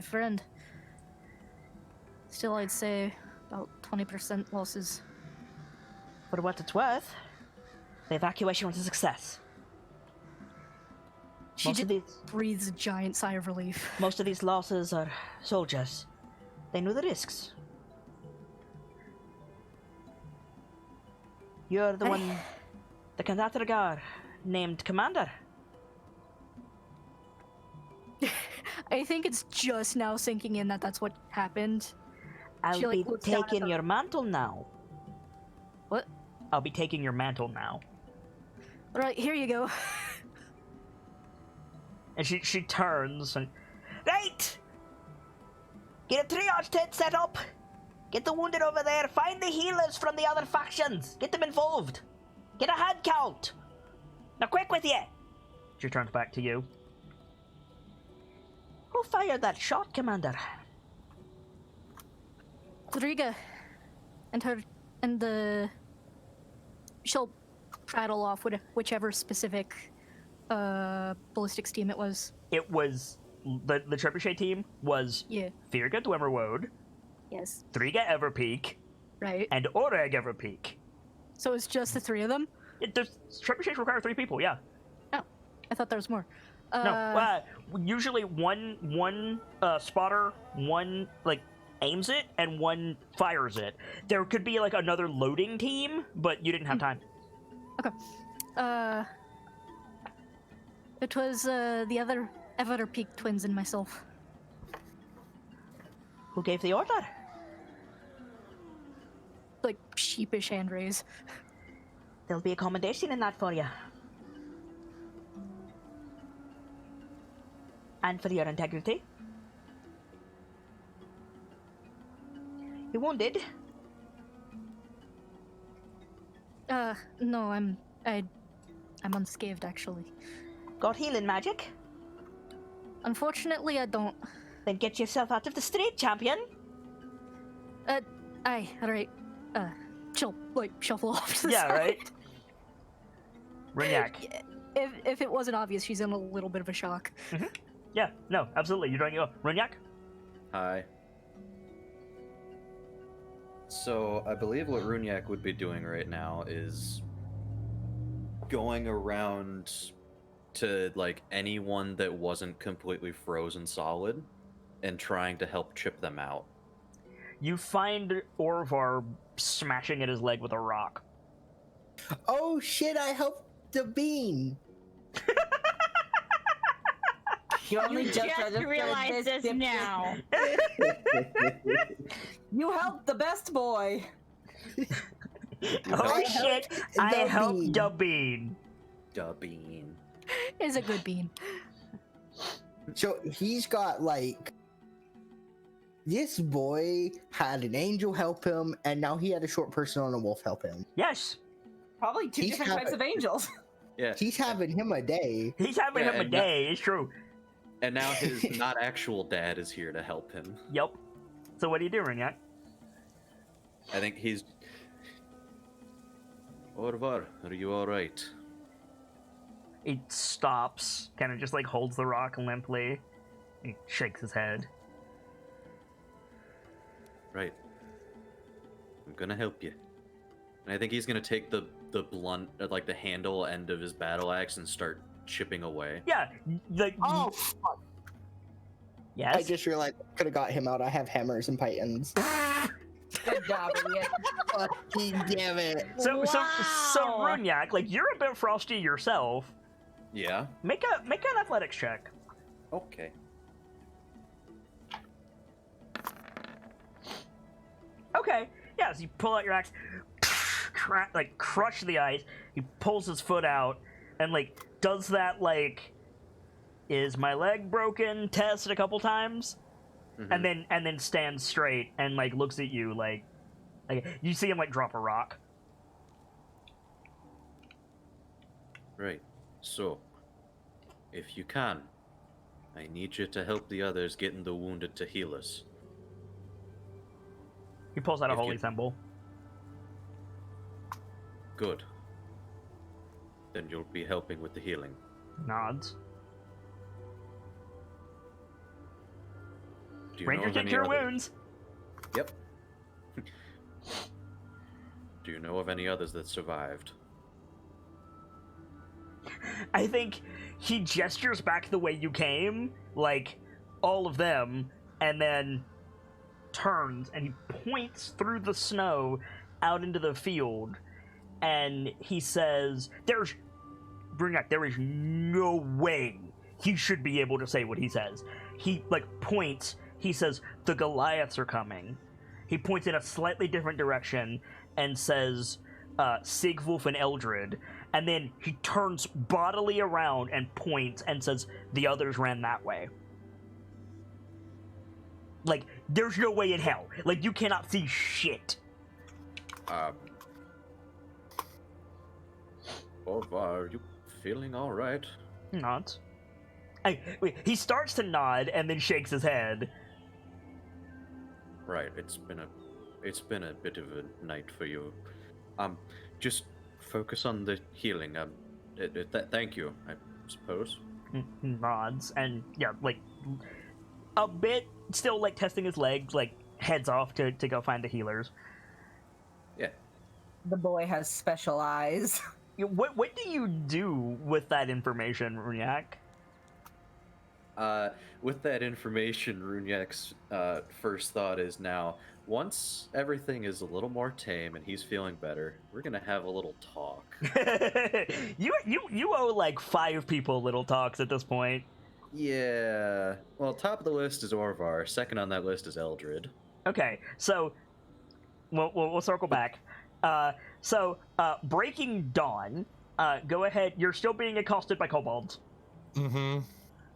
friend. Still, I'd say about 20% losses. For what it's worth, the evacuation was a success. She just breathes a giant sigh of relief. Most of these losses are soldiers. They knew the risks. You're the one, the Kandatragar named Commander. I think it's just now sinking in that that's what happened. I'll She, like, be looks down at taking the- your mantle now. What? I'll be taking your mantle now. Alright, here you go. And she turns and... Right! Get a triage tent set up! Get the wounded over there! Find the healers from the other factions! Get them involved! Get a head count! Now quick with you! She turns back to you. Who fired that shot, Commander? Rodriga and the she'll prattle off with whichever specific ballistics team it was. It was the Trebuchet team was Firga Dwemerwode, Yes. Thriga Everpeak, Right. and Oreg Everpeak. So it's just the three of them? Trebuchets require 3 people, yeah. Oh, I thought there was more. Usually one spotter, one like aims it, and one fires it. There could be like another loading team, but you didn't have time. Okay. It was the other Everpeak twins and myself. Who gave the order? Like sheepish hand raise. There'll be accommodation in that for you. And for your integrity. You wounded? No, I'm unscathed actually. Got healing magic? Unfortunately, I don't. Then get yourself out of the street, champion! Aye, alright. She'll, like, shuffle off to the Yeah, side. right? Renyak. If it wasn't obvious, she's in a little bit of a shock. Mm-hmm. Yeah, no, absolutely. You're doing it. Renyak? Hi. So, I believe what Runyak would be doing right now is going around to like anyone that wasn't completely frozen solid and trying to help chip them out. You find Orvar smashing at his leg with a rock. Oh shit! I helped the bean. You only You just realized this now. You helped the best boy. Oh shit! I helped bean. the bean. The bean. Is a good bean. So he's got like. This boy had an angel help him, and now he had a short person on a wolf help him. Yes, Probably two He's different types of angels. Yeah. He's having him a day. he's having Yeah, him a and day. It's true. And now his not actual dad is here to help him. Yep. So what are you doing, Yak? I think he's. Orvar, are you alright? He stops, kind of just like holds the rock limply. He shakes his head. Right. I'm gonna help you. And I think he's gonna take the blunt, like the handle end of his battle axe and start chipping away. Yeah. Oh, fuck. Yes. I just realized I could have got him out. I have hammers and pythons. Good job, idiot. Fucking damn it. So Wow. Runyak, like you're a bit frosty yourself. Yeah. Make an athletics check. Okay. Okay. Yeah. So you pull out your axe, like crush the ice. He pulls his foot out and like does that like, is my leg broken? Test a couple times, Mhm. and then stands straight and like looks at you like you see him like drop a rock. Right. So, if you can, I need you to help the others getting the wounded to heal us. He pulls out a If holy you- symbol. Good. Then you'll be helping with the healing. Nods. Do you know Ranger of can any cure other- wounds. Yep. Do you know of any others that survived? I think he gestures back the way you came, like all of them, and then turns and he points through the snow out into the field, and he says, "There's, Brunyak, there is no way he should be able to say what he says." He like points. He says, "The Goliaths are coming." He points in a slightly different direction and says, "Sigwulf and Eldred." And then he turns bodily around and points and says, "The others ran that way." Like, there's no way in hell. Like, you cannot see shit. Orvar, are you feeling alright? Not. He starts to nod and then shakes his head. Right, it's been a bit of a night for you. Just focus on the healing. Thank you, I suppose. Nods and, yeah, like, a bit still, like, testing his legs, like, heads off to go find the healers. Yeah. The boy has special eyes. What do you do with that information, Runyak? With that information, Runyak's first thought is now, once everything is a little more tame and he's feeling better, we're gonna have a little talk. you owe like 5 people little talks at this point. Yeah. Well, top of the list is Orvar. Second on that list is Eldred. Okay, so we'll circle back. Breaking Dawn. Go ahead. You're still being accosted by kobolds. Mm-hmm.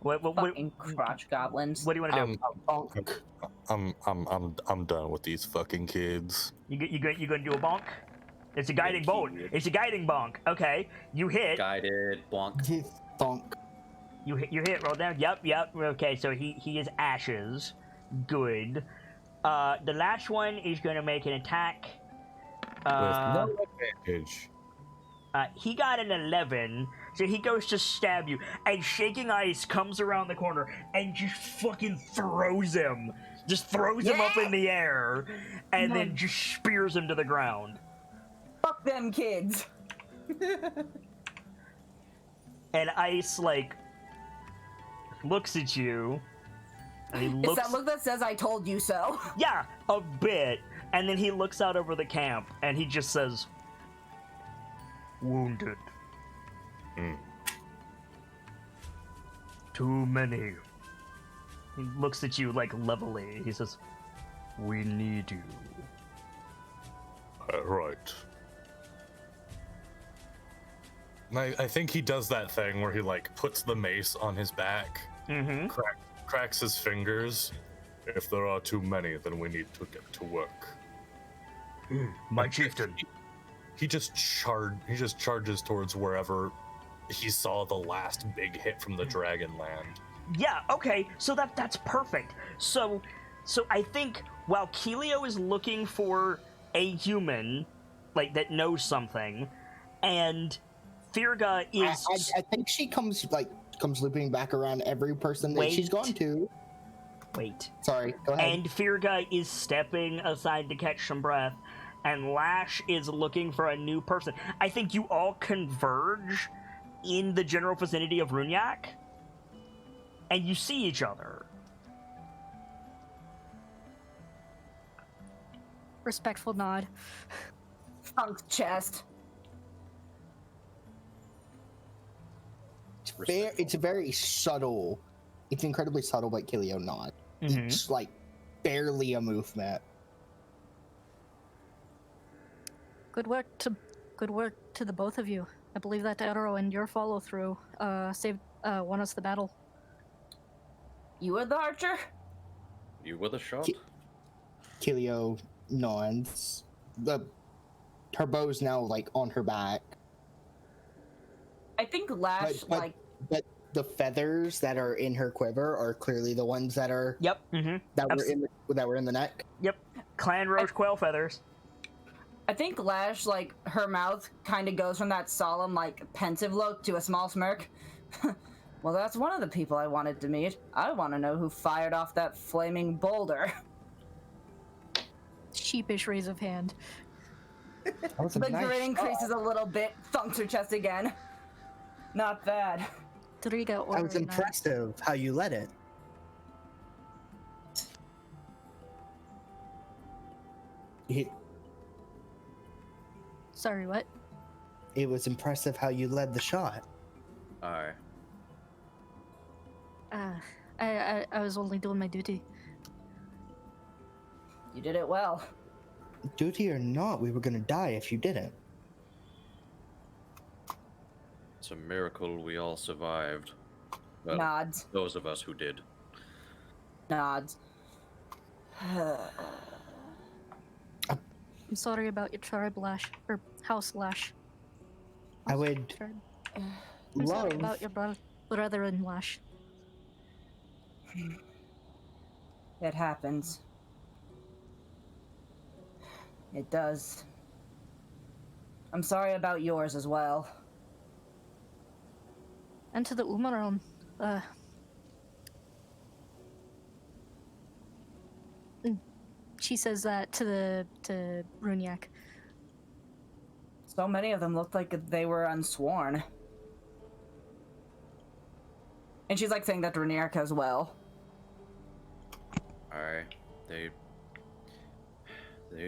What Fucking crotch goblins. do you want to do? I'm done with these fucking kids. You gonna do a bonk? It's a guiding bolt. It's a guiding bonk. Okay, you hit. Guided, bonk. Thunk. You hit. Roll down. Yep. Okay, so he is ashes. Good. The last one is gonna make an attack. With no advantage. He got an 11, so he goes to stab you, and Shaking Ice comes around the corner and just fucking throws him. Just throws him up in the air, and then just spears him to the ground. Fuck them kids. And Ice, like, looks at you. And he looks... It's that look that says, I told you so. Yeah, a bit. And then he looks out over the camp, and he just says, wounded. Too many. He looks at you, like, levelly. He says, we need you. Right. I think he does that thing where he, like, puts the mace on his back, cracks his fingers. If there are too many, then we need to get to work. My chieftain. He just charges towards wherever he saw the last big hit from the Dragonland. Yeah, okay, so that's perfect. So I think while Keelio is looking for a human, like, that knows something, and Firga is... I think she comes looping back around every person that she's gone to. Wait. Sorry, go ahead. And Firga is stepping aside to catch some breath, and Lash is looking for a new person. I think you all converge in the general vicinity of Runyak, and you see each other. Respectful nod. Funk's chest. It's very subtle. It's incredibly subtle, but Kilio not. It's like barely a movement. Good work to the both of you. I believe that arrow and your follow through won us the battle. You were the archer? You were the shot? Kilio nods. Her bow's now like on her back. I think Lash but the feathers that are in her quiver are clearly the ones that are that were in the neck. Yep. Clan Roche Quail feathers. I think Lash, like, her mouth kind of goes from that solemn, like, pensive look to a small smirk. Well, that's one of the people I wanted to meet. I want to know who fired off that flaming boulder. Sheepish raise of hand. The grin increases a little bit, thumps her chest again. Not bad. Driga That was impressive how you led it. Sorry, what? It was impressive how you led the shot. Aye. I was only doing my duty. You did it well. Duty or not, we were gonna die if you didn't. It's a miracle we all survived. Well, Nods. those of us who did. Nods. I'm sorry about your tribe, Lash. Or house, Lash. I would Tribe. I'm sorry about your brother in Lash. It happens. It does. I'm sorry about yours as well. And to the Umaron. She says that to Runyak. So many of them looked like they were unsworn. And she's like saying that to Runyak as well. Aye. They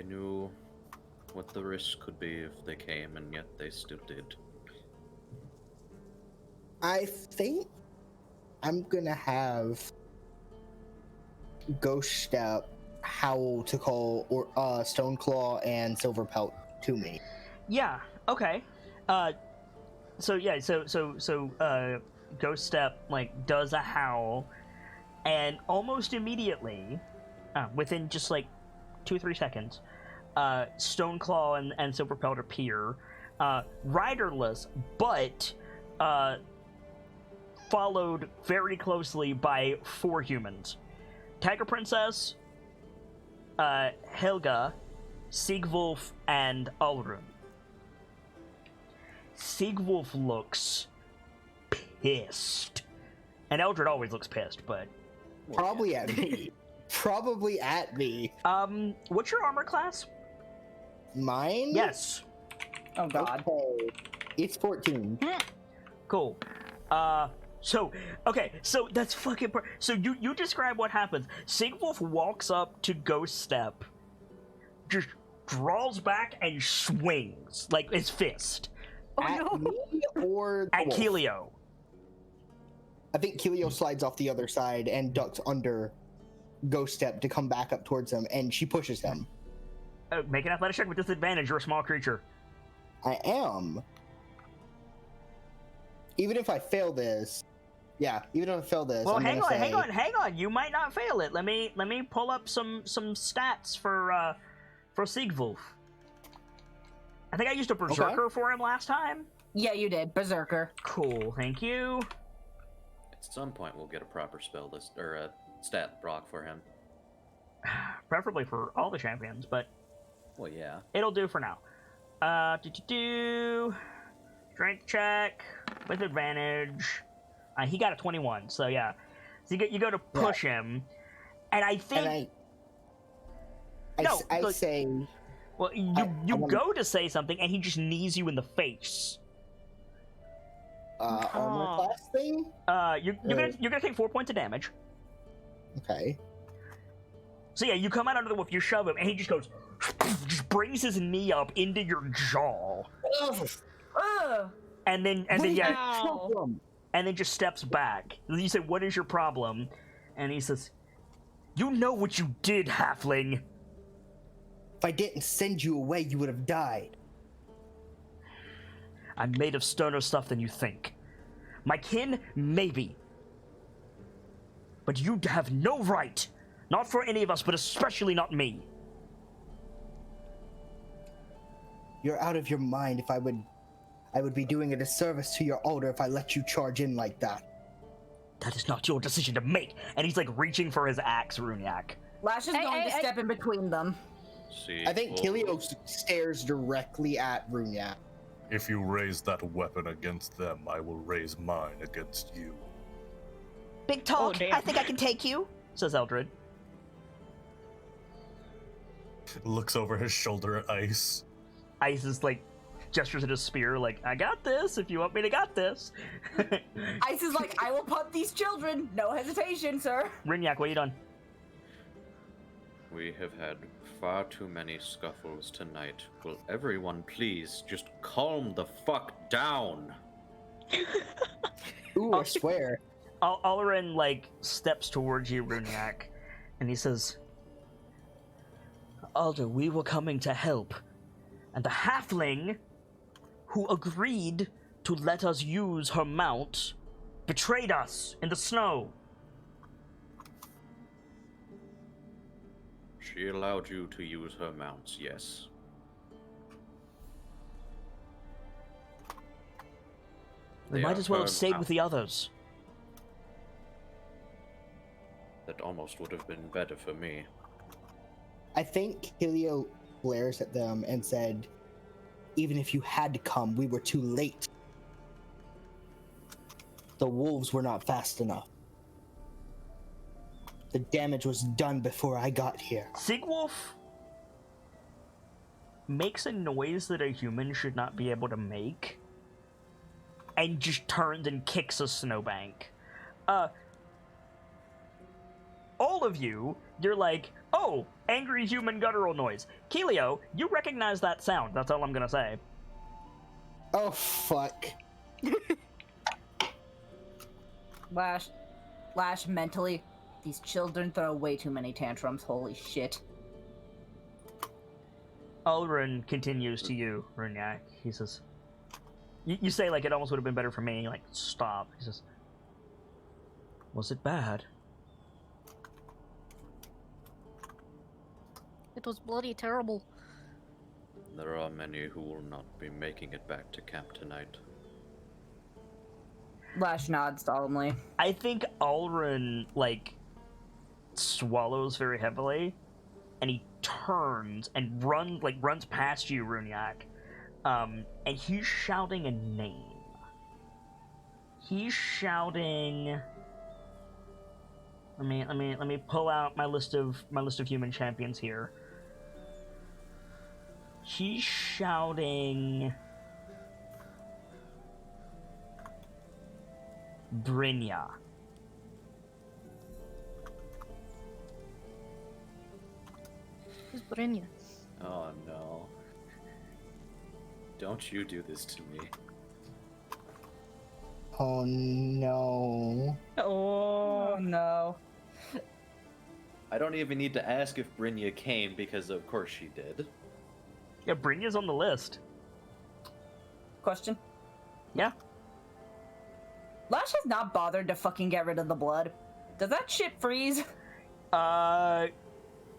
knew what the risk could be if they came, and yet they still did. I think I'm gonna have Ghost Step howl to call Stoneclaw and Silverpelt to me. Yeah. Okay. So Ghost Step like does a howl, and almost immediately, within just like 2-3 seconds, Stoneclaw and Silverpelt appear, riderless, but followed very closely by 4 humans: Tiger Princess, Helga, Siegwolf, and Alrun. Siegwolf looks pissed. And Eldred always looks pissed, but... Probably at me. Probably at me. What's your armor class? Mine? Yes. Oh god. Okay. It's 14. Cool. So that's fucking. So you describe what happens. Sigwolf walks up to Ghost Step, just draws back and swings like his fist At me or the at wolf? Keelio. I think Keelio slides off the other side and ducks under Ghost Step to come back up towards him, and she pushes him. Make an athletic check with disadvantage. You're a small creature. I am. Even if I fail this, even if I fail this, Well, I'm hang gonna on. You might not fail it. Let me pull up some stats for Sigwolf. I think I used a berserker for him last time. Yeah, you did. Berserker. Cool, thank you. At some point, we'll get a proper spell list or a stat block for him. Preferably for all the champions, but Well, yeah. it'll do for now. Strength check with advantage. He got a 21, so yeah. So you go to push him, and I think. I say. Well, you go to say something, and he just knees you in the face. Armor class thing. You're gonna take 4 points of damage. Okay. So yeah, you come out under the wolf, you shove him, and he just goes, just brings his knee up into your jaw, and then Wow. and then just steps back. You say, "What is your problem?" And he says, "You know what you did, halfling." If I didn't send you away, you would have died. I'm made of sterner stuff than you think. My kin, maybe. But you have no right. Not for any of us, but especially not me. You're out of your mind. If I would be doing a disservice to your altar if I let you charge in like that. That is not your decision to make. And he's like reaching for his axe, Runyak. Lash is going to step in between them. See, I think Keelio stares directly at Runyak. If you raise that weapon against them, I will raise mine against you. Big talk. damn. I think I can take you, says Eldred. Looks over his shoulder at Ice. Ice is like, gestures at his spear, like, I got this, if you want me to got this. Ice is like, I will punt these children. No hesitation, sir. Rinyak, what you done? we have had far too many scuffles tonight. Will everyone please just calm the fuck down? Ooh, I swear. Alarin, like, steps towards you, Runyak, and he says, Alder, we were coming to help, and the halfling who agreed to let us use her mount betrayed us in the snow. She allowed you to use her mounts, yes. We They might are as well her have stayed with mounts. the others. That almost would have been better for me. I think Keelio glares at them and said, even if you had to come, we were too late. The wolves were not fast enough. The damage was done before I got here. Sigwolf makes a noise that a human should not be able to make, and just turns and kicks a snowbank. All of you, you're like, oh, angry human guttural noise. Keelio, you recognize that sound. That's all I'm gonna say. Oh, fuck. Lash mentally. These children throw way too many tantrums. Holy shit. Ulrin continues to you, Runyak. He says, you say, like, it almost would have been better for me. Like, stop. He says, was it bad? It was bloody terrible. There are many who will not be making it back to camp tonight. Lash nods solemnly. I think Ulrin, like, swallows very heavily, and he turns and runs past you, Runyak, and he's shouting a name. He's shouting. Let me pull out my list of human champions here. He's shouting. Brynja. Who's Brynja? Oh no. Don't you do this to me. Oh no. Oh no. I don't even need to ask if Brynja came because of course she did. Yeah, Brynja's on the list. Question? Yeah. Lash has not bothered to fucking get rid of the blood. Does that shit freeze?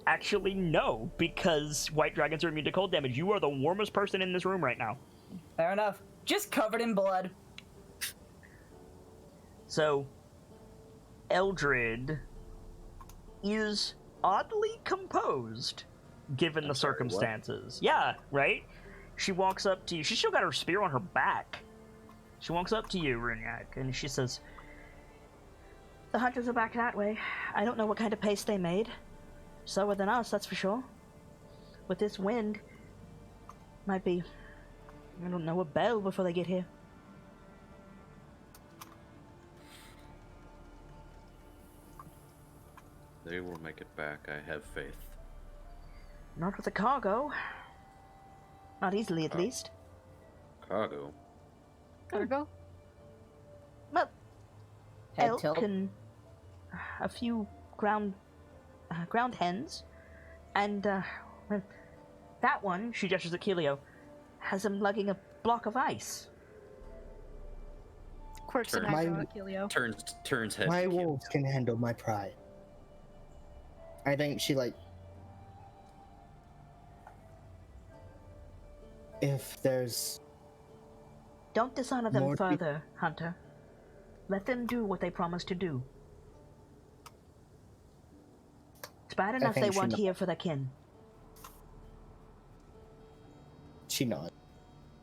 Actually, no, because white dragons are immune to cold damage. You are the warmest person in this room right now. Fair enough. Just covered in blood. So, Eldred is oddly composed, given the sorry, what? circumstances. Yeah, right? She walks up to you. She's still got her spear on her back. She walks up to you, Runyak, and she says, "The hunters are back that way. I don't know what kind of paste they made. Slower than us, that's for sure. With this wind, might be, I don't know, a bell before they get here." They will make it back, I have faith. Not with the cargo. Not easily, at least. Cargo? Cargo? Well, Head elk tilt. and a few ground hens, and well, that one, she gestures at Kelio, has him lugging a block of ice. Quirks and My- Akilio. Turns head. My to Kyo. wolves can handle my pride. I think she like. If there's Don't dishonor them More further, Hunter. Let them do what they promised to do. It's bad enough think they she weren't knows. here for their kin. she not.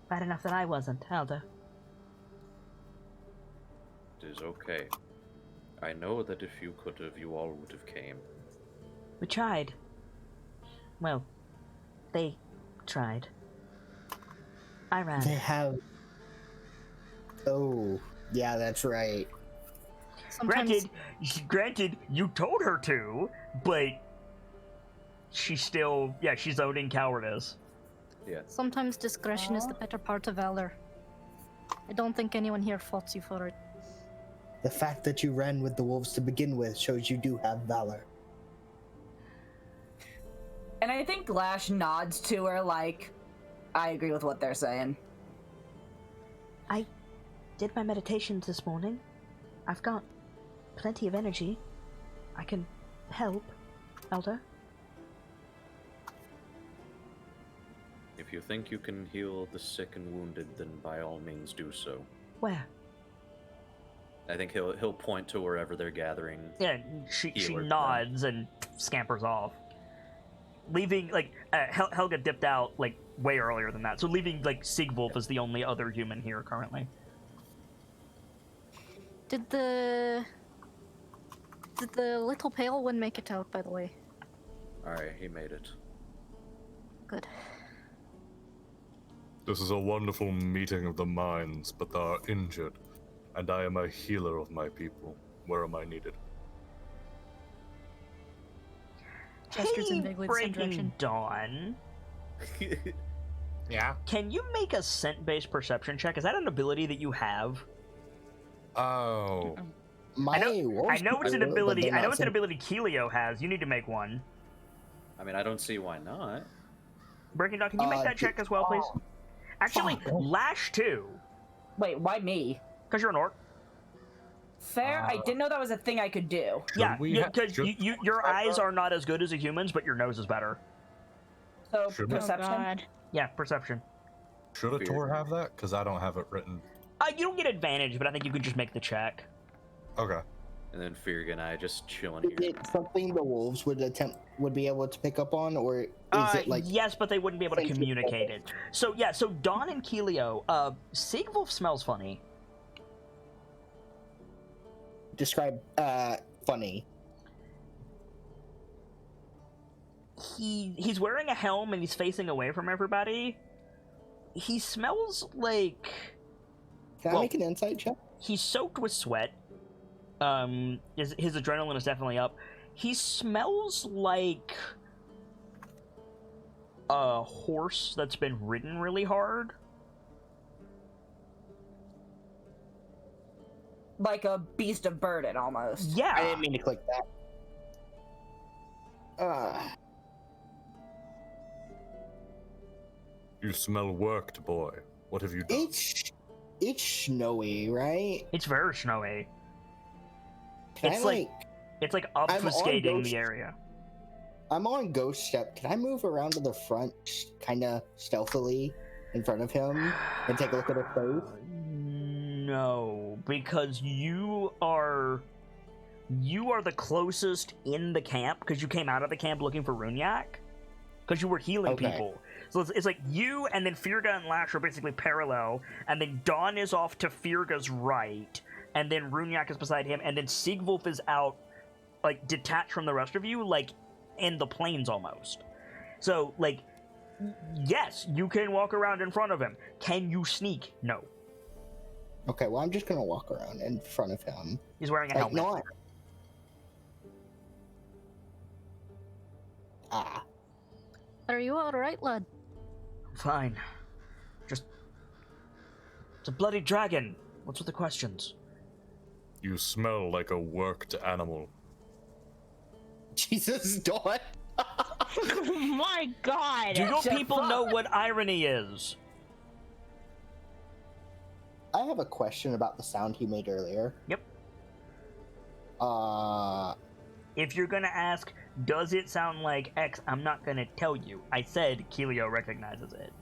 Bad enough that I wasn't, Elder. It is okay. I know that if you could have, you all would have came. We tried. Well, they tried. I ran. They have. Oh, yeah, that's right. Sometimes, Granted, you told her to, but she's still, she's owning cowardice. Yeah. sometimes discretion is the better part of valor. I don't think anyone here faults you for it. The fact that you ran with the wolves to begin with shows you do have valor. And I think Lash nods to her like, I agree with what they're saying. I did my meditations this morning. I've got plenty of energy. I can help, Elder. If you think you can heal the sick and wounded, then by all means do so. Where? I think he'll point to wherever they're gathering. Yeah, she Healer, nods and scampers off. Leaving, Helga dipped out, way earlier than that. So leaving, Sigwolf as the only other human here currently. Did the little pale one make it out, by the way? Alright, he made it. Good. This is a wonderful meeting of the minds, but they are injured, and I am a healer of my people. Where am I needed? Gestures in Hey, vaguely the same Breaking direction. Dawn. Yeah? Can you make a scent-based perception check? Is that an ability that you have? Oh. My wolves I know it's an will, but ability. they're I know not it's an sen- ability Kelio has. You need to make one. I mean, I don't see why not. Breaking Dawn, can you make that check as well, please? Actually, fuck. Lash too, Wait, why me? because you're an orc. Fair? I didn't know that was a thing I could do. Yeah, we because should- your eyes are not as good as a human's, but your nose is better. So, Should we- Oh perception? god. Yeah, perception. Should a Tor have that? Because I don't have it written. You don't get advantage, but I think you can just make the check. Okay. And then Firg and I just chilling Is here. it something the wolves would be able to pick up on, or is it like yes, but they wouldn't be able to Thank you. communicate it. So so Dawn and Kelio, Sigwolf smells funny. describe funny? He's wearing a helm and he's facing away from everybody. He smells like Can Well- I make an insight check? He's soaked with sweat. His adrenaline is definitely up. He smells like a horse that's been ridden really hard. Like a beast of burden, almost. Yeah. I didn't mean to click that. You smell worked, boy. What have you done? It's snowy, right? It's very snowy. Can It's I, like it's like obfuscating ghost- the area. I'm on ghost step. Can I move around to the front, kind of stealthily, in front of him, and take a look at his face? No, because you are the closest in the camp because you came out of the camp looking for Runyak because you were healing people. So it's like you and then Firga and Lash are basically parallel, and then Dawn is off to Firga's right, and then Runyak is beside him, and then Sigwolf is out, like, detached from the rest of you, like, in the plains almost. So, like, yes, you can walk around in front of him. Can you sneak? No. Okay, well, I'm just gonna walk around in front of him. He's wearing a Like, helmet. not. Ah. Are you alright, lad? Fine. Just... It's a bloody dragon. What's with the questions? You smell like a worked animal. Jesus, Dawn. Oh my god! Do your Shut people up. know what irony is? I have a question about the sound he made earlier. Yep. If you're gonna ask, does it sound like X, I'm not gonna tell you. I said Keelio recognizes it.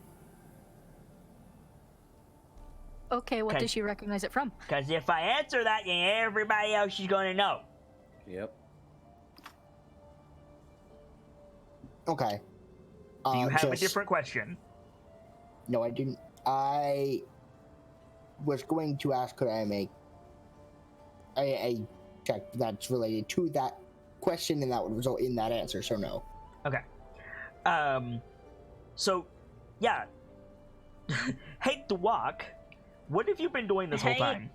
Okay, what Okay. does she recognize it from? Because if I answer that, then everybody else is gonna know. Yep. Okay. Do you have a just- different question? No, I didn't. I was going to ask, could I make a check that's related to that question, and that would result in that answer, so no. Okay. So, yeah. Hate to walk. What have you been doing this whole Hey. time?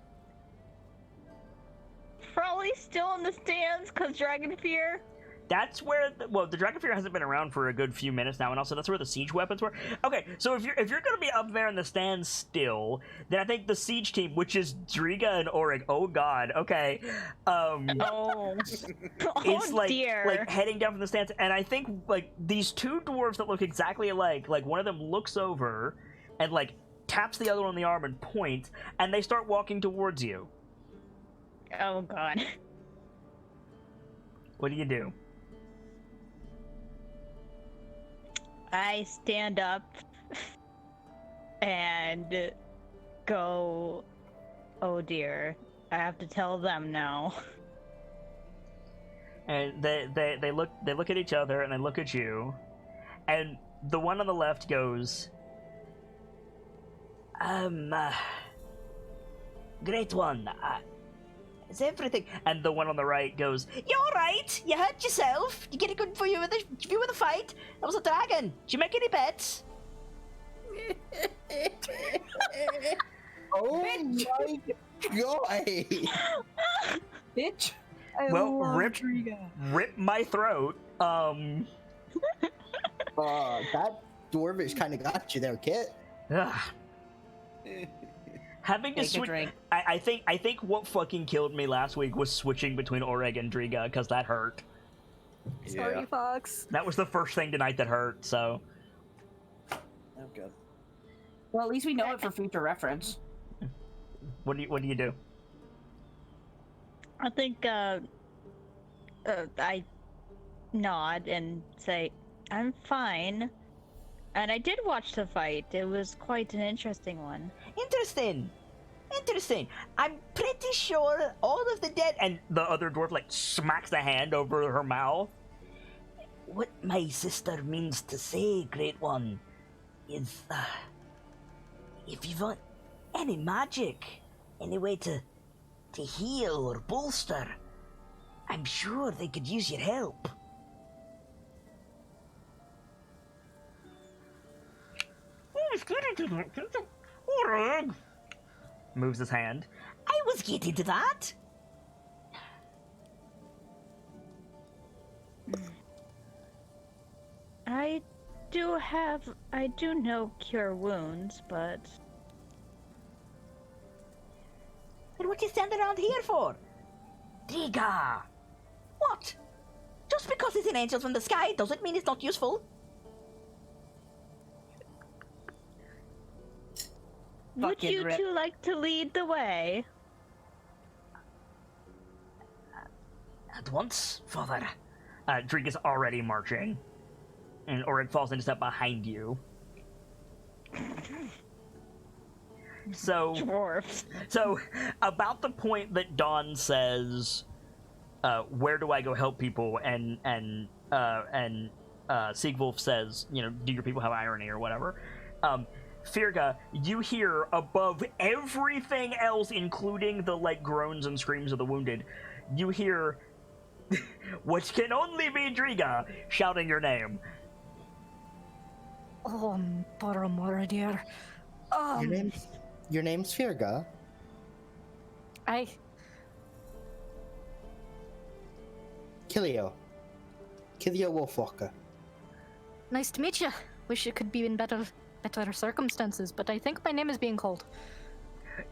Probably still in the stands because Dragon Fear. That's where the Dragon Fear hasn't been around for a good few minutes now, and also that's where the siege weapons were. Okay, so if you're gonna be up there in the stands still, then I think the siege team, which is Driga and Orig, oh god, okay, Oh. it's Oh like dear. heading down from the stands, and I think like these two dwarves that look exactly alike, like one of them looks over and like taps the other one on the arm and points, and they start walking towards you. Oh god. What do you do? I stand up and go, oh dear, I have to tell them now. And they look at each other and they look at you, and the one on the left goes, great one. Is everything? And the one on the right goes, "You all right? You hurt yourself? You get a good view of the fight? That was a dragon. Did you make any bets?" Oh my god! Bitch. Well, rip my throat. That dwarvish kind of got you there, Kit. Ugh. Having to Take a switch. drink. I think what fucking killed me last week was switching between Orig and Driga, because that hurt. Sorry, Yeah. Fox. That was the first thing tonight that hurt. So Oh god. Well, at least we know it for future reference. what do you do? I think, I nod and say, I'm fine. And I did watch the fight. It was quite an interesting one. Interesting. I'm pretty sure all of the dead. And the other dwarf like smacks a hand over her mouth. What my sister means to say, Great One, is if you want any magic, any way to heal or bolster, I'm sure they could use your help. Moves his hand, I was getting to that. I do know cure wounds, but And what you standing around here for? Driga! What? Just because it's an angel from the sky doesn't mean it's not useful. would Fucking you rip. two like to lead the way? At once, father. Driga's already marching. And Orig falls into step behind you. Dwarfs. So, about the point that Dawn says, where do I go help people? And Siegwolf says, do your people have irony or whatever? Firga, you hear above everything else, including the, groans and screams of the wounded, you hear, what can only be Driga, shouting your name. Paramora, dear. Your name's Firga. Kilio Wolfwalker. Nice to meet you. Wish it could be in better circumstances, but I think my name is being called.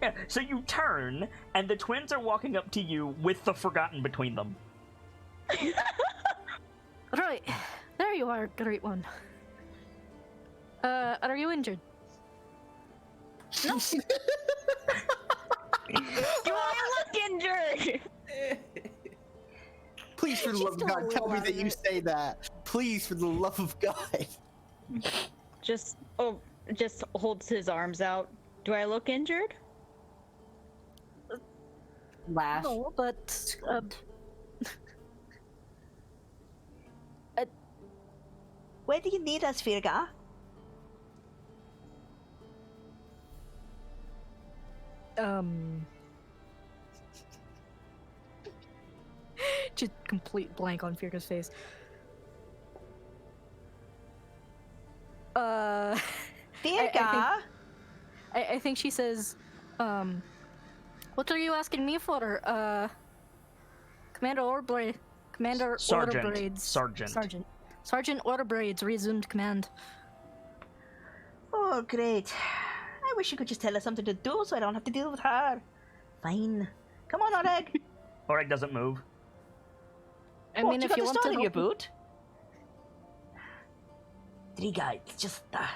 Yeah, so you turn, and the twins are walking up to you with the Forgotten between them. Right. There you are, great one. Are you injured? Do I look injured? Please, for the love of God, tell me that you say that. Please, for the love of God. Just holds his arms out. Do I look injured? Lash. No, but Where do you need us, Firga? just complete blank on Firga's face. Firga? I think she says, what are you asking me for? Commander Sergeant. Sergeant Orbraids resumed command. Oh, great. I wish you could just tell us something to do so I don't have to deal with her. Fine. Come on, Oleg. Oleg doesn't move. I mean, if you want to in help your boot. Driga, it's just, that's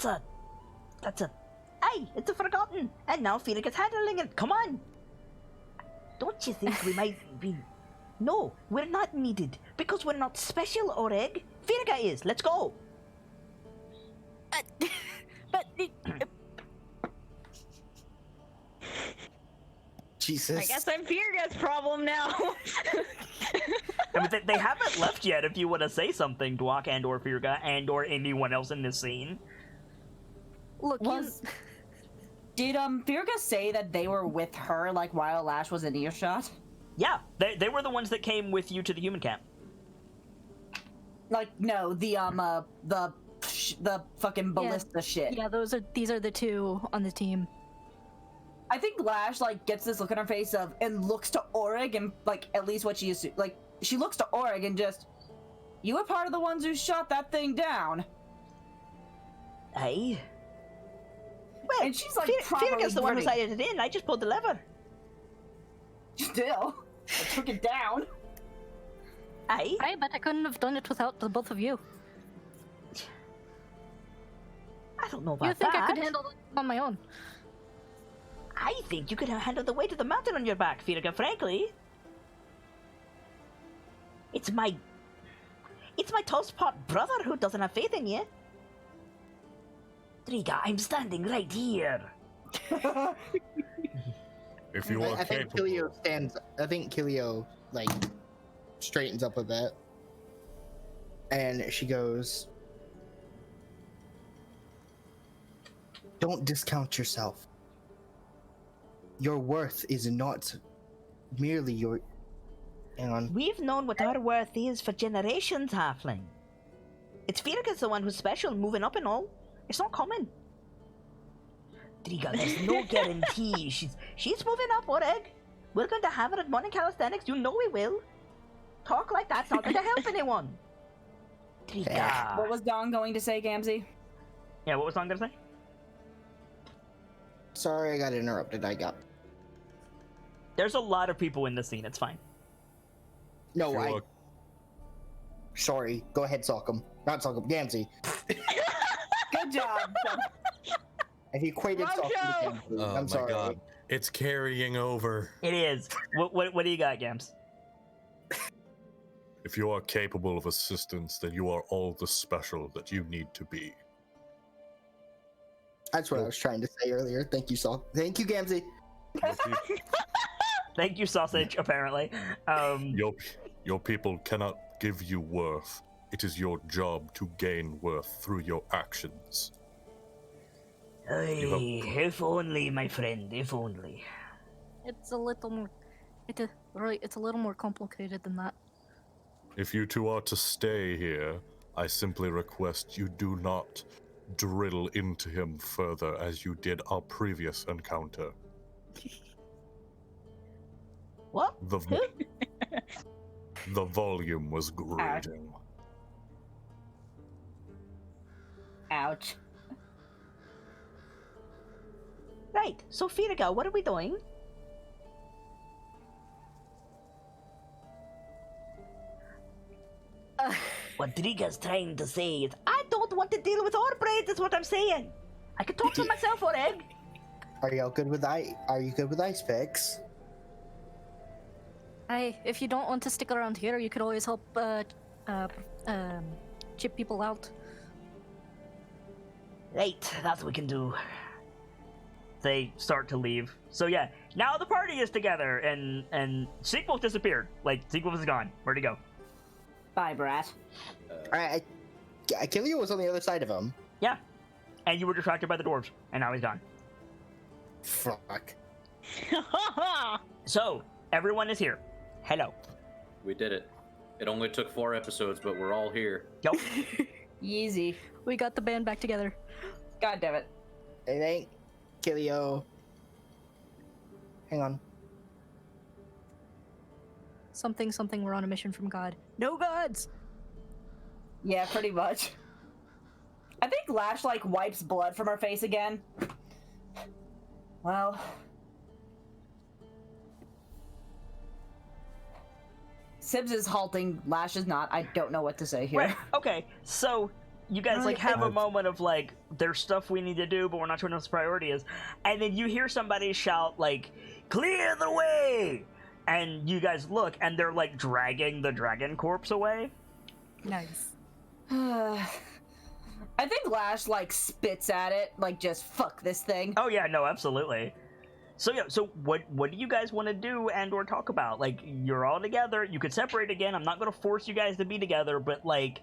a... Aye, it's a Forgotten. And now Phoenix is handling it. Come on. Don't you think we might be... No, we're not needed. Because we're not special, Oleg. Firga is. Let's go. but Jesus. I guess I'm Firga's problem now. I mean, they haven't left yet if you want to say something, Dwak and or Firga and or anyone else in this scene. look, Did Firga say that they were with her while Lash was in earshot? Yeah, they were the ones that came with you to the human camp. No, the fucking ballista shit. Yeah, these are the two on the team. I think Lash gets this look on her face and looks to Orig and at least what she used to she looks to Orig and just, you were part of the ones who shot that thing down. Aye. Well, And she's Firga's the one who sighted it in. I just pulled the lever. Still, I took it down. Aye. I bet I couldn't have done it without the both of you. I don't know about You think that. I could handle it on my own? I think you could handle the weight of the mountain on your back, Firga, frankly. It's my toast-pot brother who doesn't have faith in you. Driga, I'm standing right here. If you are I think capable. Kilio stands. I think Kilio straightens up a bit, and she goes, "Don't discount yourself. Your worth is not merely your." Hang on. We've known what our worth is for generations, Halfling. It's Firga's the one who's special, moving up and all. It's not common. Driga, there's no guarantee. She's moving up, Oreg. We're going to have her at morning calisthenics. You know we will. Talk like that's not going to help anyone. Driga. What was Don going to say, Gamzee? Yeah, what was Don going to say? Sorry, I got interrupted. There's a lot of people in this scene. It's fine. No, Sure. Sorry. Go ahead, Salcom. Not Salcom, Gamzee. Good job. I equated Wrong Salcom to show. Gamzee. Oh I'm my sorry. god. It's carrying over. It is. What do you got, Gams? If you are capable of assistance, then you are all the special that you need to be. That's what I was trying to say earlier. Thank you, Thank you, Gamzee. Thank you, sausage. Apparently, Your people cannot give you worth. It is your job to gain worth through your actions. If only, my friend. If only. It's a little more. It's a little more complicated than that. If you two are to stay here, I simply request you do not drill into him further as you did our previous encounter. What? The volume was grating. Ouch. Right. So, Firiga, what are we doing? What Driga's trying to say is, I don't want to deal with our braids, is what I'm saying. I can talk for myself, Oreg. Are you good with ice picks? Hey, if you don't want to stick around here, you could always help chip people out. Right, that's what we can do. They start to leave. So yeah, now the party is together, and Sequel disappeared. Like, Sequel is gone. Where'd he go? Bye, Brat. Alright, Achilleo was on the other side of him. Yeah. And you were distracted by the dwarves, and now he's gone. Fuck. So, everyone is here. Hello. We did it. It only took 4 episodes, but we're all here. Yup. Easy. We got the band back together. God damn it. It ain't Achilleo. Hang on. Something, we're on a mission from God. No gods! Yeah, pretty much. I think Lash, like, wipes blood from her face again. Well... Sibs is halting, Lash is not. I don't know what to say here. Right. Okay. So you guys like have a moment of like, there's stuff we need to do, but we're not sure what the priority is, and then you hear somebody shout like, "Clear the way!" And you guys look, and they're like dragging the dragon corpse away. Nice. I think Lash, like, spits at it, like, just fuck this thing. Oh yeah, no, absolutely. So yeah, so what do you guys want to do and or talk about? Like, you're all together. You could separate again. I'm not going to force you guys to be together, but like,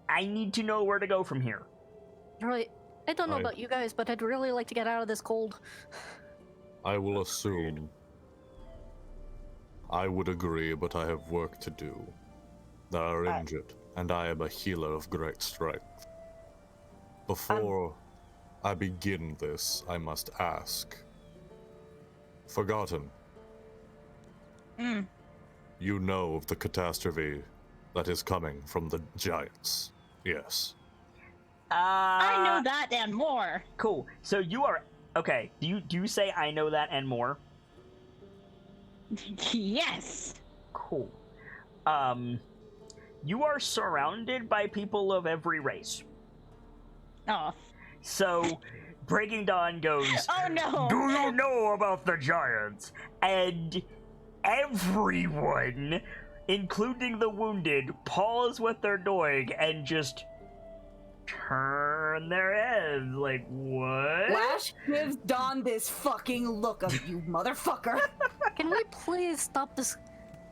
I need to know where to go from here. Right. I don't know about you guys, but I'd really like to get out of this cold. I will assume. I would agree, but I have work to do. They are injured, and I am a healer of great strength. Before I begin this, I must ask. Forgotten. You know of the catastrophe that is coming from the giants, yes. I know that and more. Cool. So you are okay. Do you say I know that and more? Yes. Cool. You are surrounded by people of every race. Oh. So, Breaking Dawn goes, Oh no. "Do you know about the giants?" And everyone, including the wounded, pause what they're doing and just turn their heads like, what? Lash gives Dawn this fucking look of, you motherfucker. Can we please stop this?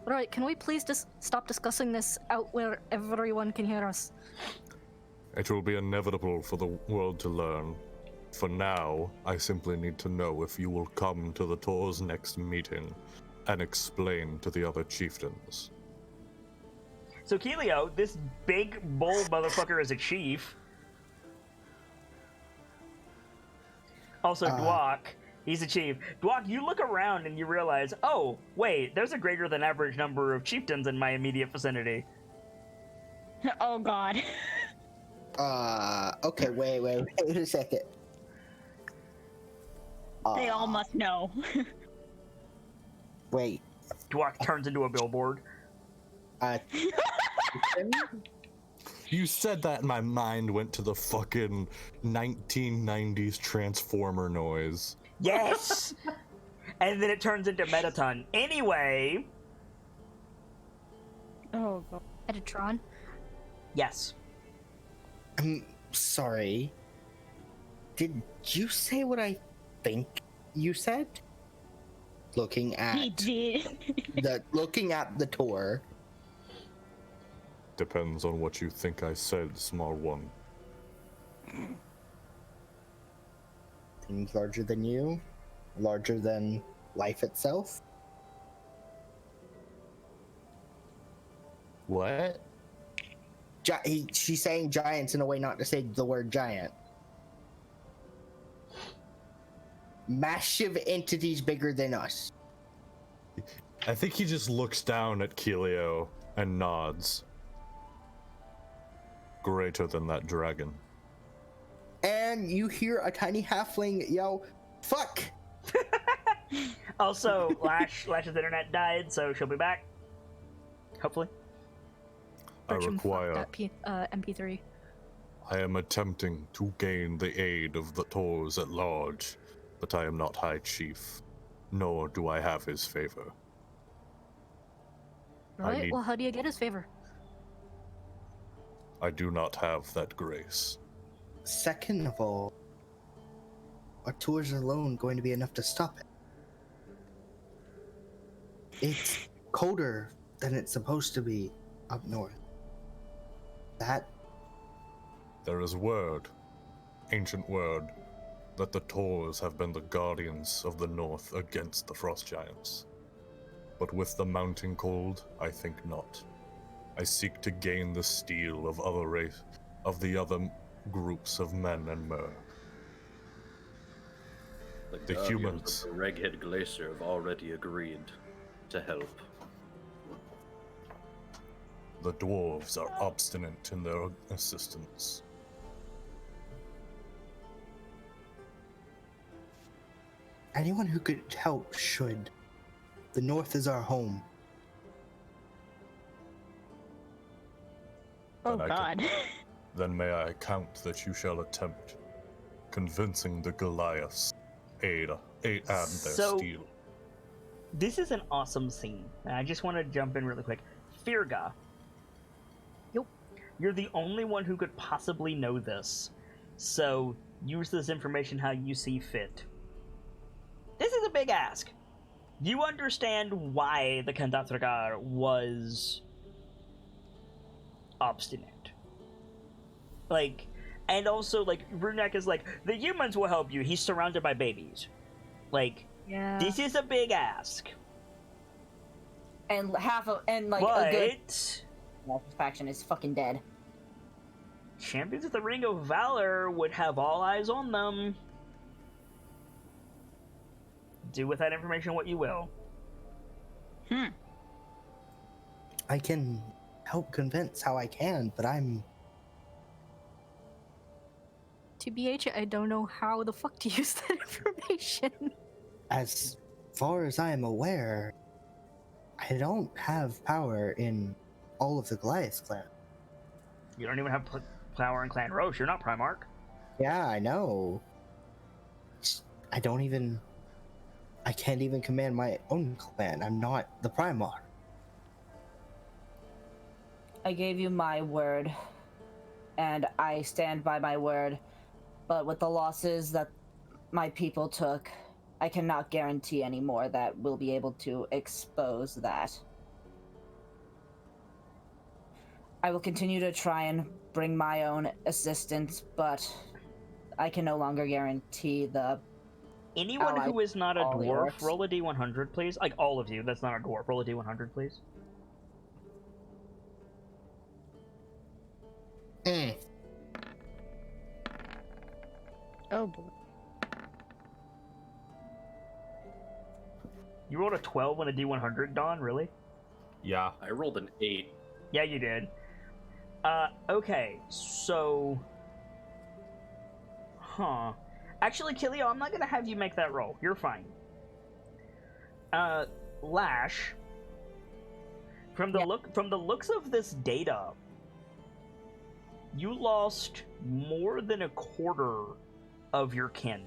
Right, can we please just stop discussing this out where everyone can hear us? It will be inevitable for the world to learn. For now, I simply need to know if you will come to the Tor's next meeting and explain to the other chieftains. So Keelio, this big, bold motherfucker is a chief. Also, Dwok, he's a chief. Dwok, you look around and you realize, oh, wait, there's a greater than average number of chieftains in my immediate vicinity. Oh god. Okay, wait a second. They all must know. Wait. Dwok turns into a billboard. You said that and my mind went to the fucking 1990s Transformer noise. Yes! And then it turns into Metaton. Anyway. Oh god. Metatron. Yes. I'm sorry. Did you say what I think you said? Looking He at did. looking at the tour. Depends on what you think I said, small one. Things larger than you? Larger than life itself? What? She's saying giants in a way not to say the word giant. Massive entities bigger than us. I think he just looks down at Keelio and nods. Greater than that dragon. And you hear a tiny halfling yell, "Fuck!" Also, Lash's internet died, so she'll be back. Hopefully. Bertram require- fucked that MP3. I am attempting to gain the aid of the Tors at large, but I am not High Chief, nor do I have his favor. Right? need- Well, how do you get his favor? I do not have that grace. Second of all, our tours alone going to be enough to stop it. It's colder than it's supposed to be up north. That There is word, ancient word, that the Tors have been the guardians of the North against the Frost Giants. But with the mounting cold, I think not. I seek to gain the steel of the other groups of men and mer. The The humans. guardians of the Reghead Glacier have already agreed to help. The dwarves are obstinate in their assistance. anyone who could help should. The north is our home. Oh Then I god. Then may I count that you shall attempt convincing the Goliaths aid and their So- steel. This is an awesome scene, and I just want to jump in really quick. Firga. Yep. You're the only one who could possibly know this, so use this information how you see fit. This is a big ask. You understand why the Kandatragar was obstinate. Like, and also, like, Runek is like, the humans will help you. He's surrounded by babies. Like, Yeah. this is a big ask. And half of a But good faction is fucking dead. Champions of the Ring of Valor would have all eyes on them. Do with that information what you will. I can help convince how I can, but I'm TBH, I don't know how the fuck to use that information. as far as I am aware, I don't have power in all of the Goliath clan. You don't even have power in Clan Roche. You're not Primarch. Yeah, I know. I can't even command my own clan. I'm not the Primarch. I gave you my word, and I stand by my word. But with the losses that my people took, I cannot guarantee anymore that we'll be able to expose that. I will continue to try and bring my own assistance, but I can no longer guarantee the... Anyone Allied who is not a all the dwarf, orcs. roll a d100, please. Like, all of you that's not a dwarf, roll a d100, please. Oh boy. You rolled a 12 on a D100, Don? Really? Yeah. I rolled an 8. Yeah, you did. Okay, so... Huh. Actually, Kilio, I'm not gonna have you make that roll. You're fine. Lash. From the looks of this data, you lost more than a quarter of your kin.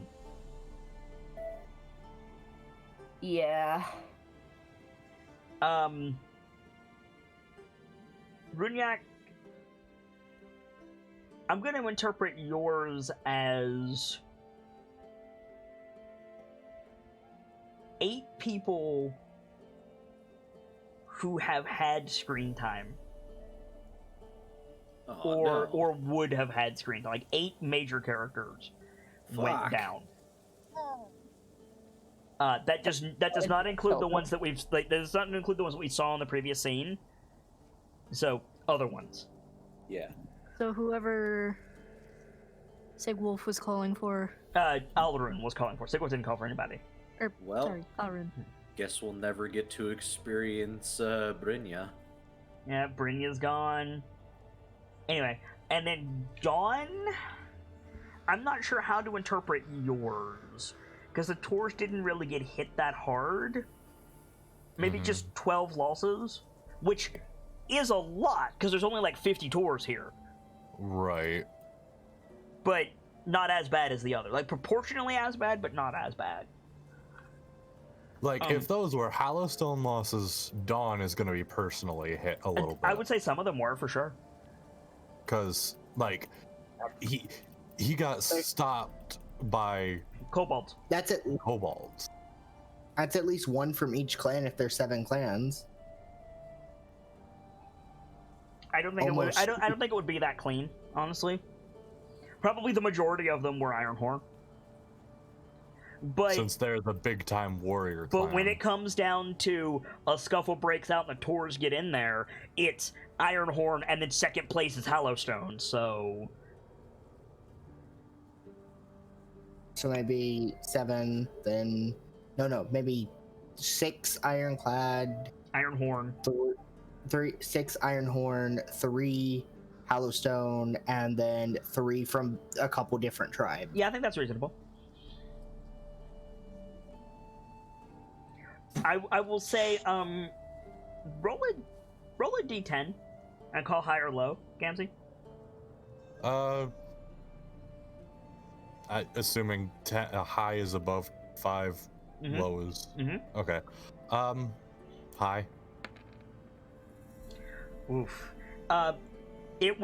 Yeah. Runyak, I'm going to interpret yours as 8 people who have had screen time. Oh, Or would have had screen time. Like 8 major characters went Fuck. down. That does not include the ones that we've that does not include the ones that we saw in the previous scene. So other ones. Yeah. So whoever Sigwolf was calling for, Alrun was calling for. Sigwolf didn't call for anybody. or Well- sorry, Alrun. Guess we'll never get to experience Brynja. Yeah, Brynja's gone. Anyway, and then Dawn, I'm not sure how to interpret yours. Because the tours didn't really get hit that hard. Maybe just 12 losses, which is a lot, because there's only like 50 tours here. Right. But not as bad as the other. Like, proportionally as bad, but not as bad. Like, if those were Hallowstone losses, Dawn is going to be personally hit a little bit. I would say some of them were, for sure. Because, like, he got stopped by Kobolds. That's it. kobolds. That's at least one from each clan if there's 7 clans. I don't think it would. Almost. I don't think it would be that clean, honestly. Probably the majority of them were Ironhorn. But Since they're the big-time warrior but clan. when it comes down to a scuffle breaks out and the tours get in there, it's Ironhorn and then second place is Hallowstone. So maybe 7, then maybe 6 Ironclad, Ironhorn. 6 Ironhorn, 3 Hallowstone, and then 3 from a couple different tribes. Yeah, I think that's reasonable. I will say, roll a d10 and call high or low, Gamzee. Assuming high is above 5, Mhm. low is... Mhm. Okay. High. Oof. It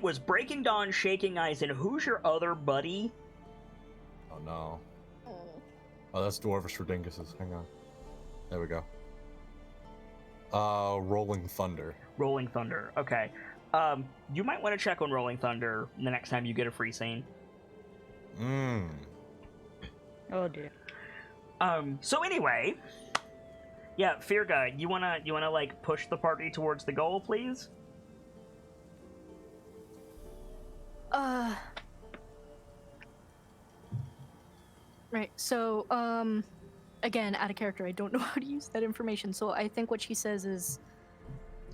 was Breaking Dawn, Shaking Ice, and who's your other buddy? Oh, no. Oh, that's Dwarvish for Dinguses. Hang on. There we go. Rolling Thunder. Rolling Thunder. Okay. You might want to check on Rolling Thunder the next time you get a free scene. Oh dear. So anyway, yeah, Firga, you wanna like push the party towards the goal, please? Right. So, again, out of character, I don't know how to use that information. So I think what she says is,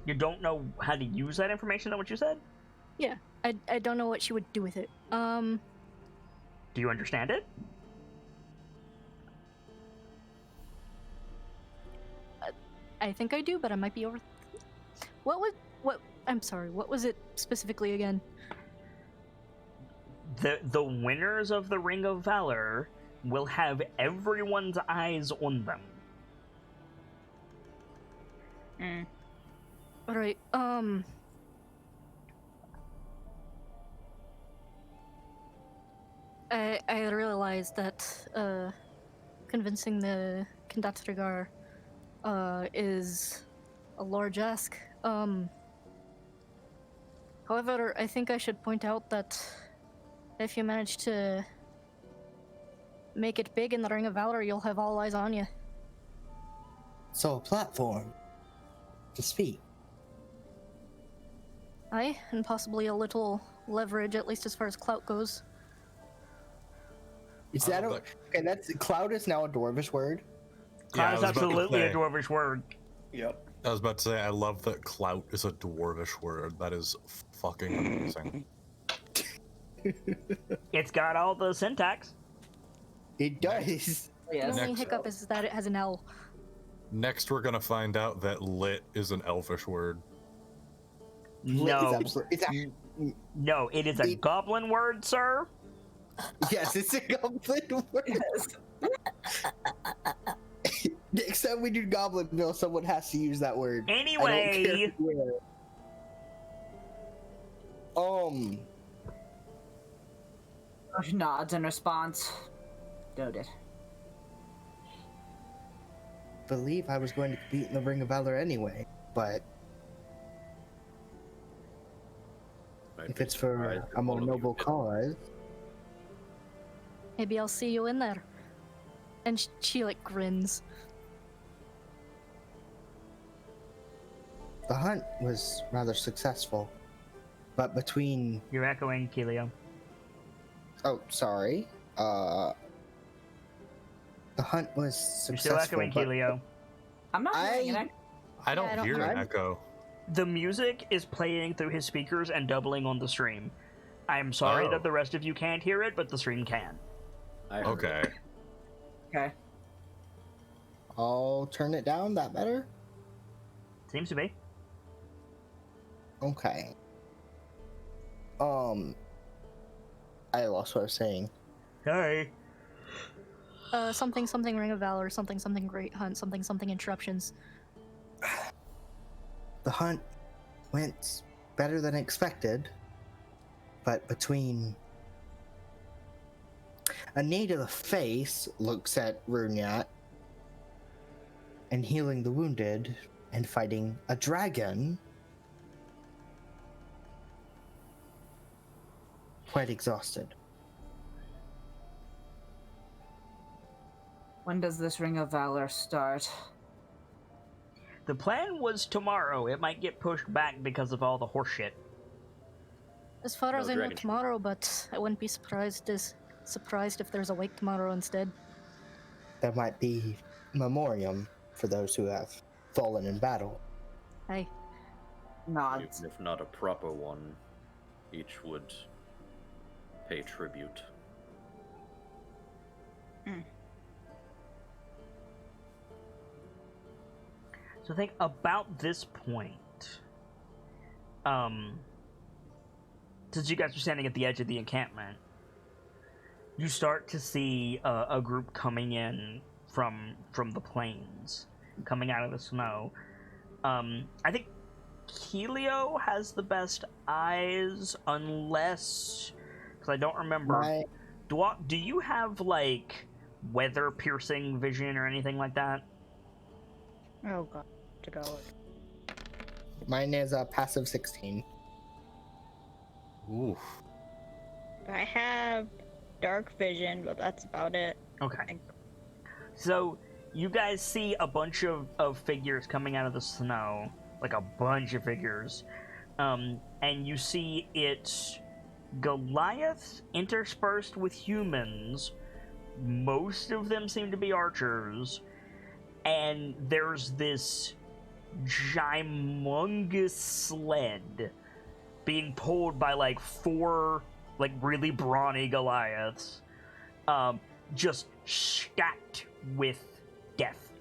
You don't know how to use that information? Is that what you said? yeah, I don't know what she would do with it. Do you understand it? I think I do, but I might be over. I'm sorry. What was it specifically again? The winners of the Ring of Valor will have everyone's eyes on them. All right. I realized that convincing the Condatrigar is a large ask. However, I think I should point out that if you manage to make it big in the Ring of Valor, you'll have all eyes on you. So a platform to speak. Aye, and possibly a little leverage, at least as far as clout goes. Is that but- okay? That's cloud is now a Dwarvish word. Clout is I was about to absolutely a say- dwarvish word. Yep. I was about to say, I love that clout is a dwarvish word. That is fucking amazing. It's got all the syntax. It does. The Yes. only Next. hiccup is that it has an L. Next, we're gonna find out that lit is an elfish word. No, It's no, it is a It- goblin word, sir. yes, it's a goblin word. Yes. Next time we do Goblinville, someone has to use that word. I don't Anyway, care where. Nods in response. Noted. Believe I was going to compete in the Ring of Valor anyway, but I'd if be it's for surprised if a more all of you noble didn't. cause, Maybe I'll see you in there. And she like grins. the hunt was rather successful. But between you're echoing, Kelio. oh, sorry, the hunt was You're successful. still echoing, but Kelio. I'm not hearing I- it. I don't I don't hear know. an echo. The music is playing through his speakers and doubling on the stream. I am sorry Oh. that the rest of you can't hear it, but the stream can. I heard Okay. it. Okay. I'll turn it down. That better? Seems to be. Okay. I lost what I was saying. Hey. Something something Ring of Valor, something something Great Hunt, something something Interruptions. The hunt went better than expected, but between a knee to the face looks at Runyat and healing the wounded and fighting a dragon, quite exhausted. When does this Ring of Valor start? The plan was tomorrow. It might get pushed back because of all the horseshit. As far No as I know dragon. tomorrow, but I wouldn't be surprised if there's a wake tomorrow instead. There might be memoriam for those who have fallen in battle. Hey, Nods. Even if not a proper one, each would pay tribute. So I think about this point, since you guys are standing at the edge of the encampment, you start to see a group coming in from the plains, coming out of the snow. I think Helio has the best eyes, unless, because I don't remember. My, Do you have like weather piercing vision or anything like that? Oh god, to go. mine is a passive 16. Oof. I have dark vision, but that's about it. Okay. So you guys see a bunch of figures coming out of the snow, like a bunch of figures, and you see it's Goliath interspersed with humans. Most of them seem to be archers, and there's this gymongous sled being pulled by like 4 like really brawny Goliaths, just stacked with death.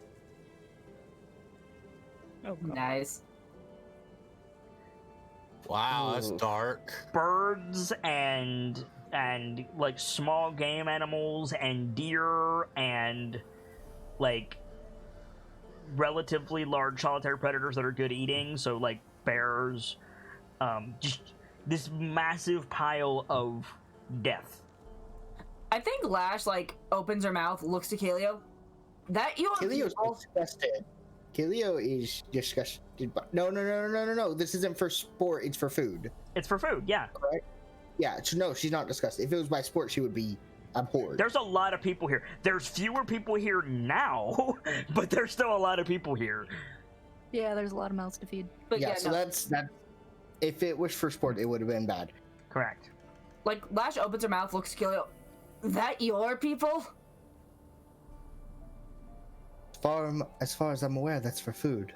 Oh god. Nice. Wow, that's Ooh. dark. Birds and like small game animals and deer and like relatively large solitary predators that are good eating, so like bears, just this massive pile of death. I think Lash like opens her mouth, looks to Kaleo. That you Kilio's disgusted. Kilio is disgusted. No. This isn't for sport, it's for food. It's for food, yeah. Yeah, no, she's not disgusted. If it was by sport, she would be abhorred. There's a lot of people here. There's fewer people here now, but there's still a lot of people here. yeah, there's a lot of mouths to feed. But yeah, yeah, so no. that's. If it was for sport, it would have been bad. Correct. Like Lash opens her mouth, looks to Kaleo. That your people? As far as I'm aware, that's for food.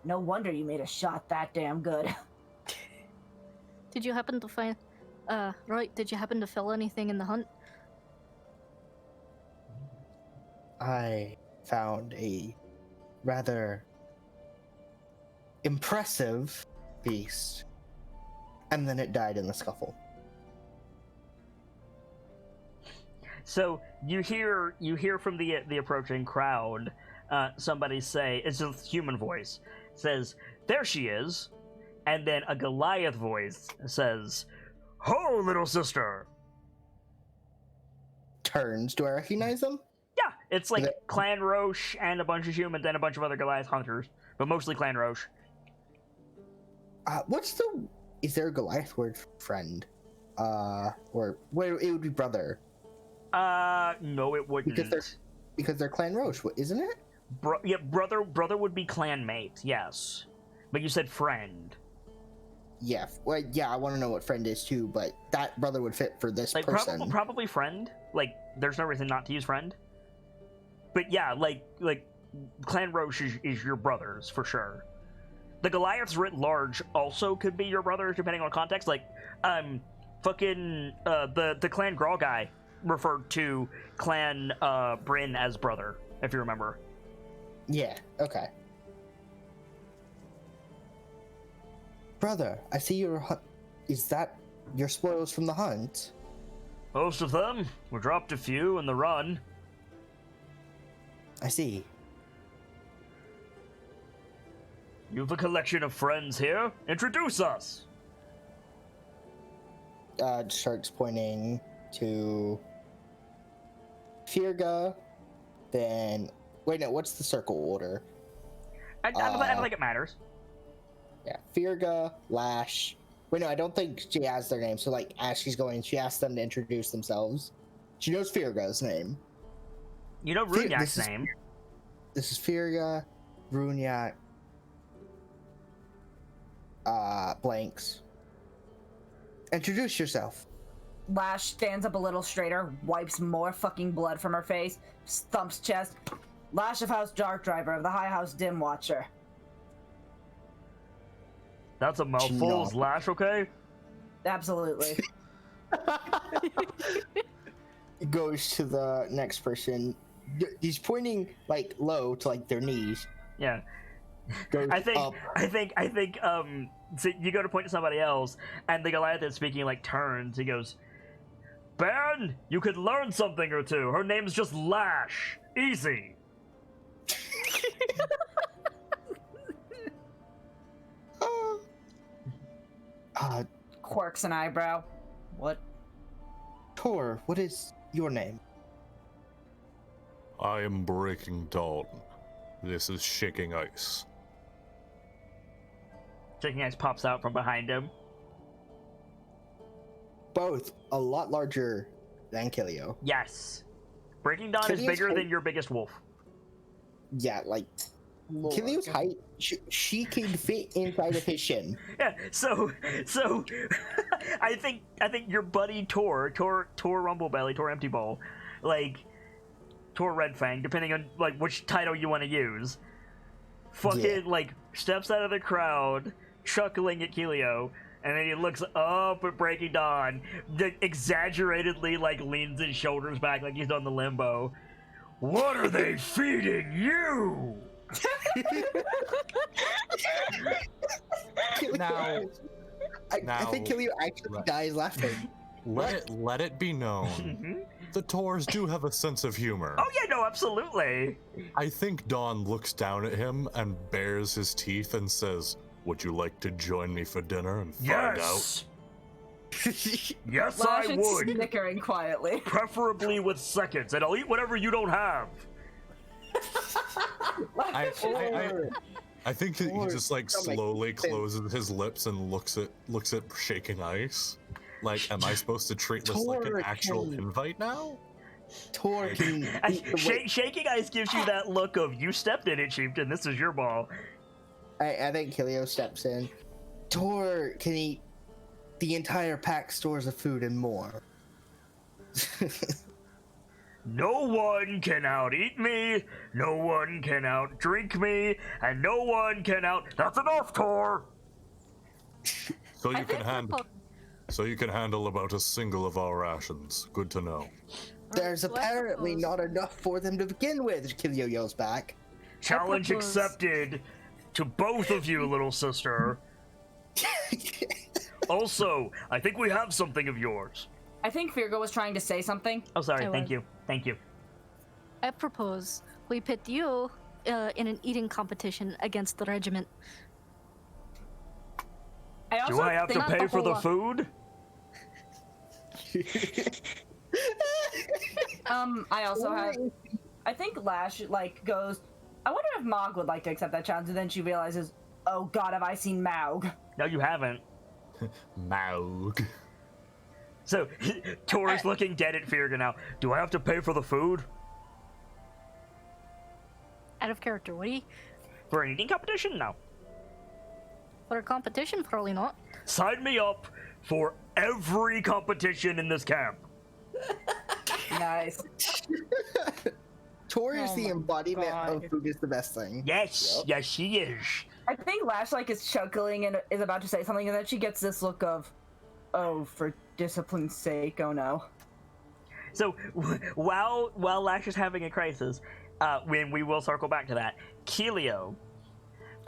No wonder you made a shot that damn good. Did you happen to find, Roy, did you happen to fill anything in the hunt? I found a rather impressive beast, and then it died in the scuffle. So you hear from the approaching crowd, somebody say, it's a human voice, says, "There she is," and then a Goliath voice says, "Ho, little sister." Turns. Do I recognize them? Yeah, it's like Is it- Clan Roche and a bunch of humans and a bunch of other Goliath hunters, but mostly Clan Roche. Is there a Goliath word for friend? Or where it would be brother. No, it wouldn't. Because they're Clan Roche, isn't it? Yeah, brother would be clanmate, yes. But you said friend. Yeah. Well, yeah, I want to know what friend is too, but that brother would fit for this Like person. probably friend. Like there's no reason not to use friend. But yeah, like Clan Roche is your brothers for sure. The Goliaths writ large also could be your brothers depending on context. Like fucking the Clan Graw guy referred to Clan Bryn as brother, if you remember. Yeah, okay. Brother, I see is that your spoils from the hunt? Most of them. We dropped a few in the run. I see. You've a collection of friends here. Introduce us. Starts pointing to Firga, then wait, no, what's the circle order? I don't think it matters. Yeah, Firga, Lash. Wait, no, I don't think she has their name. So, like, as she's going, she asks them to introduce themselves. She knows Firga's name. You know Runyak's name. This is Firga, Runyak, Blanks. Introduce yourself. Lash stands up a little straighter, wipes more fucking blood from her face, thumps chest. Lash of House Dark Driver of the High House Dim Watcher. That's a mouthful, No. Slash, okay? Absolutely. Goes to the next person. He's pointing like low to like their knees. Yeah. Goes I think up. so you go to point to somebody else, and the Goliath that's speaking like turns. He goes, "Ben, you could learn something or two. Her name's just Lash. Easy." Quirks an eyebrow. What? Tor, what is your name? I am Breaking Dawn. This is Shaking Ice. Shaking Ice pops out from behind him. Both a lot larger than Kilio. Yes. Breaking Dawn is Killian's bigger height- than your biggest wolf. Yeah, like Kilio's height, she can fit inside of his shin. Yeah, so I think your buddy Tor Rumblebelly, Tor Empty Bowl, like Tor Redfang, depending on like which title you want to use, fucking like steps out of the crowd, chuckling at Kilio, and then he looks up at Breaking Dawn, exaggeratedly like leans his shoulders back like he's on the limbo. What are they feeding you? Now, I think Kilio actually dies laughing. Let it be known, Mhm. the Tors do have a sense of humor. Oh yeah, no, absolutely. I think Dawn looks down at him and bares his teeth and says, "Would you like to join me for dinner and find out?" Yes, Lash I is would. snickering quietly. Preferably with seconds, and I'll eat whatever you don't have. I think that he Or just like stomach. slowly closes his lips and looks at Shaking Ice. Like, am I supposed to treat this like an actual Torkin. invite now? Tor can eat the weight. Shaking Ice gives you that look of, you stepped in it, Chieftain, this is your ball. I think Kilio steps in. Tor can eat the entire pack stores of food and more. no one can out-eat me, no one can out-drink me, and no one can out... That's enough, Tor! So you can handle about a single of our rations. Good to know. There's So I apparently suppose- not enough for them to begin with, Kilio yells back. Challenge propose- accepted to both of you, little sister. Also, I think we have something of yours. I think Virgo was trying to say something. Oh, sorry. I Thank was. you. Thank you. I propose we pit you in an eating competition against the regiment. I also Do I have to think Not pay the for the whole lot. food? I also have. I think Lash goes. I wonder if Mog would like to accept that challenge, and then she realizes, oh God, have I seen Maug? No, you haven't. Maug. So, Tor is looking dead at Firga now. Do I have to pay for the food? Out of character, would he? For an eating competition? No. For a competition? Probably not. Sign me up for every competition in this camp. Nice. Tor is Oh the my embodiment God. of food is the best thing. Yes, yes, she is. I think Lash is chuckling and is about to say something, and then she gets this look of, oh, for discipline's sake, oh no. So, while Lash is having a crisis, when we will circle back to that, Kelio,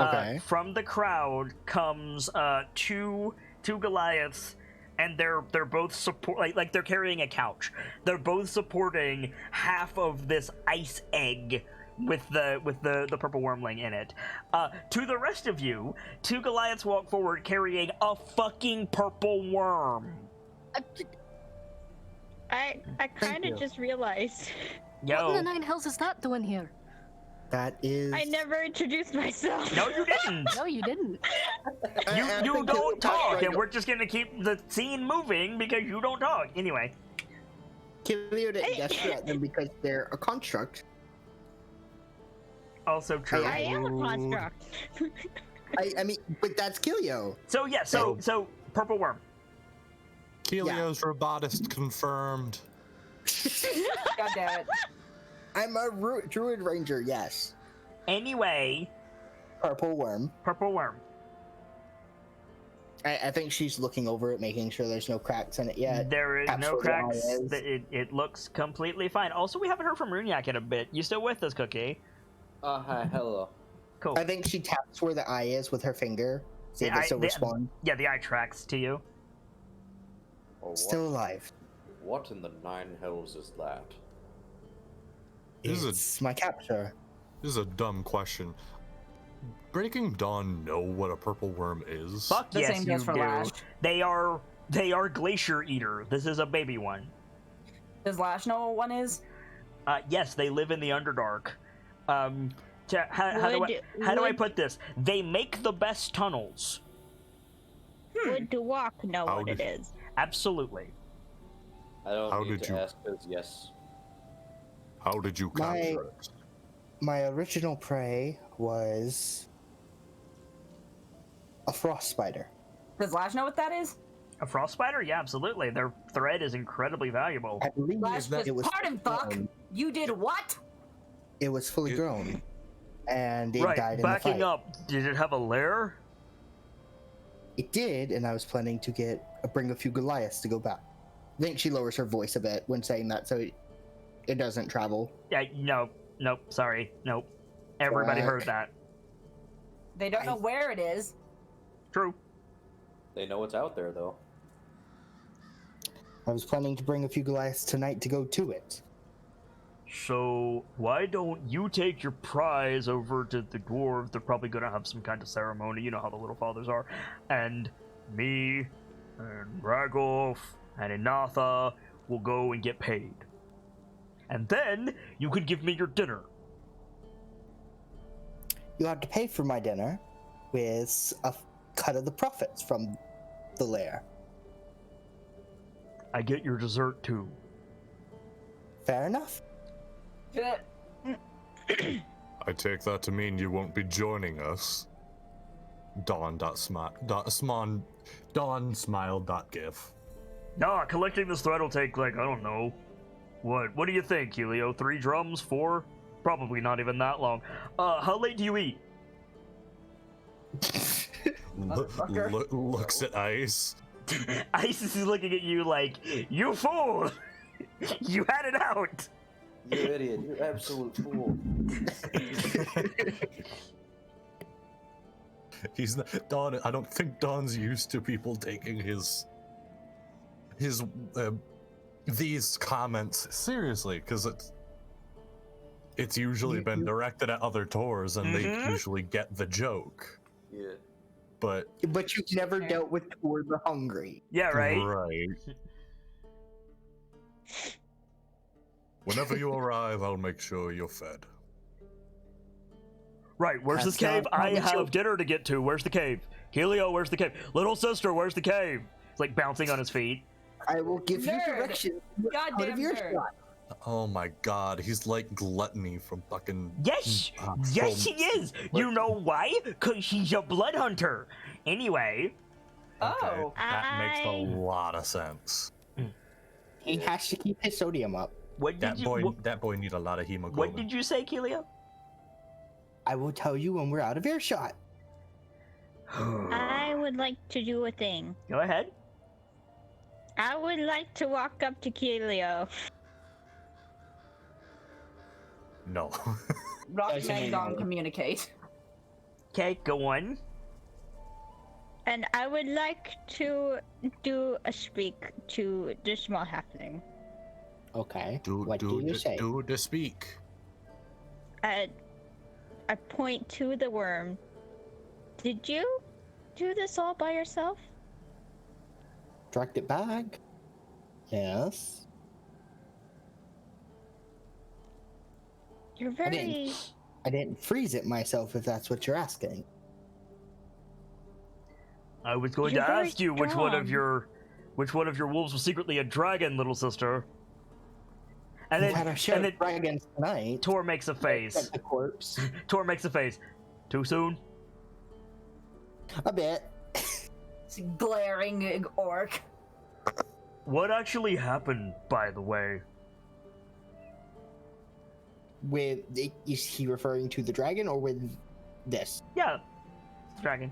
Okay. from the crowd comes two Goliaths, and they're both like they're carrying a couch. They're both supporting half of this ice egg with the purple wormling in it. To the rest of you, two Goliaths walk forward carrying a fucking purple worm. I kind you. of just realized What in Yo, the nine hells is that doing here? That is. I never introduced myself. no, you didn't. No, you didn't. You I you think don't Kilio talk, right and we're just gonna keep the scene moving because you don't talk. Anyway, Kilio didn't gesture at them because they're a construct. also true. I am a construct. I mean, but that's Kilio. So yeah, so purple worm. Kelio's robotist confirmed. God damn it. I'm a druid ranger, yes. Anyway, Purple worm. purple worm. I think she's looking over it, making sure there's no cracks in it yet. There is Perhaps no where the eye cracks. is. It looks completely fine. Also, we haven't heard from Runyak in a bit. You still with us, Cookie? Hi, hello. Cool. I think she taps where the eye is with her finger. See if The it still eye- responds. Yeah, the eye tracks to you. Oh, Still alive. what in the nine hells is that? This is a- It's my capture. This is a dumb question. Breaking Dawn know what a purple worm is? Fuck The yes, same you goes for do. Lash. They are glacier eater. This is a baby one. Does Lash know what one is? Yes, they live in the Underdark. How do I Would- put this? They make the best tunnels. Would Duwak know How what it did- is? Absolutely. I don't How need did to you- ask because yes. How did you My- capture it? My original prey was a frost spider. Does Lash know what that is? A frost spider? Yeah, absolutely. Their thread is incredibly valuable. I believe Lash that it was. pardon, fuck. grown. You did what? It was fully It- grown, and it Right, died in backing the fight. up, did it have a lair? It did, and I was planning to bring a few Goliaths to go back. I think she lowers her voice a bit when saying that, so it doesn't travel. Yeah, nope, sorry, nope. Everybody heard that. They don't know I- where it is. True. They know what's out there though. I was planning to bring a few Goliaths tonight to go to it. So, why don't you take your prize over to the dwarves? They're probably gonna have some kind of ceremony, you know how the Little Fathers are. And me, and Ragolf, and Inatha will go and get paid. And then, you can give me your dinner. You'll have to pay for my dinner with a cut of the profits from the lair. I get your dessert too. Fair enough. Shit. I take that to mean you won't be joining us. Dawn smiled.gif. Nah, collecting this thread will take, like, I don't know, What do you think, Helio? 3 drums? 4? Probably not even that long. How late do you eat? Motherfucker. Looks at Ice. Ice is looking at you like, you fool! You had it out! You idiot, you absolute fool. He's not, Don. I don't think Don's used to people taking his these comments seriously, because it's usually been directed at other tours, and they usually get the joke. Yeah. But you've never dealt with Tor the Hungry. Yeah, right? Right. Whenever you arrive, I'll make sure you're fed. Right, where's this cave? I have dinner to get to. Where's the cave? Helio, where's the cave? Little sister, where's the cave? It's like bouncing on his feet. I will give you Nerd. directions. Goddamn nerd. Oh my god, he's like Gluttony from fucking... Yes! Yes, he is! You know why? Because he's a blood hunter. Anyway. Oh. That makes a lot of sense. He has to keep his sodium up. What did That boy need a lot of hemoglobin. What did you say, Helio? I will tell you when we're out of earshot. I would like to do a thing. Go ahead. I would like to walk up to Kelio. No. Rock Doesn't and mean Dom no. communicate. Okay, go on. And I would like to do a speak to the small happening. Okay. What do you say? Do the speak. I point to the worm. Did you do this all by yourself? Dragged it back. Yes. You're very... I didn't freeze it myself, if that's what you're asking. I was going You're to very ask you which one of strong. your wolves was secretly a dragon, little sister. And We've had our share and of then dragons tonight. Tor makes a face. Except the corpse. Tor makes a face. Too soon? A bit. It's a glaring orc. What actually happened, by the way? With is he referring to the dragon or with this? Yeah, it's a dragon.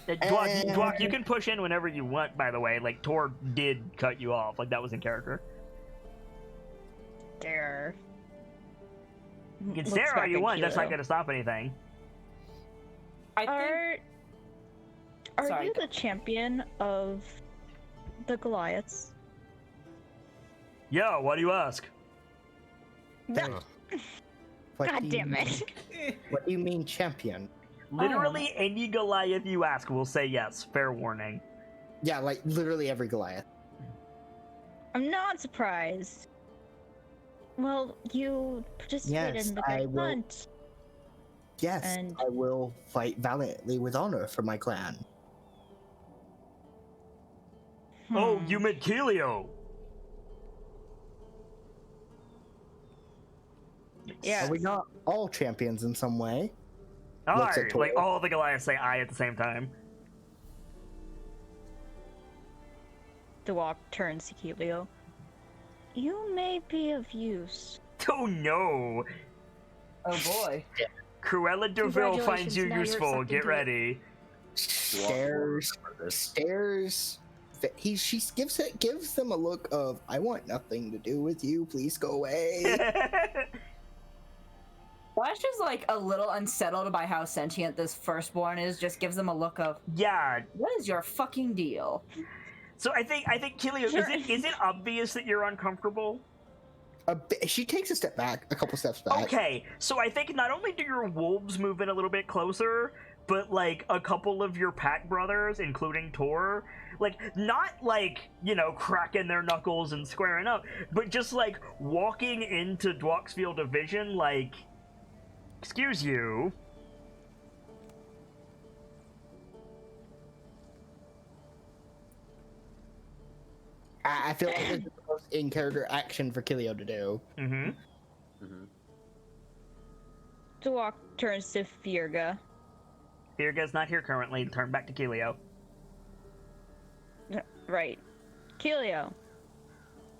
Dwak, you can push in whenever you want, by the way. Like, Tor did cut you off. Like, that was in character. There. You can stare all you want. That's not going to stop anything. I think. Are Sorry, you go- the champion of the Goliaths? Yeah, why do you ask? No. What God do you damn mean- it. What do you mean champion? Literally any Goliath you ask will say yes. Fair warning. Yeah, like literally every Goliath. I'm not surprised. Well, you participated Yes, in the I great will- hunt. Yes, And- I will fight valiantly with honor for my clan. Oh, Hmm. you meant Kelio. Yeah. Are we not all champions in some way? All Looks at right, Tor. like all the Goliaths say I at the same time. The walk turns to Kelio. You may be of use. Oh no! Oh boy. Cruella Deville finds Congratulations, you now you're useful. sucked Get into it. ready. Stares. She gives them a look of I want nothing to do with you. Please go away. Flash is like a little unsettled by how sentient this firstborn is. Just gives them a look of, Yeah. what is your fucking deal? So I think Kelio, Sure. is it obvious that you're uncomfortable? A bit, she takes a couple steps back. Okay, so I think not only do your wolves move in a little bit closer, but like a couple of your pack brothers, including Tor, like not like, you know, cracking their knuckles and squaring up, but just like walking into Dwak's field of vision, like, excuse you. I feel like this is the most in-character action for Kilio to do. Mm-hmm. Mhm. The walk turns to Firga. Virga's not here currently. Turn back to Kelio. Right. Kelio,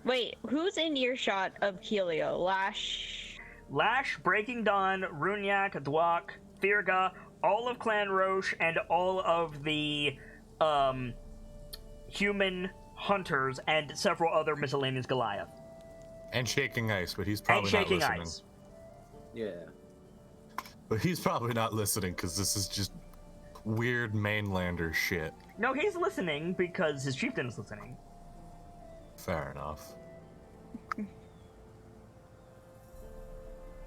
Wait, who's in earshot of Helio? Lash, Breaking Dawn, Runyak, Dwak, Thirga, all of Clan Roche, and all of the human hunters, and several other miscellaneous Goliath. And Shaking Ice, but he's probably And not Shaking listening. Ice. Yeah. But he's probably not listening because this is just weird mainlander shit. No, he's listening because his chieftain is listening. Fair enough.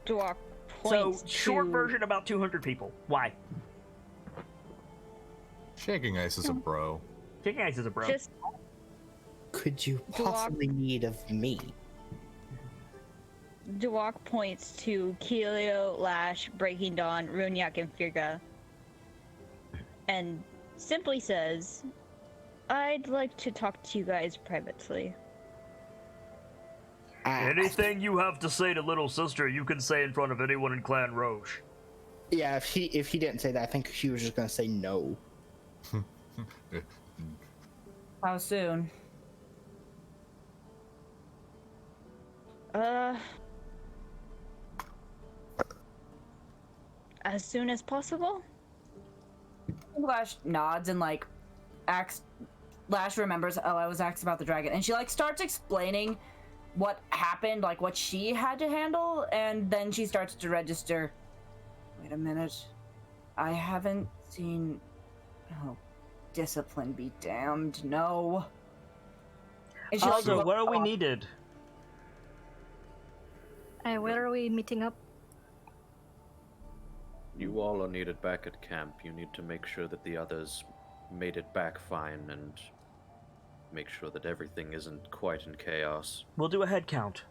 Dwak So, points short to... version, about 200 people. Why? Shaking Ice is a bro. Shaking Ice is a bro. Just Could you possibly need of me? Dwak points to Helio, Lash, Breaking Dawn, Runyak, and Firga, and simply says, "I'd like to talk to you guys privately." Anything you have to say to little sister, you can say in front of anyone in Clan Roche. Yeah, if he didn't say that, I think he was just gonna say no. How soon? As soon as possible. Lash nods and like acts. Lash remembers, oh, I was asked about the dragon, and she like starts explaining what happened, like what she had to handle, and then she starts to register. Wait a minute, I haven't seen. Oh, discipline be damned! No. And she Also, like, what are we needed? Where are we meeting up? You all are needed back at camp. You need to make sure that the others made it back fine and make sure that everything isn't quite in chaos. We'll do a head count.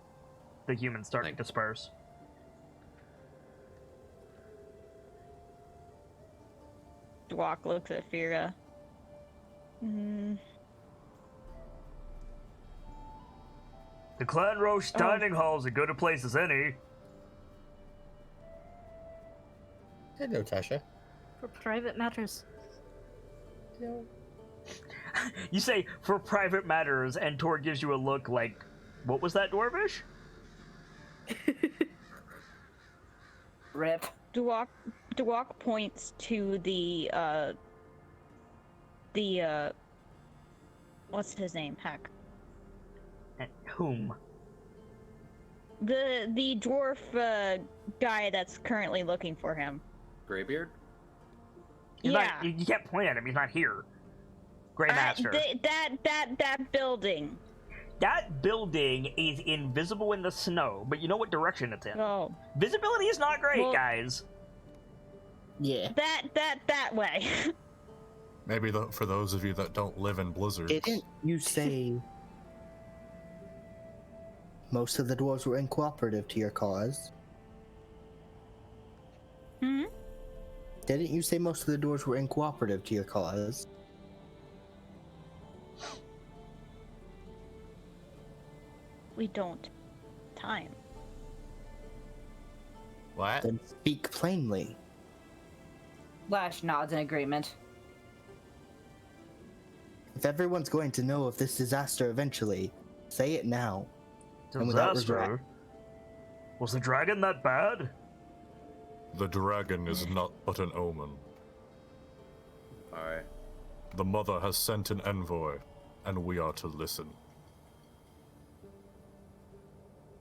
The humans start to Thank- disperse. Dwak looks at Fira. The Clan Roche Oh. dining hall is as good a place as any. Hello, Tasha. For private matters. You say, for private matters, and Tor gives you a look like, what was that, Dwarvish? rip. Dwak points to the what's his name? Heck. And whom? The dwarf guy that's currently looking for him. Greybeard? He's Yeah. not, you can't point at him, he's not here. Grey Master. That building. That building is invisible in the snow, but you know what direction it's in. Oh. Visibility is not great, Well- guys. Yeah. That way. Maybe for those of you that don't live in blizzards. Didn't you say most of the dwarves were uncooperative to your cause? Hmm? Didn't you say most of the dwarves were uncooperative to your cause? We don't. Time. What? Then speak plainly. Lash nods in agreement. If everyone's going to know of this disaster eventually, say it now. And without regret. Disaster? Was the dragon that bad? The dragon is not but an omen. Alright. The mother has sent an envoy, and we are to listen.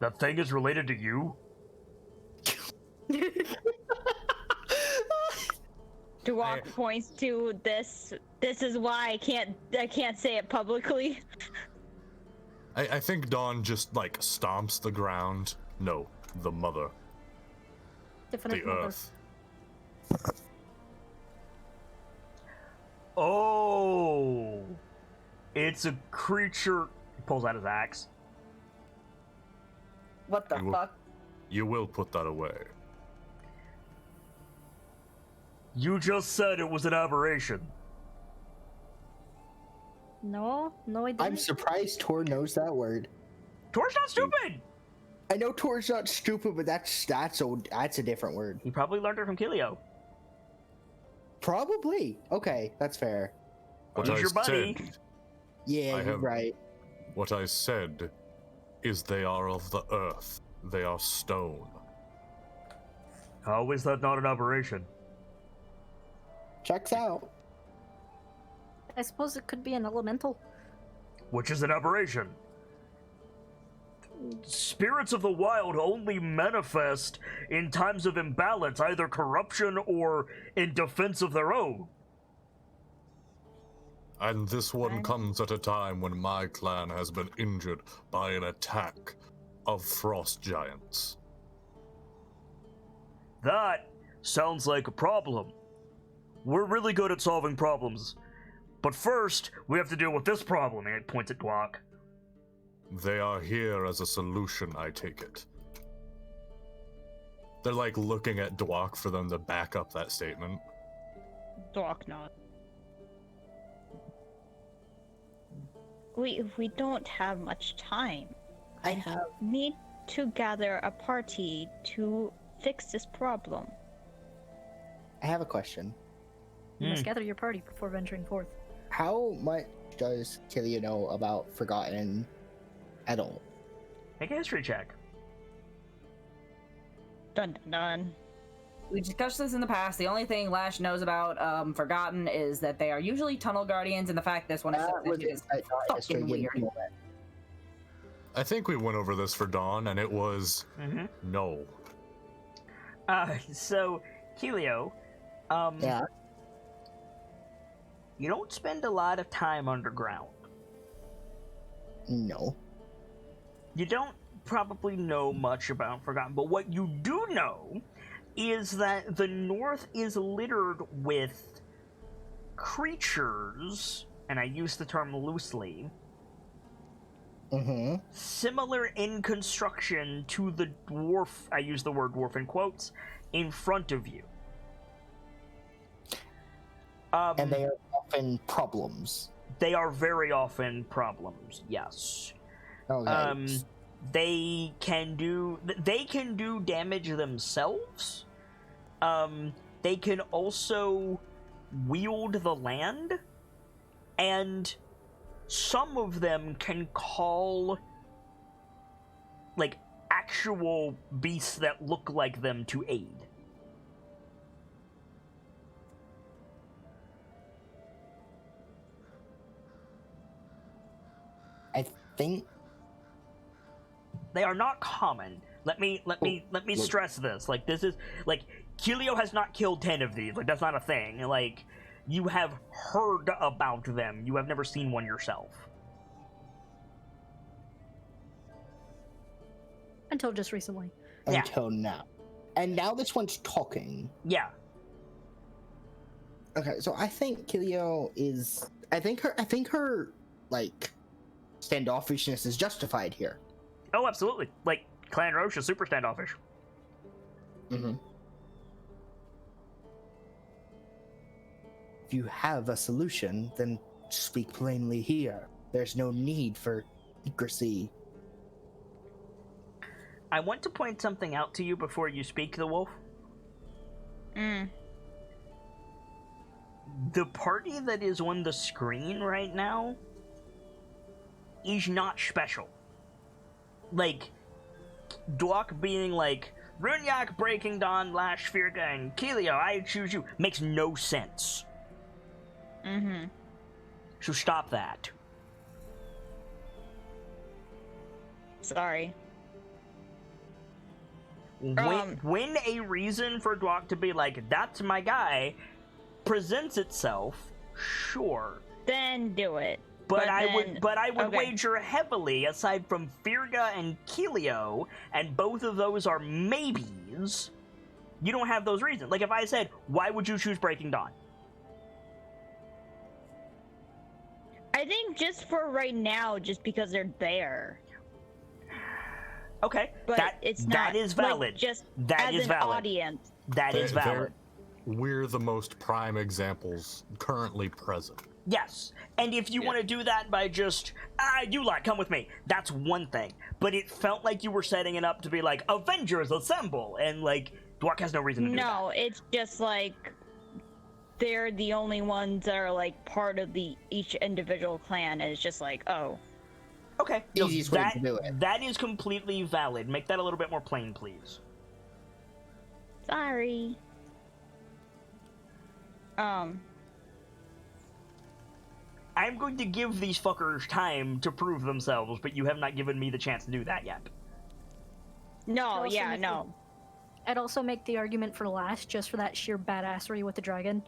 That thing is related to you? Dwak points to this. This is why I can't say it publicly. I think Dawn just like stomps the ground. No, the mother. Definite The mother. earth. Oh! It's a creature. He pulls out his axe. What the You will- fuck? You will put that away. You just said it was an aberration. No, I didn't. I'm surprised Tor knows that word. Tor's not stupid! I know Tor's not stupid, but that's a different word. He probably learned it from Kilio. Probably. Okay, that's fair. What He's I your buddy. said, Yeah, I you're have- right. what I said is they are of the earth. They are stone. How is that not an aberration? Checks out. I suppose it could be an elemental. Which is an aberration. Spirits of the wild only manifest in times of imbalance, either corruption or in defense of their own. And this one comes at a time when my clan has been injured by an attack of frost giants. That sounds like a problem. We're really good at solving problems. But first, we have to deal with this problem, and it points at Glock. They are here as a solution, I take it. They're like looking at Dwok for them to back up that statement. Doc not. We don't have much time. I have. Need to gather a party to fix this problem. I have a question. You must gather your party before venturing forth. How much does Killia know about Forgotten at all? Make a history check. Dun dun dun. We discussed this in the past. The only thing Lash knows about Forgotten is that they are usually tunnel guardians, and the fact this one is fucking weird. I think we went over this for Dawn, and it was no. So, Helio, Yeah. you don't spend a lot of time underground. No. You don't probably know much about Forgotten, but what you do know is that the north is littered with creatures, and I use the term loosely, similar in construction to the dwarf, I use the word dwarf in quotes, in front of you. And they are often problems. They are very often problems, yes. Okay. They can do damage themselves. They can also wield the land, and some of them can call like actual beasts that look like them to aid. I think They are not common. Let me stress this. Like, this is like Kilio has not killed 10 of these. Like, that's not a thing. Like, you have heard about them. You have never seen one yourself. Until just recently. until now. And now this one's talking. Yeah. Okay, so I think Kilio is I think her like standoffishness is justified here. Oh, absolutely. Like, Clan Roche is super standoffish. Mm-hmm. If you have a solution, then speak plainly here. There's no need for secrecy. I want to point something out to you before you speak, the wolf. The party that is on the screen right now is not special. Like, Dwok being like, Runyak, Breaking Dawn, Lash, Firga, and Kilio, I choose you, makes no sense. Mm-hmm. So stop that. Sorry. When a reason for Dwok to be like, that's my guy, presents itself, sure. Then do it. But I would okay. wager heavily, aside from Firga and Kilio, and both of those are maybes, you don't have those reasons. Like, if I said, why would you choose Breaking Dawn? I think just for right now, just because they're there. Okay, But it's not. that is valid. Like, just that as is an valid. audience. That is valid. We're the most prime examples currently present. Yes, and if you want to do that by just, you like, come with me, that's one thing. But it felt like you were setting it up to be like, Avengers assemble, and like, Dwok has no reason to do that. No, it's just like they're the only ones that are like part of the each individual clan, and it's just like, oh, Okay, no, Easiest way to do it. that is completely valid. Make that a little bit more plain, please. Sorry. I'm going to give these fuckers time to prove themselves, but you have not given me the chance to do that yet. No, also yeah, make no. I'd also make the argument for last, just for that sheer badassery with the dragon.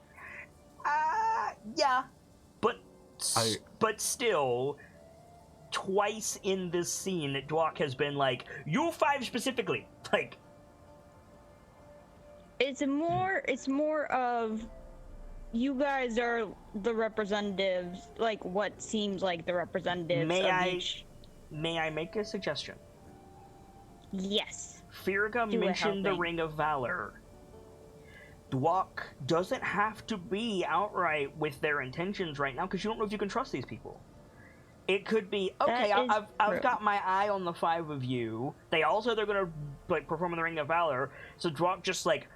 Yeah, but still, twice in this scene, Dwok has been like, "You five specifically," like. It's more of you guys are the representatives, like what seems like the representatives May I make a suggestion? Yes. Firga Do a mentioned the helping. Ring of Valor. Dwok doesn't have to be outright with their intentions right now, because you don't know if you can trust these people. It could be, okay, That is I've true. got my eye on the five of you. They all said they're gonna like perform in the Ring of Valor, so Dwok just like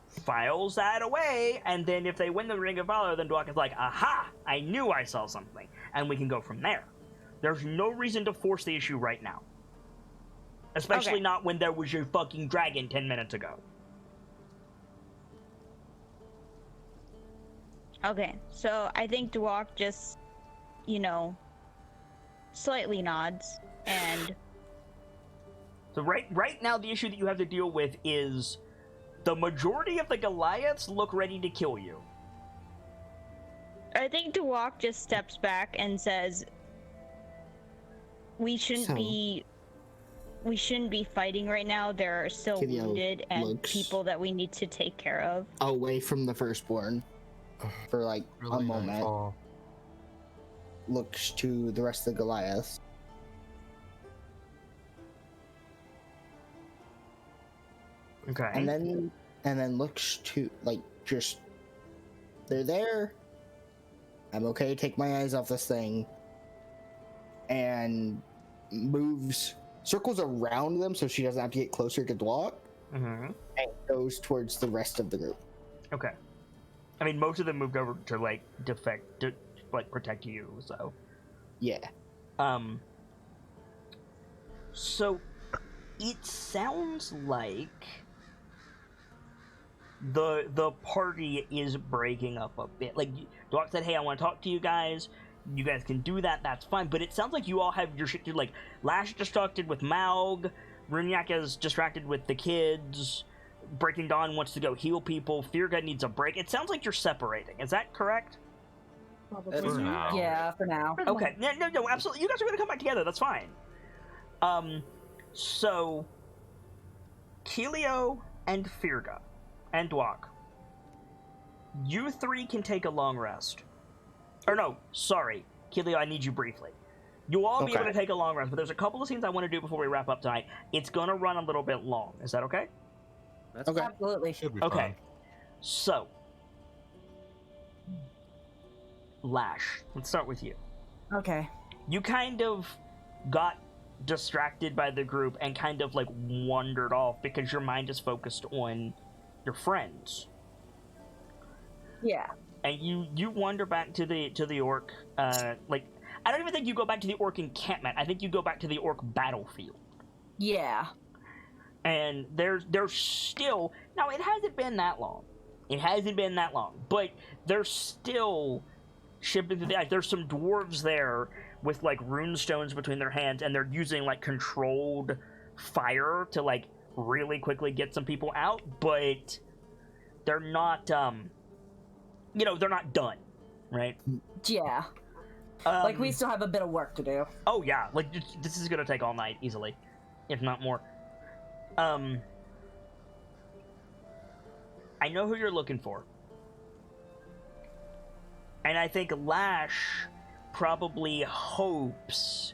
files that away, and then if they win the Ring of Valor, then Dwok is like, aha, I knew I saw something, and we can go from there. There's no reason to force the issue right now. Especially Okay. not when there was your fucking dragon 10 minutes ago. Okay, so I think Dwok just, slightly nods, and So right now, the issue that you have to deal with is the majority of the Goliaths look ready to kill you. I think Dwok just steps back and says, we shouldn't So- be fighting right now. There are still Kiddo wounded and looks- people that we need to take care of. Away from the firstborn for like a Really moment. nightfall. Looks to the rest of the Goliaths. Okay. And then looks to like just they're there. I'm okay, take my eyes off this thing. And circles around them so she doesn't have to get closer to Dwok, Mm-hmm. and goes towards the rest of the group. Okay. I mean, most of them moved over to like to like protect you. So. Yeah. So, it sounds like the party is breaking up a bit. Like, Dwok said, "Hey, I want to talk to you guys. You guys can do that. That's fine." But it sounds like you all have your shit to like. Lash distracted with Maug. Runyak is distracted with the kids. Breaking Dawn wants to go heal people. Firga needs a break. It sounds like you're separating. Is that correct? Probably. For now. Yeah, for now. Okay, no, absolutely. You guys are gonna come back together. That's fine. So Keelio and Firga and Dwok, you three can take a long rest. Or no, sorry, Keelio, I need you briefly. You'll all be able to take a long rest, but there's a couple of scenes I want to do before we wrap up tonight. It's gonna run a little bit long. Is that okay? That's Okay. Absolutely. Should be Okay. fine. So, Lash, let's start with you. Okay. You kind of got distracted by the group and kind of like wandered off because your mind is focused on your friends. Yeah. And you wander back to the orc. Like, I don't even think you go back to the orc encampment. I think you go back to the orc battlefield. Yeah. And there's still, now it hasn't been that long. It hasn't been that long, but there's still shipping through the ice. There's some dwarves there with like rune stones between their hands, and they're using like controlled fire to like really quickly get some people out, but they're not they're not done, right? Yeah. Like, we still have a bit of work to do. Oh yeah, like this is gonna take all night easily, if not more. I know who you're looking for. And I think Lash probably hopes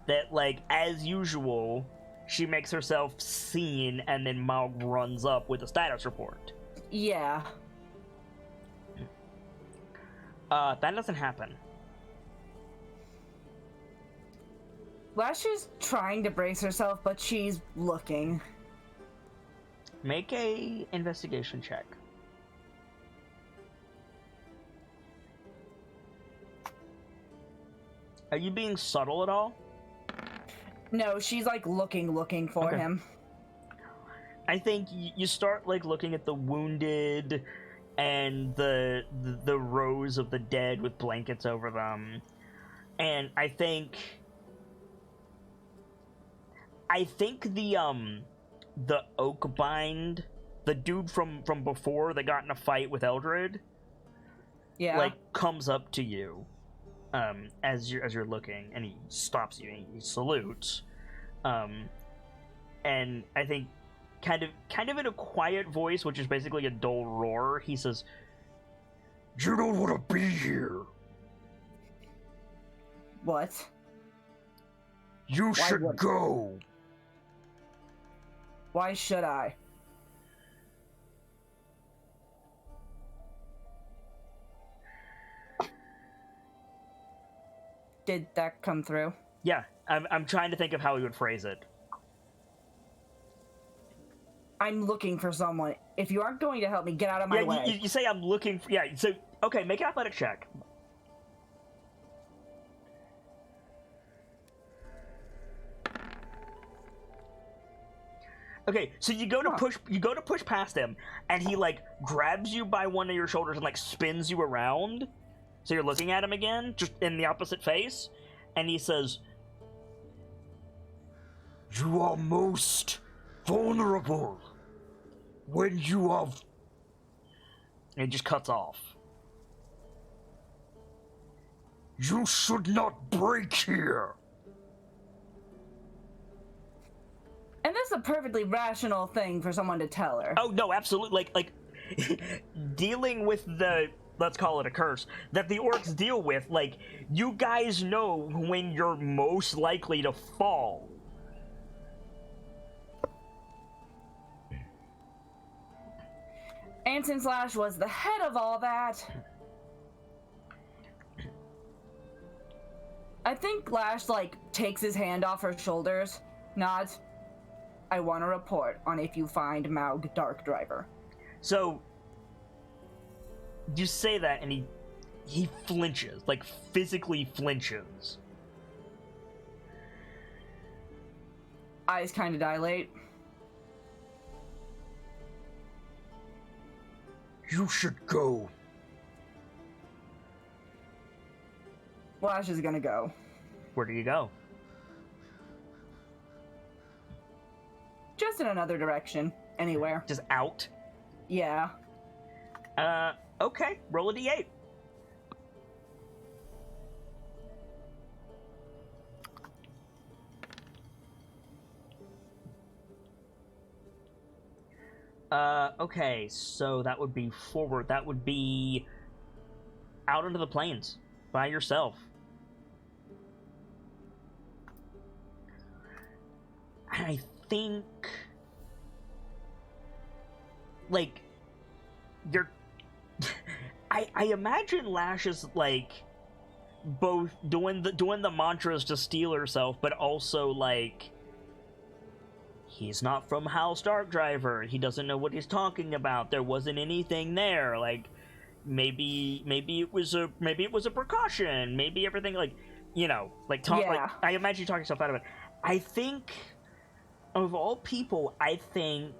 that, like, as usual, she makes herself seen and then Maug runs up with a status report. Yeah. That doesn't happen. Lash is trying to brace herself, but she's looking. Make a investigation check. Are you being subtle at all? No, she's like looking for Okay. him. I think you start like looking at the wounded and the rows of the dead with blankets over them, and I think the Oakbind, the dude from before that got in a fight with Eldred, Yeah. like comes up to you as you're looking, and he stops you and he salutes, and I think kind of in a quiet voice, which is basically a dull roar, he says, "You don't want to be here. What? You should would- go." Why should I? Did that come through? Yeah, I'm trying to think of how he would phrase it. I'm looking for someone. If you aren't going to help me, get out of my Yeah, way. you say I'm looking for... Yeah, so... Okay, make an athletic check. Okay, so you go to push past him, and he like grabs you by one of your shoulders and like spins you around. So you're looking at him again, just in the opposite face, and he says, "You are most vulnerable when you are..." And he just cuts off. "You should not break here." And that's a perfectly rational thing for someone to tell her. Oh no, absolutely. Like dealing with the, let's call it a curse, that the orcs deal with, like, you guys know when you're most likely to fall. And since Lash was the head of all that, I think Lash, like, takes his hand off her shoulders, nods. "I want a report on if you find Maug Dark Driver." So you say that, and he flinches, like physically flinches. Eyes kind of dilate. "You should go." Lash is gonna go. Where do you go? Just in another direction. Anywhere. Just out? Yeah. Okay, roll a d8. Okay, so that would be forward. That would be out into the plains by yourself. I think, like, you're... I imagine Lash is, like, both doing the mantras to steel herself, but also, like, he's not from House Dark Driver. He doesn't know what he's talking about. There wasn't anything there. Like, maybe it was a precaution. Maybe everything, like, you know, like, talk. Yeah. Like, I imagine you talking yourself out of it. I think, of all people, I think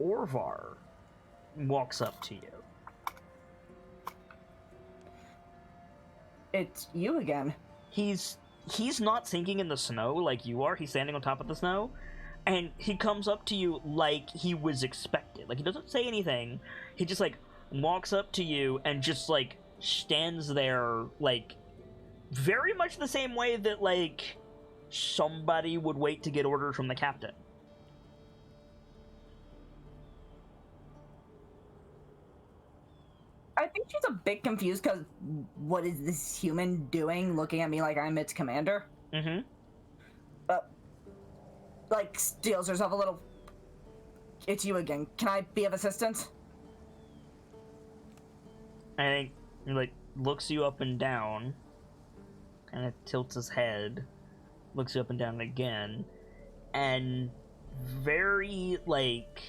Orvar walks up to you. It's you again. He's not sinking in the snow like you are. He's standing on top of the snow, and he comes up to you like he was expected. Like, he doesn't say anything. He just, like, walks up to you and just, like, stands there, like, very much the same way that, like, somebody would wait to get orders from the captain. I think she's a bit confused because what is this human doing looking at me like I'm its commander? Mm-hmm. Like, steals herself a little. "It's you again. Can I be of assistance?" I think he, like, looks you up and down, kind of tilts his head, looks you up and down again, and very, like,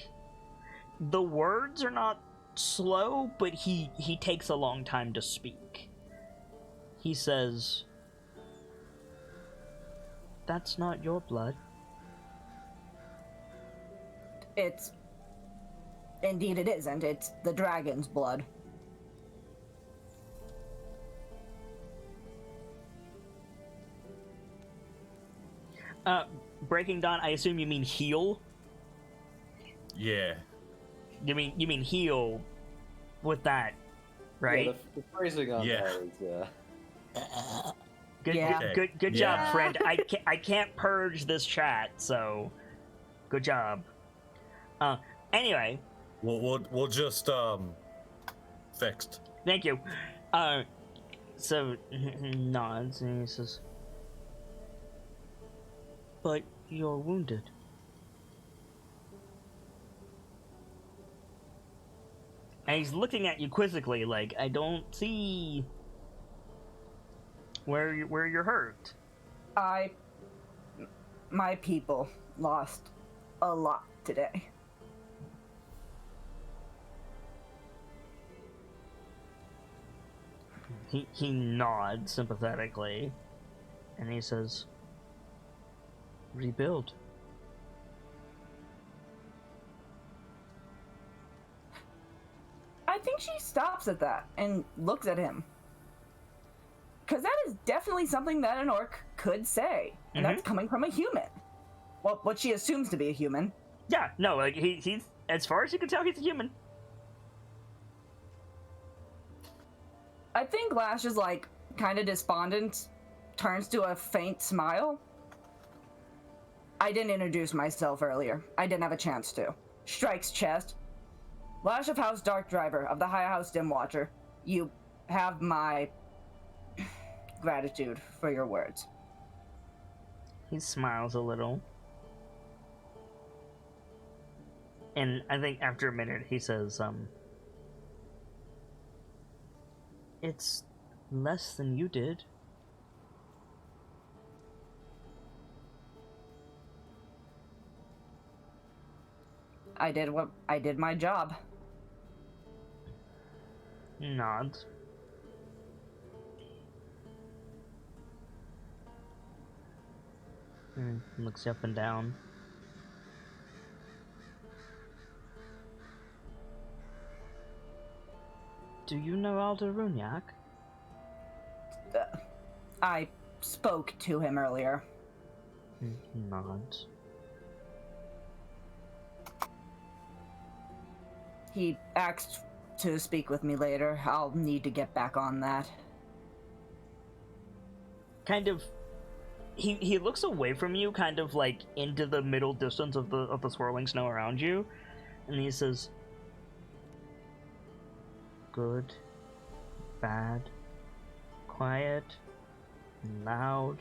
the words are not slow, but he takes a long time to speak. He says, That's not your blood. It's... Indeed it isn't. It's the dragon's blood. Breaking Dawn, I assume you mean heal? Yeah. You mean heal with that, right? Yeah, the phrasing on Yeah. that is, Good, Yeah. good Yeah. job, friend. I can't purge this chat, so good job. Anyway, We'll just fixed. thank you. So nods and he says, "But you're wounded." And he's looking at you quizzically, like, I don't see where you're hurt. My people lost a lot today. He nods sympathetically, and he says, "Rebuild." I think she stops at that and looks at him. Because that is definitely something that an orc could say. And that's coming from a human. Well, what she assumes to be a human. Yeah, no, like he's as far as you can tell, he's a human. I think Lash is like kind of despondent, turns to a faint smile. I didn't introduce myself earlier. I didn't have a chance to. Strikes chest. Lash of House Dark Driver of the High House Dim Watcher. You have my gratitude for your words. He smiles a little. And I think after a minute he says, "It's less than you did." I did my job. Nods. And looks up and down. Do you know Alder Runyak? I spoke to him earlier. Nods. He asked to speak with me later. I'll need to get back on that. Kind of, he looks away from you, kind of like into the middle distance of the swirling snow around you, and he says, "Good, bad, quiet, loud,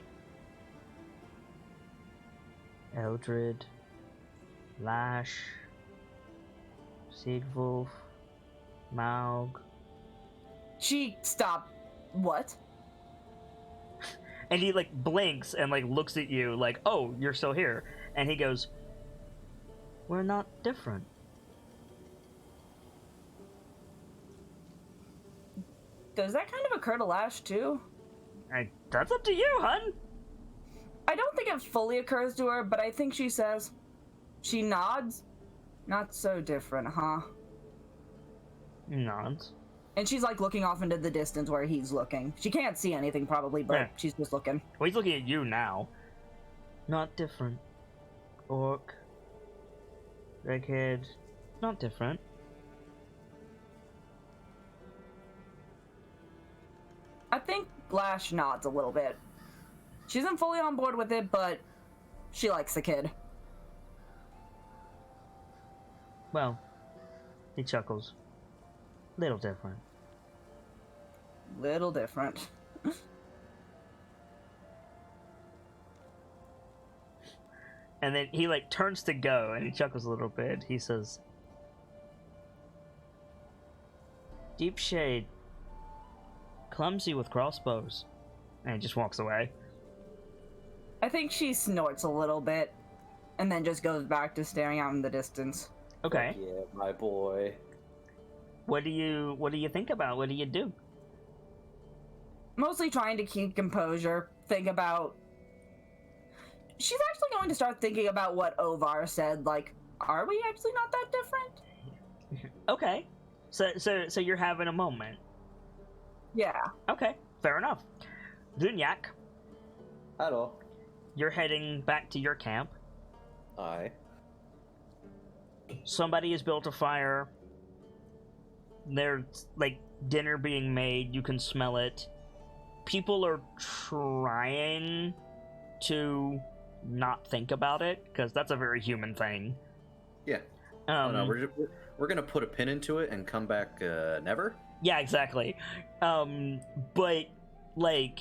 Eldred, Lash, Seedwolf, Maug." She stopped. What? And he like blinks and like looks at you like, "Oh, you're still here." And he goes, "We're not different." Does that kind of occur to Lash too? That's up to you, hun. I don't think it fully occurs to her, but I think she says, she nods. Not so different, huh? Nods. And she's like looking off into the distance where he's looking. She can't see anything probably, but Yeah. she's just looking. Well, he's looking at you now. Not different. Orc. Redhead. Not different. I think Lash nods a little bit. She isn't fully on board with it, but she likes the kid. Well, he chuckles. Little different. Little different. And then he like turns to go and he chuckles a little bit. He says, "Deep shade. Clumsy with crossbows." And he just walks away. I think she snorts a little bit and then just goes back to staring out in the distance. Okay. Yeah, my boy. What do you think about? What do you do? Mostly trying to keep composure, think about... she's actually going to start thinking about what Ovar said. Like, are we actually not that different? Okay. So you're having a moment. Yeah. Okay, fair enough. Dunyak, Hello. you're heading back to your camp. Aye. Somebody has built a fire. There's, like, dinner being made. You can smell it. People are trying to not think about it, because that's a very human thing. Yeah. No, we're gonna put a pin into it and come back never. Yeah, exactly. But, like,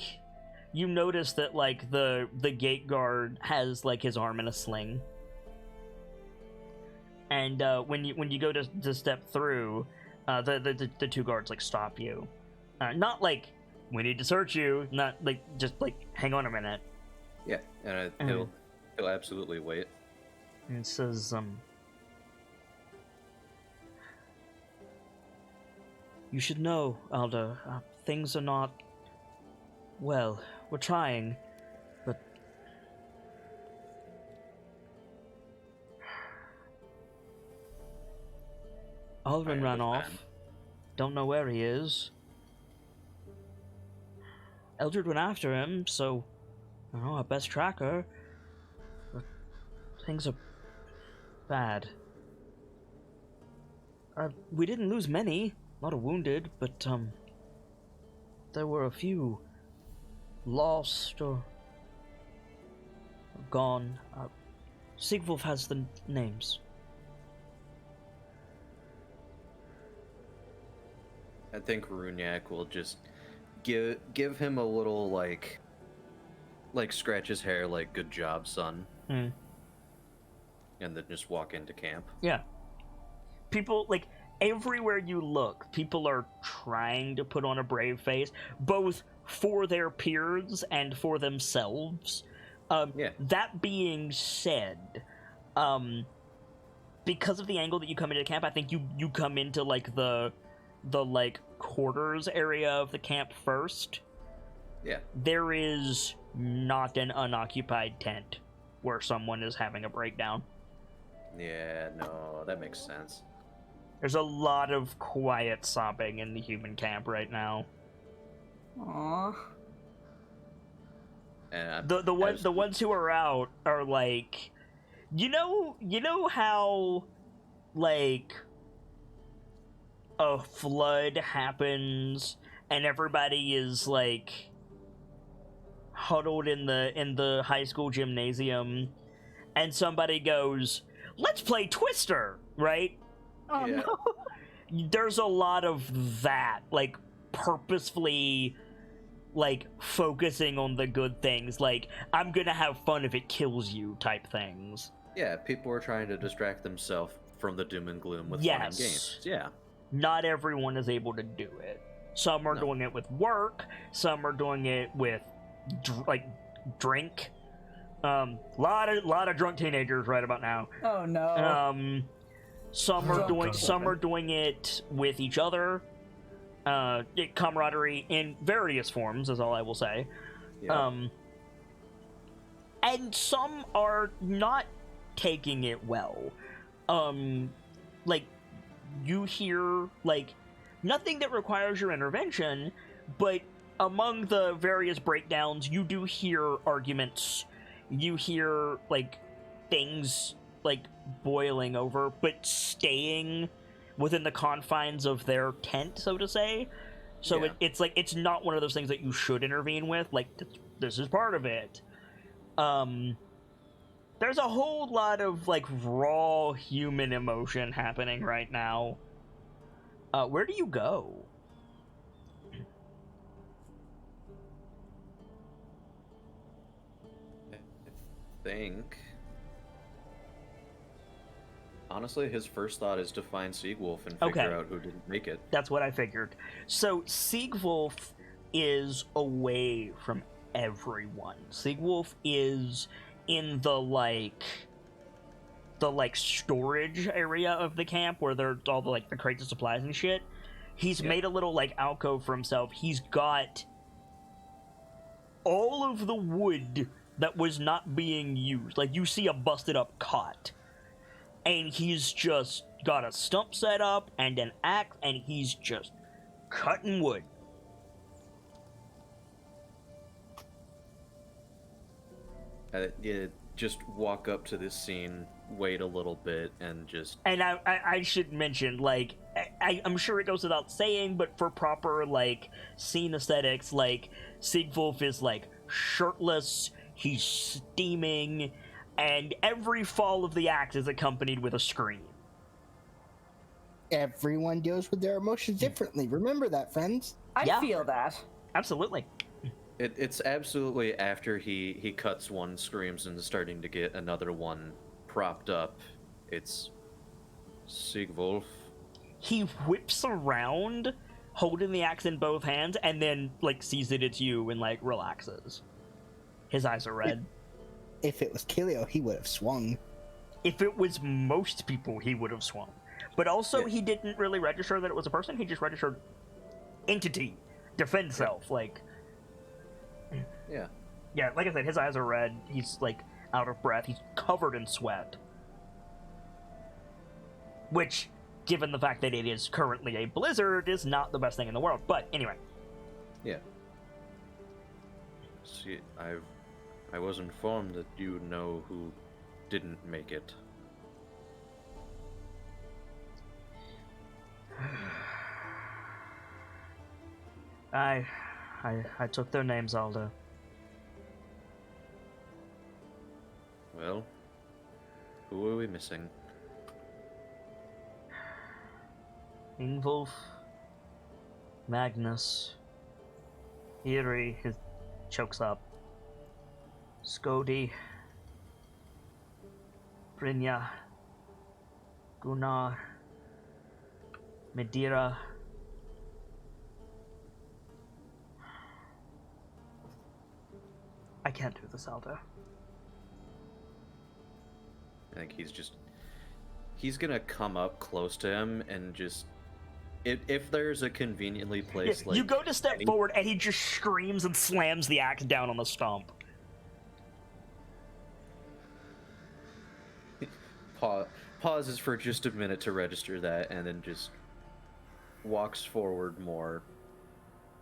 you notice that, like, the gate guard has, like, his arm in a sling. And when you go to step through, the two guards, like, stop you. Not like, we need to search you, not like, just like, hang on a minute. Yeah, and he'll absolutely wait. And it says, you should know, Aldo, things are not, well, we're trying, but Aldrin ran off. Don't know where he is. Eldred went after him, so I don't know, our best tracker. But things are bad. We didn't lose many. A lot of wounded, but there were a few lost or gone. Sigwolf has the names. I think Runyak will just give him a little like scratch his hair, like good job, son, and then just walk into camp. Yeah. People, like, everywhere you look, people are trying to put on a brave face, both for their peers and for themselves. That being said, because of the angle that you come into camp, I think you come into, like, the like quarters area of the camp first. Yeah. There is not an unoccupied tent where someone is having a breakdown. Yeah, no, that makes sense. There's a lot of quiet sobbing in the human camp right now. Aww. And The ones who are out are like, you know how, like, a flood happens and everybody is, like, huddled in the high school gymnasium, and somebody goes, "Let's play Twister," right? Oh Yeah. no. There's a lot of that, like, purposefully, like, focusing on the good things, like, I'm gonna have fun if it kills you type things. Yeah, people are trying to distract themselves from the doom and gloom with fun and games. Yeah. Not everyone is able to do it. Some are doing it with work, some are doing it with drink. Lot of drunk teenagers right about now. Oh no. Some are doing it with each other. Camaraderie in various forms is all I will say. Yeah. And some are not taking it well. Like, you hear, like, nothing that requires your intervention, but among the various breakdowns, you do hear arguments. You hear, like, things, like, boiling over, but staying within the confines of their tent, so to say. So Yeah. it's like, it's not one of those things that you should intervene with. Like, this is part of it. There's a whole lot of, like, raw human emotion happening right now. Where do you go? I think. Honestly, his first thought is to find Sigwolf and figure out who didn't make it. That's what I figured. So Sigwolf is away from everyone. Sigwolf is in the storage area of the camp where there's all the, like, the crates of supplies and shit. He's made a little, like, alcove for himself. He's got all of the wood that was not being used. Like, you see a busted up cot, and he's just got a stump set up and an axe, and he's just cutting wood. Yeah, just walk up to this scene, wait a little bit, and just... And I should mention, like, I'm sure it goes without saying, but for proper, like, scene aesthetics, like, Sigwulf is, like, shirtless, he's steaming, and every fall of the axe is accompanied with a scream. Everyone deals with their emotions differently. Remember that, friends. I feel that. Absolutely. It's absolutely after he cuts one, screams, and is starting to get another one propped up. It's Sigwulf. He whips around, holding the axe in both hands, and then, like, sees that it's you and, like, relaxes. His eyes are red. If it was Kilio, he would have swung. If it was most people, he would have swung. But also, Yeah. he didn't really register that it was a person. He just registered entity, defend self. Like, Yeah. yeah, like I said, his eyes are red. He's, like, out of breath. He's covered in sweat. Which, given the fact that it is currently a blizzard, is not the best thing in the world. But anyway. Yeah. See, I was informed that you know who didn't make it. I took their names, Aldo. Well, who are we missing? Ingvolf, Magnus, Iri, his chokes up, Skodi, Brynja, Gunnar, Medira. I can't do this, Aldo. I think he's gonna come up close to him and just, if there's a conveniently placed, like, you go to step forward, and he just screams and slams the axe down on the stump. Pauses for just a minute to register that, and then just walks forward more,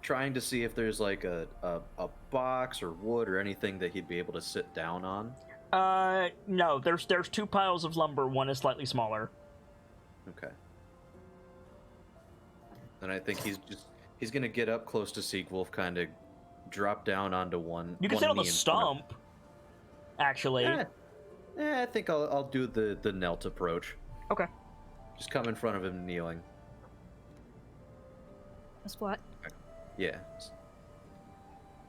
trying to see if there's like a box or wood or anything that he'd be able to sit down on. No, there's two piles of lumber. One is slightly smaller. Okay. Then I think he's gonna get up close to Sigwulf, kind of drop down onto one. You can one sit on the knee in front of- stump, actually. I think I'll do the knelt approach. Okay. Just come in front of him, kneeling. A squat. Yeah.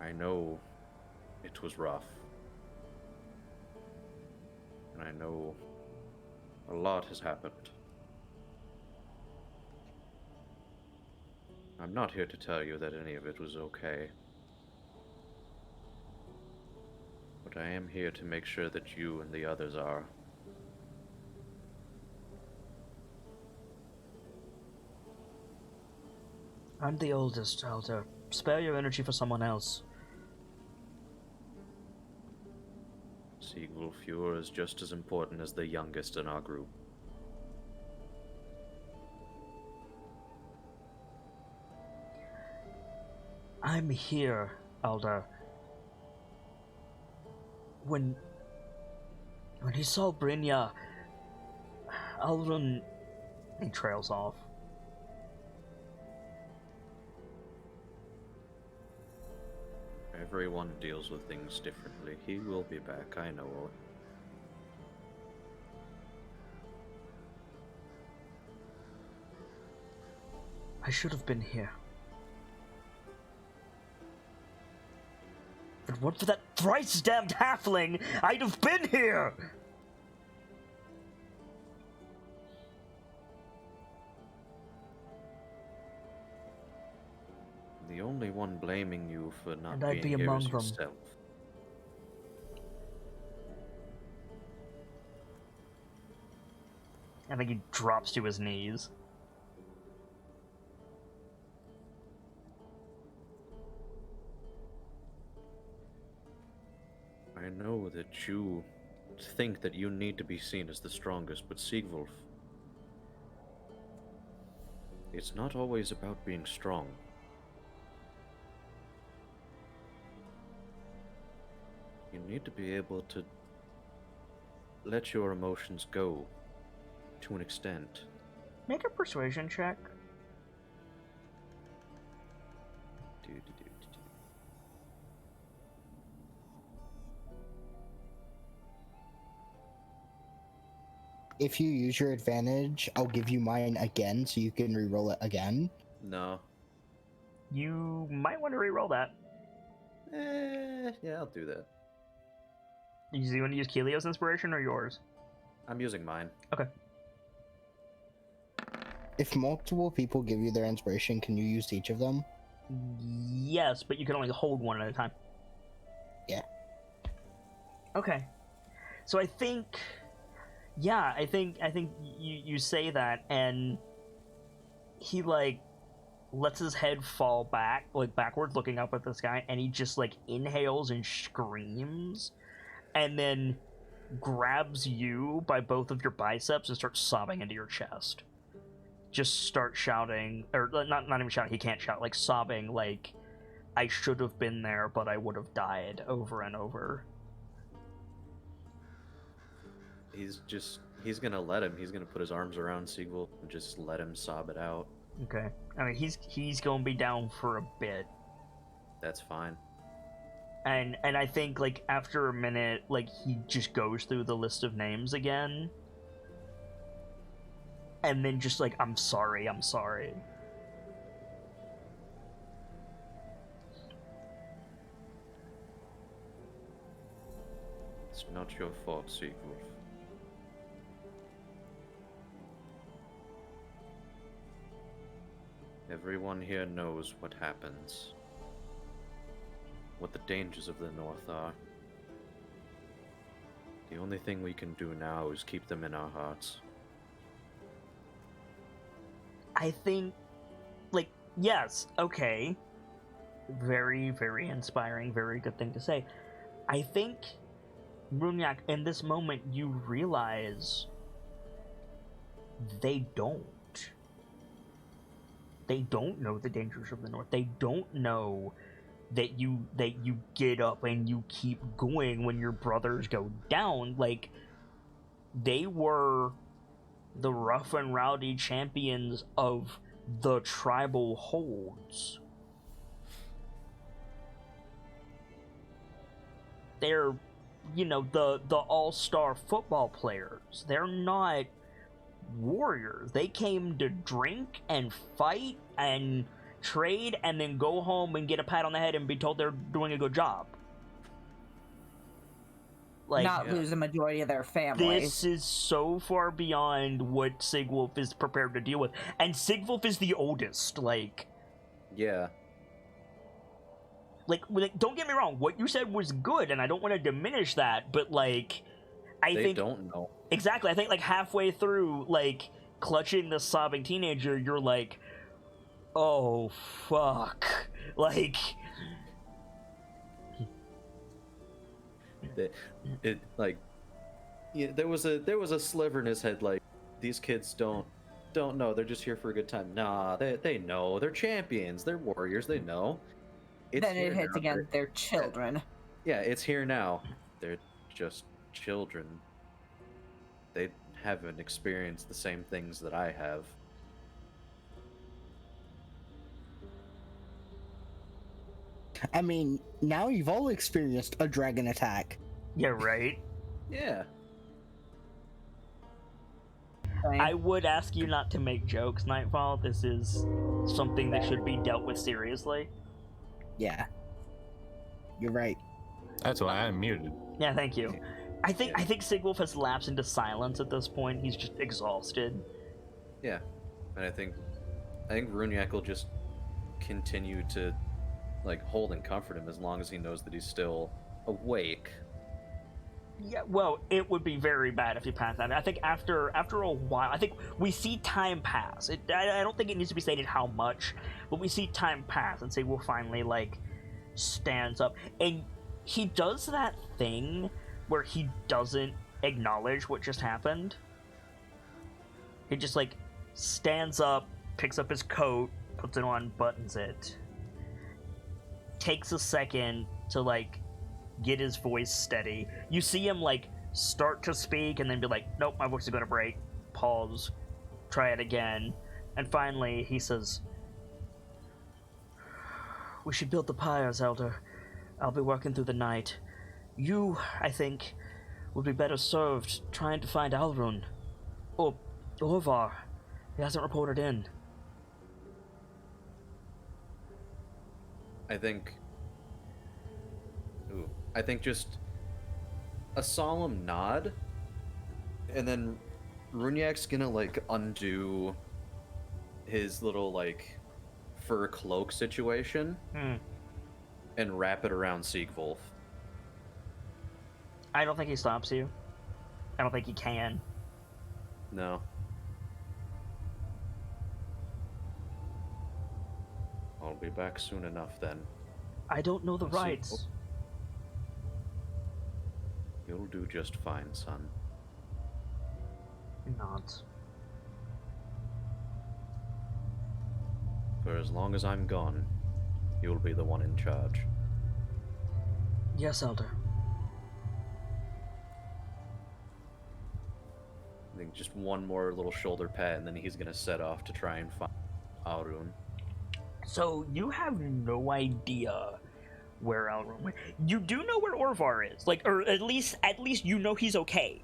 I know it was rough. And I know a lot has happened. I'm not here to tell you that any of it was okay. But I am here to make sure that you and the others are. I'm the oldest, Aldo. Spare your energy for someone else. Sigwulf, you are just as important as the youngest in our group. I'm here, Aldo. When he saw Brynja, Alrun... He trails off. Everyone deals with things differently. He will be back, I know. I should have been here. If it weren't for that thrice-damned halfling, I'd have been here! The only one blaming you for not And I'd being be here among is them. yourself. I think he drops to his knees. I know that you think that you need to be seen as the strongest, but Siegwolf, it's not always about being strong. You need to be able to let your emotions go to an extent. Make a persuasion check. If you use your advantage, I'll give you mine again so you can re-roll it again. No. You might want to re-roll that. Yeah, I'll do that. Do you want to use Keelio's inspiration or yours? I'm using mine. Okay. If multiple people give you their inspiration, can you use each of them? Yes, but you can only hold one at a time. Yeah. Okay. So I think you say that, and he like lets his head fall back, like backwards, looking up at the sky, and he just like inhales and screams, and then grabs you by both of your biceps and starts sobbing into your chest. Just start shouting, or not even shouting. He can't shout, like sobbing, like I should have been there, but I would have died, over and over. He's gonna let him. He's gonna put his arms around Siegwolf and just let him sob it out. Okay. I mean, he's gonna be down for a bit. That's fine. And I think, like, after a minute, like, he just goes through the list of names again. And then just, like, I'm sorry. It's not your fault, Siegwolf. Everyone here knows what happens. What the dangers of the North are. The only thing we can do now is keep them in our hearts. I think, like, yes, okay. Very, very inspiring, very good thing to say. I think, Brunyak, in this moment, you realize they don't. They don't know the dangers of the North. They don't know that you get up and you keep going when your brothers go down. Like, they were the rough and rowdy champions of the tribal holds. They're, you know, the all-star football players. They're not warriors. They came to drink and fight and trade and then go home and get a pat on the head and be told they're doing a good job. Like, not lose the majority of their families. This is so far beyond what Siegwolf is prepared to deal with. And Siegwolf is the oldest, like... Yeah. Like, don't get me wrong, what you said was good, and I don't want to diminish that, but, like... They don't know. Exactly, I think, like, halfway through, like, clutching the sobbing teenager, you're like, oh, fuck. Like... there was a sliver in his head, like, these kids don't know, they're just here for a good time. Nah, they know, they're champions, they're warriors, they know. Then it hits again, they're children. Yeah, it's here now. They're just children. They haven't experienced the same things that I have. I mean, now you've all experienced a dragon attack. Yeah, right? Yeah. I would ask you not to make jokes, Nightfall. This is something that should be dealt with seriously. Yeah. You're right. That's why I'm muted. Yeah, thank you. I think Siegwolf has lapsed into silence at this point. He's just exhausted. Yeah. And I think Runyak will just continue to, like, hold and comfort him as long as he knows that he's still awake. Yeah, well, it would be very bad if he passed out. I think after a while, I think we see time pass. I don't think it needs to be stated how much, but we see time pass, and Siegwolf finally, like, stands up. And he does that thing where he doesn't acknowledge what just happened. He just, like, stands up, picks up his coat, puts it on, buttons it. Takes a second to, like, get his voice steady. You see him, like, start to speak and then be like, nope, my voice is gonna break. Pause. Try it again. And finally, he says, we should build the pyres, Elder. I'll be working through the night. You, I think, would be better served trying to find Alrun. Or Orvar. He hasn't reported in. I think just a solemn nod, and then Runyak's gonna, like, undo his little, like, fur cloak situation and wrap it around Siegwolf. I don't think he stops you. I don't think he can. No. I'll be back soon enough then. I don't know the Let's see. rights. You'll do just fine, son. Nods. For as long as I'm gone, you'll be the one in charge. Yes, Elder. I think just one more little shoulder pat, and then he's gonna set off to try and find Arun. So you have no idea where Alrun went. You do know where Orvar is, like, or at least you know he's okay.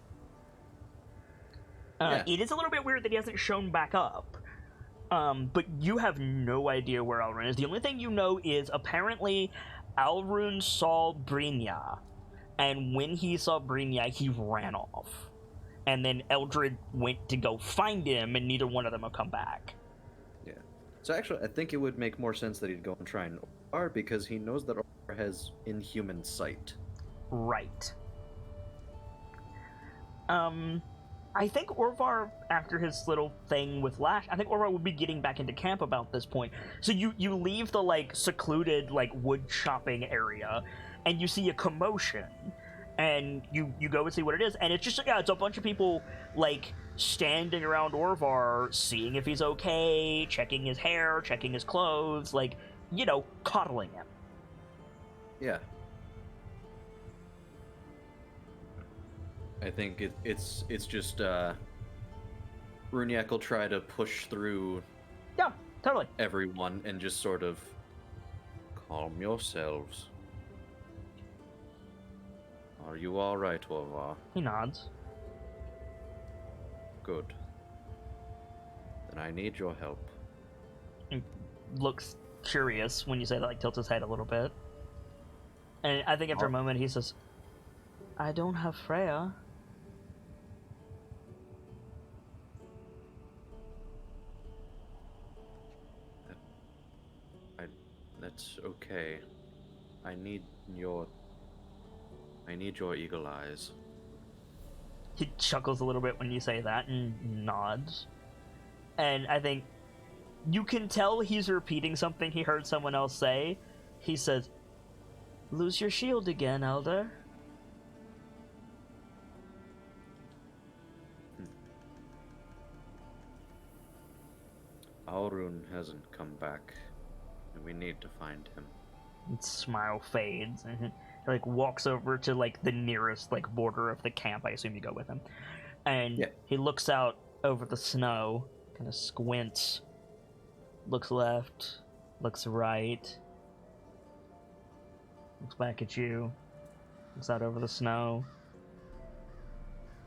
Yeah. It is a little bit weird that he hasn't shown back up. But you have no idea where Alrun is. The only thing you know is apparently Alrun saw Brynja, and when he saw Brynja, he ran off. And then Eldred went to go find him, and neither one of them have come back. Yeah. So actually, I think it would make more sense that he'd go and try and Orvar, because he knows that Orvar has inhuman sight. Right. I think Orvar, after his little thing with Lash, I think Orvar would be getting back into camp about this point. So you leave the, like, secluded, like, wood chopping area, and you see a commotion. And you go and see what it is, and it's just, yeah, it's a bunch of people, like, standing around Orvar, seeing if he's okay, checking his hair, checking his clothes, like, you know, coddling him. Yeah. I think it's just Runyak will try to push through Yeah, totally. everyone and just sort of calm yourselves. Are you all right, Orvar? He nods. Good. Then I need your help. He looks curious when you say that, like, tilts his head a little bit. And I think after a moment he says, I don't have Freya. That's okay. I need your eagle eyes. He chuckles a little bit when you say that and nods. And I think you can tell he's repeating something he heard someone else say. He says, lose your shield again, Elder. Alrun hasn't come back, and we need to find him. And smile fades, and he, like, walks over to, like, the nearest, like, border of the camp. I assume you go with him. And he looks out over the snow, kind of squints, looks left, looks right, looks back at you, looks out over the snow,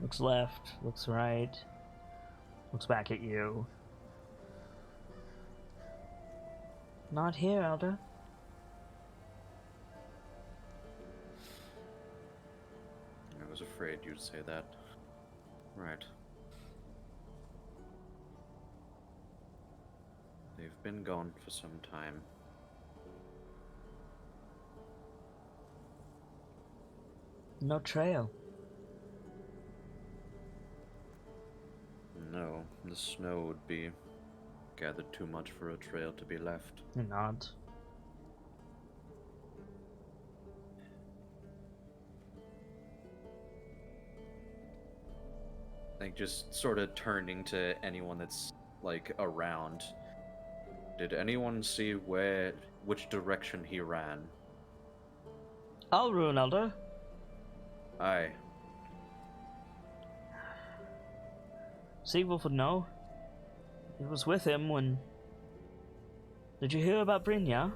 looks left, looks right, looks back at you. Not here, Elder. I was afraid you'd say that. Right. They've been gone for some time. No trail. No, the snow would be gathered too much for a trail to be left. He nods. Like, just sort of turning to anyone that's, like, around. Did anyone see which direction he ran? Alrune, Elder. Aye. Seawolf would know. He was with him when... Did you hear about Brynja?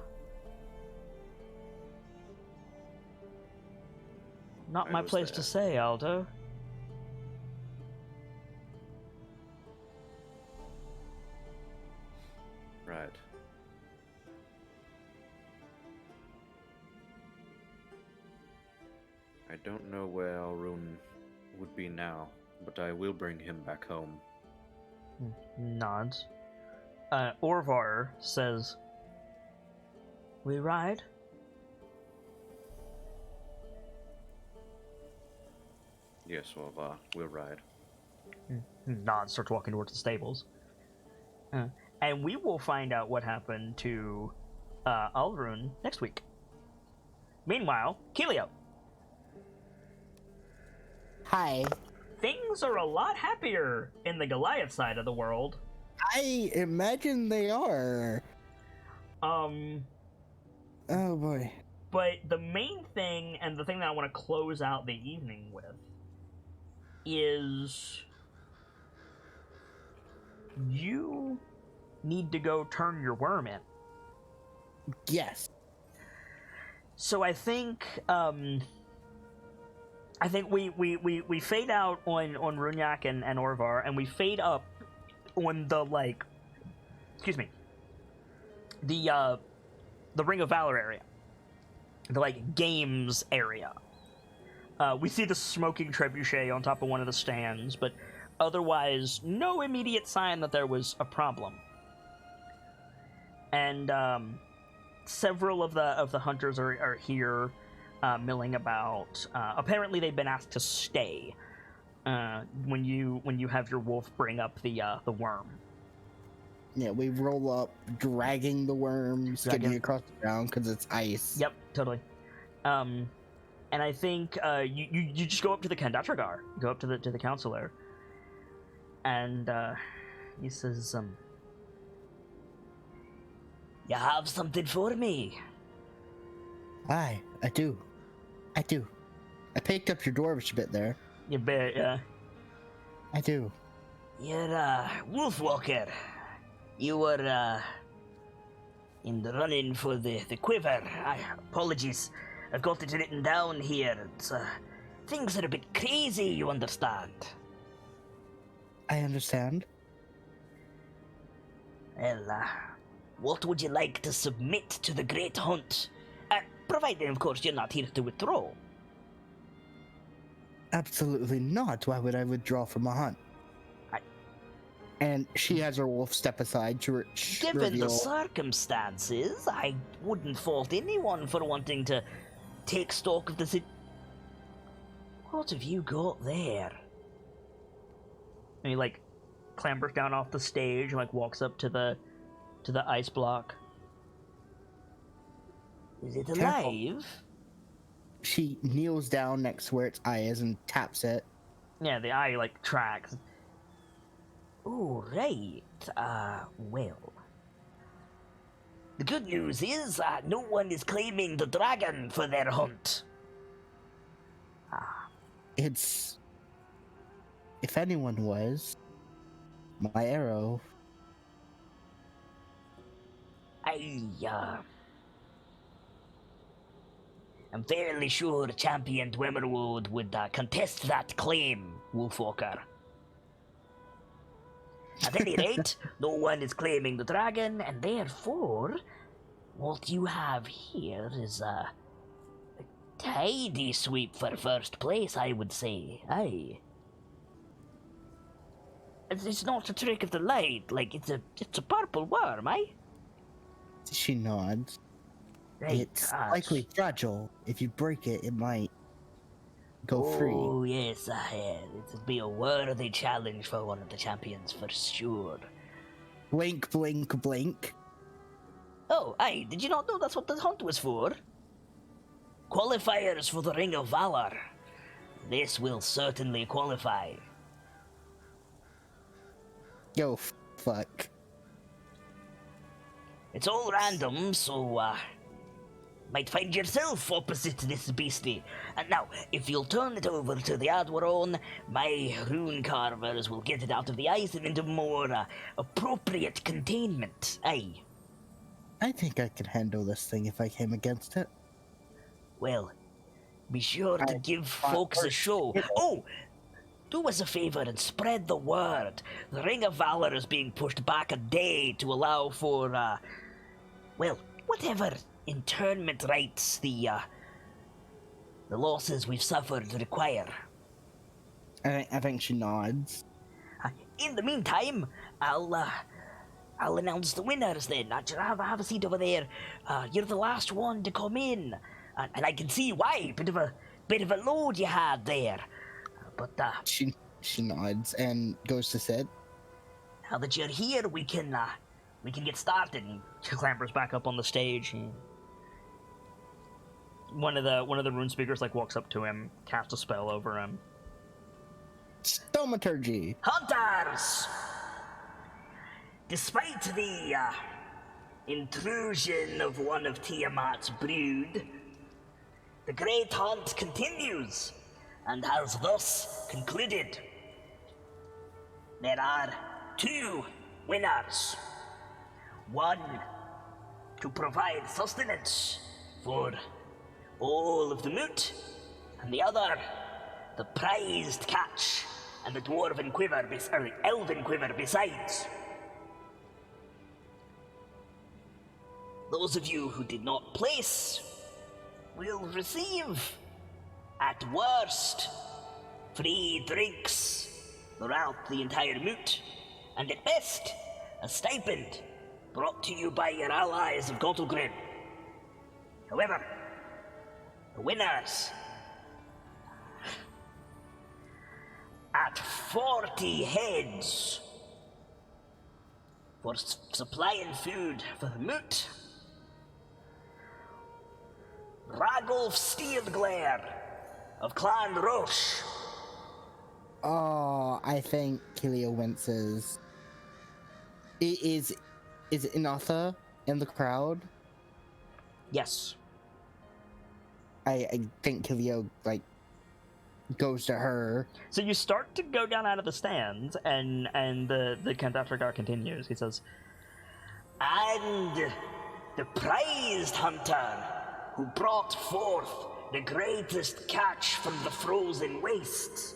Not I my was place to there. say, Aldo. Right. I don't know where Alrune would be now, but I will bring him back home. Nods. Orvar says, "We ride?" Yes, we'll ride. Nods, starts walking towards the stables. And we will find out what happened to Alrune next week. Meanwhile, Kelio. Hi. Things are a lot happier in the Goliath side of the world. I imagine they are. Oh boy. But the main thing, and the thing that I want to close out the evening with, is you need to go turn your worm in. Yes. So I think we fade out on Runyak and Orvar, and we fade up on the the Ring of Valor area, the games area. We see the smoking trebuchet on top of one of the stands, but otherwise no immediate sign that there was a problem. And several of the hunters are here, milling about. Apparently, they've been asked to stay when you have your wolf bring up the worm. Yeah, we roll up, dragging the worm, skidding across the ground because it's ice. Yep, totally. And I think you just go up to the Kandatragar, go up to the counselor, and he says, "You have something for me?" Aye, I do. I picked up your dwarvish bit there. You bet, yeah. I do. You're Wolf Walker. You were in the running for the quiver. Apologies. I've got it written down here. It's, things are a bit crazy, you understand. I understand. Well, what would you like to submit to the Great Hunt? Provided, of course, you're not here to withdraw. Absolutely not. Why would I withdraw from a hunt? And she has her wolf step aside to Given reveal... the circumstances, I wouldn't fault anyone for wanting to take stock of the What have you got there? And he clambers down off the stage and walks up to the ice block. Is it alive? Careful. She kneels down next to where its eye is and taps it. Yeah, the eye tracks. Oh, right. Well. The good news is no one is claiming the dragon for their hunt. It's... If anyone was, my arrow... I'm fairly sure Champion Dwemerwood would contest that claim, Wolfwalker. At any rate, no one is claiming the dragon, and therefore, what you have here is a tidy sweep for first place, I would say. Aye. It's not a trick of the light, it's a purple worm, eh? She nods. Right, it's likely fragile. If you break it, it might go free. Oh, yes, it'd be a worthy challenge for one of the champions, for sure. Blink, blink, blink. Oh, aye, did you not know that's what the hunt was for? Qualifiers for the Ring of Valor. This will certainly qualify. Yo, fuck. It's all random, so, might find yourself opposite this beastie. And now, if you'll turn it over to the Adwaron, my rune carvers will get it out of the ice and into more, appropriate containment. Aye. I think I could handle this thing if I came against it. Well, be sure to I give thought folks a first, show. you know. Oh! Do us a favor and spread the word. The Ring of Valor is being pushed back a day to allow for, well, whatever internment rights the losses we've suffered require. I think she nods. In the meantime, I'll announce the winners then. Have a seat over there. You're the last one to come in. And I can see why. Bit of a load you had there. But She nods and goes to sit. now that you're here, we can get started. And she clambers back up on the stage. And one of the rune speakers like walks up to him, casts a spell over him. Thaumaturgy. Hunters! Despite the intrusion of one of Tiamat's brood, the Great Hunt continues and has thus concluded. There are 2 winners. One to provide sustenance for all of the moot, and the other the prized catch and the dwarven quiver, or the elven quiver besides. Those of you who did not place will receive, at worst, free drinks throughout the entire moot, and at best, a stipend brought to you by your allies of Gottelgrim. However, the winners, at 40 heads for supplying food for the moot, Ragolf Steelglare of Clan Roche. Oh, I think Kilio winces. Is it Inatha in the crowd? Yes. I think Kilio like goes to her. So you start to go down out of the stands, and the Kandahragar continues. He says, and the prized hunter who brought forth the greatest catch from the frozen wastes,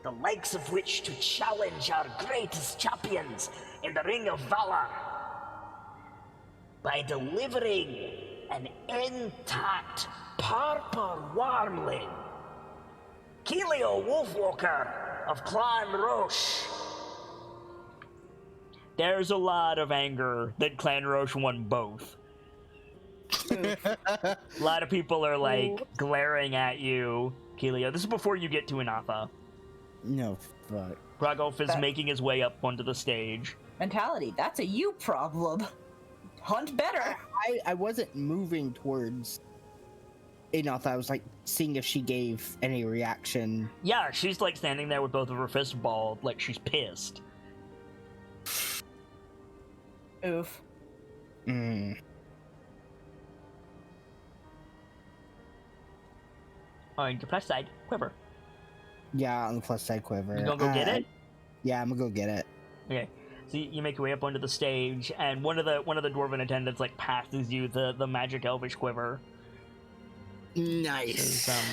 the likes of which to challenge our greatest champions in the Ring of Valor, by delivering an intact purple wormling, Kelio Wolfwalker of Clan Roche. There's a lot of anger that Clan Roche won both. A lot of people are like glaring at you, Kelio. This is before you get to Inatha. No, fuck. Ragolf is making his way up onto the stage. Mentality, that's a you problem. Hunt better. I wasn't moving towards Inatha. I was like seeing if she gave any reaction. Yeah, she's like standing there with both of her fists balled, like she's pissed. Oof. Mm. On your plus side, quiver. Yeah, on the plus side quiver. You gonna go get it? Yeah, I'm gonna go get it. Okay. So you make your way up onto the stage, and one of the dwarven attendants like passes you the magic elvish quiver. Nice. Says,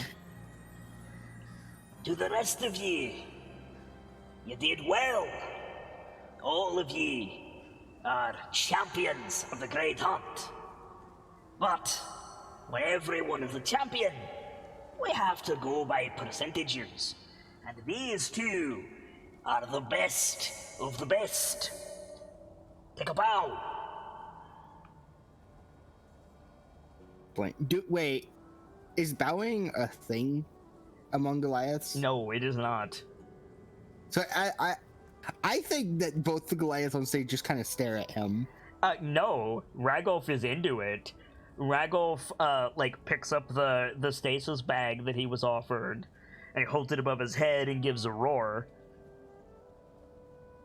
to the rest of ye, you did well. All of ye are champions of the Great Hunt. But when everyone is a champion, we have to go by percentages. And these 2 are the best of the best. Take a bow. Wait, is bowing a thing among Goliaths? No, it is not. So I think that both the Goliaths on stage just kind of stare at him. No, Ragolf is into it. Ragolf, like, picks up the stasis bag that he was offered, and he holds it above his head and gives a roar.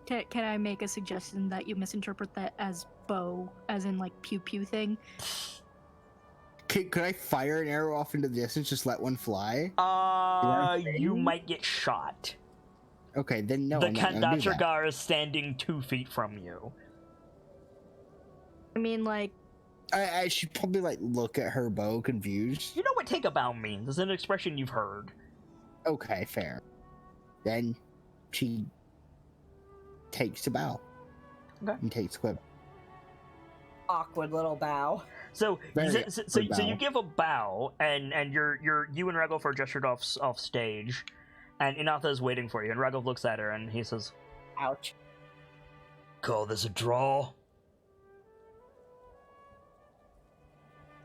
Can I make a suggestion that you misinterpret that as bow, as in like pew pew thing? Could I fire an arrow off into the distance, just let one fly? You might get shot. Okay, then no, The I'm not gonna do that. Kandatragar is standing 2 feet from you. I mean, like, I should probably like look at her bow confused. You know what take a bow means? It's an expression you've heard. Okay, fair. Then she takes the bow. Okay. And takes quiver. Awkward little bow. So Very so you bow. give a bow, and you and Ragolf are gestured off stage, and Inatha is waiting for you, and Ragolf looks at her and he says, Ouch. "Call this a draw?"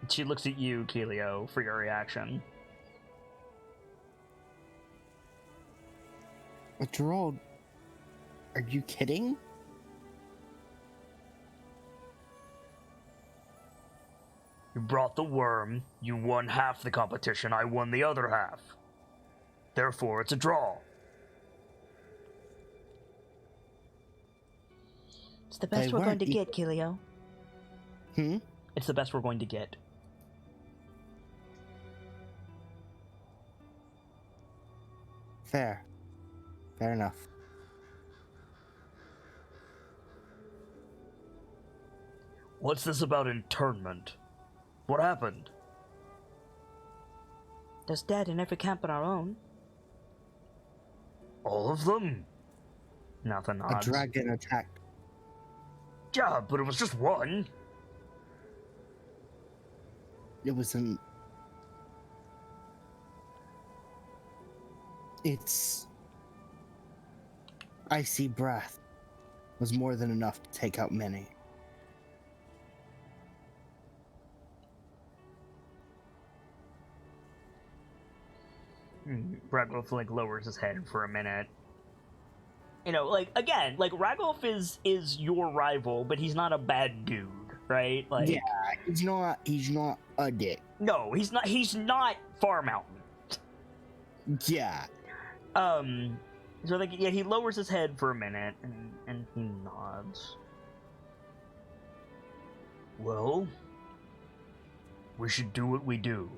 She looks at you, Keelio, for your reaction. A draw? Are you kidding? You brought the worm, you won half the competition, I won the other half. Therefore, it's a draw. It's the best They we're going weren't to get, Keelio. Hmm? It's the best we're going to get. Fair. Fair enough. What's this about internment? What happened? There's dead in every camp but our own. All of them? Nothing A odds. dragon attacked. Yeah, but it was just one. It was an... Its icy breath was more than enough to take out many. Ragolf lowers his head for a minute. You know, again, Ragolf is your rival, but he's not a bad dude, right? Yeah, he's not a dick. No, he's not Far Mountain. Yeah. So he lowers his head for a minute and he nods. Well, we should do what we do.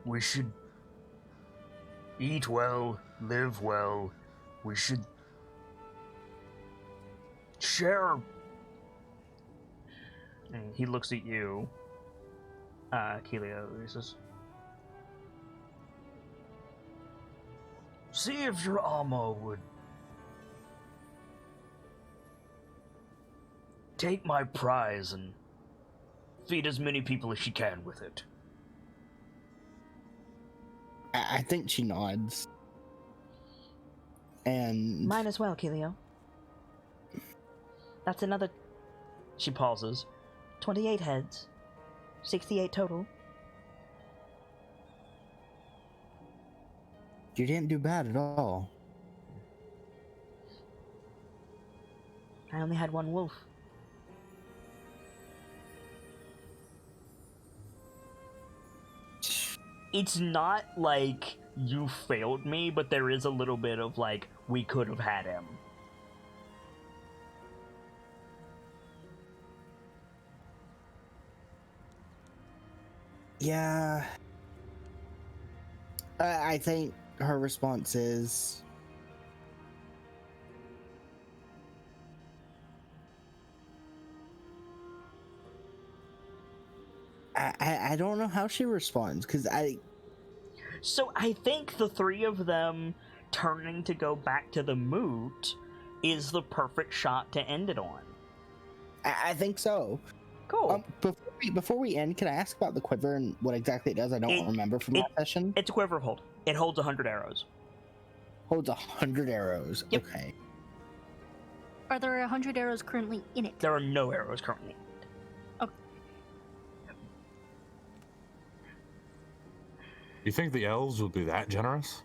We should eat well, live well. We should share. And he looks at you, Keelio. He says, "See if your Amo would take my prize and feed as many people as she can with it." I think she nods. And... Mine as well, Keelio. That's another... She pauses. 28 heads. 68 total. You didn't do bad at all. I only had one wolf. It's not like you failed me, but there is a little bit of we could have had him. Yeah. I think her response is... I don't know how she responds, because So I think the three of them turning to go back to the moot is the perfect shot to end it on. I think so. Cool. Before we end, can I ask about the quiver and what exactly it does? I don't remember from that session. It's a quiver of hold. It holds 100 arrows. Holds 100 arrows. Yep. Okay. Are there 100 arrows currently in it? There are no arrows currently. You think the elves will be that generous?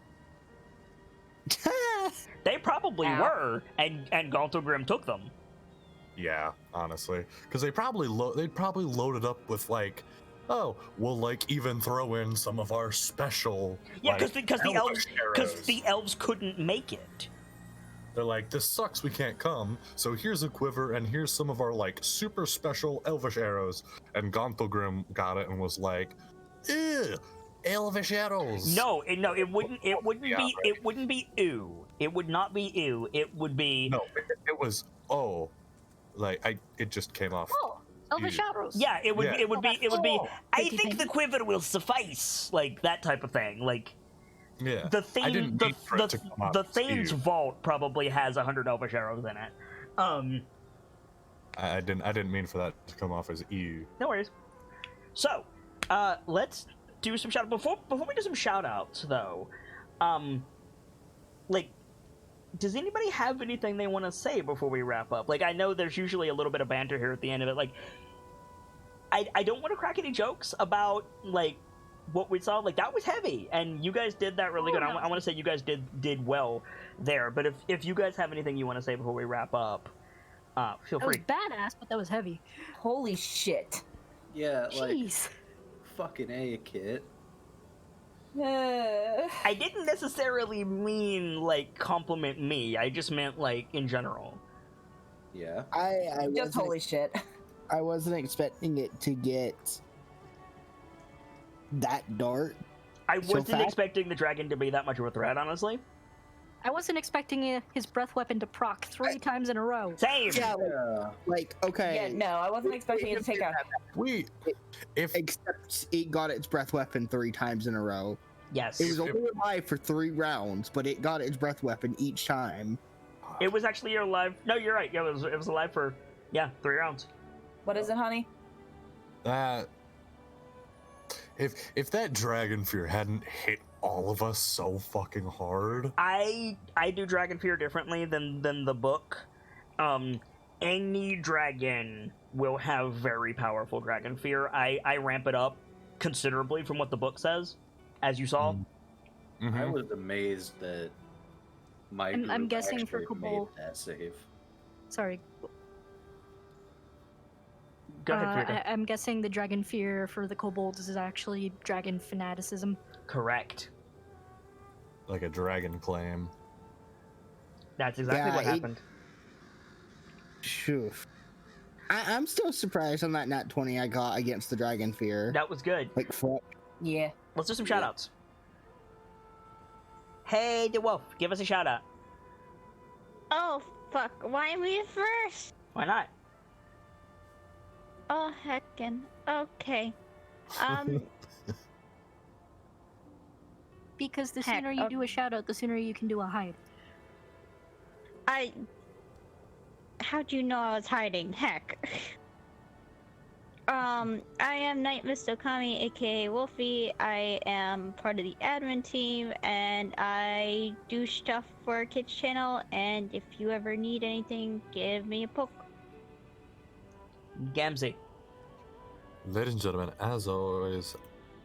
They probably were, and Galtogrim took them. Yeah, honestly, because they'd probably load it up with oh, we'll even throw in some of our special. Yeah, because the elves couldn't make it. They're like, this sucks, we can't come. So here's a quiver, and here's some of our like super special elvish arrows. And Gonthelgrim got it and was like, ew, elvish arrows. No, it wouldn't be ew. It would not be ew. It would be No, it was it just came off. Oh, elvish arrows. yeah. It would Yeah. it would be it would be. Oh, I thank you, think thank the you. quiver will suffice, like that type of thing. Like Yeah. the I theme, didn't mean for it to come out the as Thane's ew. vault probably has 100 elvish arrows in it. I didn't mean for that to come off as ew. No worries. So, let's do some shout before we do some shout outs though. Like, does anybody have anything they want to say before we wrap up? Like, I know there's usually a little bit of banter here at the end of it. Like, I don't want to crack any jokes about like what we saw. Like, that was heavy, and you guys did that really good. no. I want to say you guys did well there. But if you guys have anything you want to say before we wrap up, feel That was free. badass, but that was heavy. Holy shit. Yeah, like Jeez. fucking A, kid. I didn't necessarily mean like compliment me. I just meant like in general. Yeah. I Just wasn't, holy shit. I wasn't expecting it to get that dark. I So wasn't fast? expecting the dragon to be that much of a threat, honestly. I wasn't expecting his breath weapon to proc 3 times in a row. Same. Yeah, Yeah. like okay. Yeah, no, I wasn't expecting it to take out. Except it got its breath weapon 3 times in a row. Yes. It was only alive for 3 rounds, but it got its breath weapon each time. It was actually alive. No, you're right. Yeah, it was alive for 3 rounds. What is it, honey? That if that dragon fear hadn't hit all of us so fucking hard. I do dragon fear differently than the book. Any dragon will have very powerful dragon fear. I ramp it up considerably from what the book says, as you saw. Mm-hmm. I was amazed that my I'm group guessing for actually made Cabal- that save. Sorry. Go ahead, Frida. I'm guessing the dragon fear for the kobolds is actually dragon fanaticism. Correct. Like a dragon claim. That's exactly Yeah, what happened. Phew. I'm still surprised on that nat 20 I got against the dragon fear. That was good. Like, fuck. Yeah. Let's do some shoutouts. Hey, the wolf, give us a shout out. Oh, fuck. Why me first? Why not? Oh, heckin'. Okay. Because the Heck, sooner you do a shout out, the sooner you can do a hide. How'd you know I was hiding? Heck. I am Night Mist Okami, aka Wolfie. I am part of the admin team, and I do stuff for our kids channel, and if you ever need anything, give me a poke. Gamzee. Ladies and gentlemen, as always,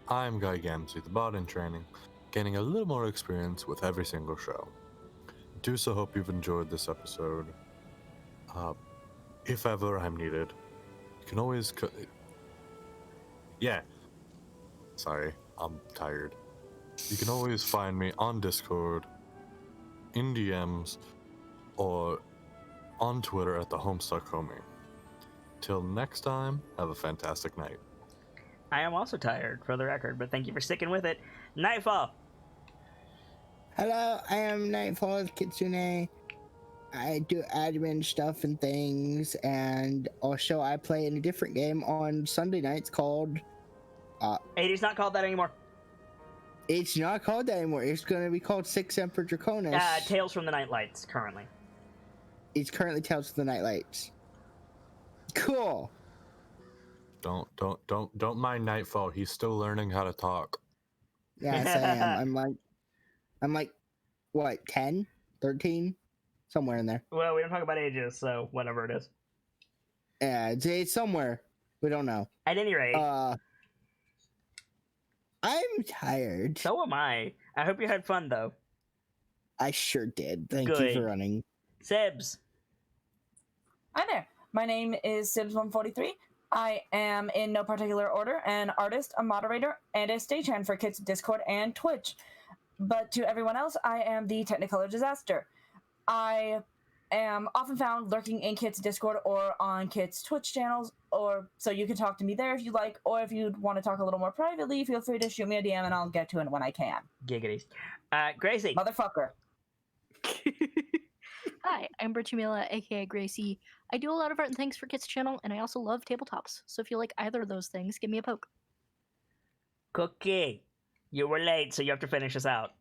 I'm Guy Gamzee, the bot in training, gaining a little more experience with every single show. Do so hope you've enjoyed this episode. If ever I'm needed, you can always Sorry, I'm tired. You can always find me on Discord, in DMs, or on Twitter at the Homestuck Homie. Till next time, have a fantastic night. I am also tired, for the record, but thank you for sticking with it. Nightfall. Hello, I am Nightfall Kitsune. I do admin stuff and things, and also I play in a different game on Sunday nights called... It is not called that anymore. It's not called that anymore. It's going to be called Six Emperor Draconis. Tales from the Nightlights, currently. It's currently Tales of the Nightlights. Cool. Don't mind Nightfall. He's still learning how to talk. Yes, I am. I'm like, what, 10? 13? Somewhere in there. Well, we don't talk about ages, so whatever it is. Yeah, it's somewhere. We don't know. At any rate, I'm tired. so am I. I hope you had fun, though. I sure did. Thank you Good. for running. Sibs. Hi there. My name is Sibs143. I am, in no particular order, an artist, a moderator, and a stagehand for Kids Discord and Twitch. But to everyone else, I am the Technicolor Disaster. I am often found lurking in Kit's Discord or on Kit's Twitch channels, or so you can talk to me there if you like, or if you want to talk a little more privately, feel free to shoot me a DM and I'll get to it when I can. Giggity. Gracie. Motherfucker. Hi, I'm Bertumila, aka Gracie. I do a lot of art and things for Kit's channel, and I also love tabletops. So if you like either of those things, give me a poke. Cookie. You were late, so you have to finish us out.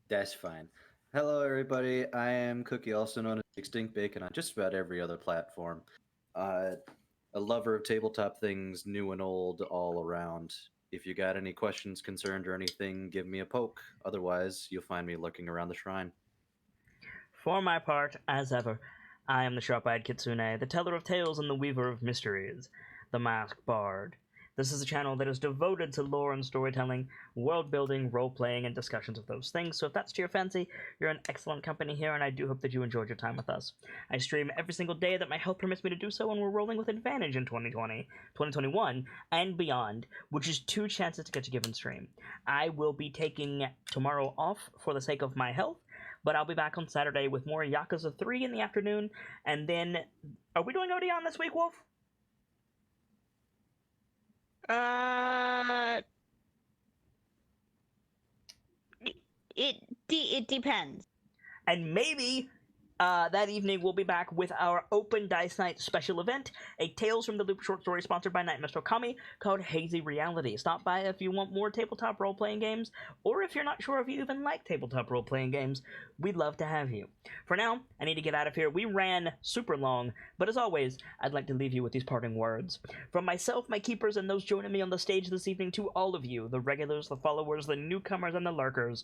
That's fine. Hello, everybody. I am Cookie, also known as Extinct Bacon on just about every other platform. A lover of tabletop things, new and old, all around. If you got any questions, concerned, or anything, give me a poke. Otherwise, you'll find me lurking around the shrine. For my part, as ever, I am the sharp-eyed Kitsune, the teller of tales and the weaver of mysteries, the masked bard. This is a channel that is devoted to lore and storytelling, world-building, role-playing, and discussions of those things, so if that's to your fancy, you're in excellent company here, and I do hope that you enjoyed your time with us. I stream every single day that my health permits me to do so, and we're rolling with advantage in 2020, 2021, and beyond, which is 2 chances to get a given stream. I will be taking tomorrow off for the sake of my health, but I'll be back on Saturday with more Yakuza 3 in the afternoon, and then... Are we doing Odeon this week, Wolf? It depends. And maybe that evening we'll be back with our Open Dice Night special event, a Tales from the Loop short story sponsored by Night Mr. Okami called Hazy Reality. Stop by if you want more tabletop role-playing games, or if you're not sure if you even like tabletop role-playing games, we'd love to have you. For now, I need to get out of here. We ran super long, but as always, I'd like to leave you with these parting words. From myself, my keepers, and those joining me on the stage this evening, to all of you, the regulars, the followers, the newcomers, and the lurkers,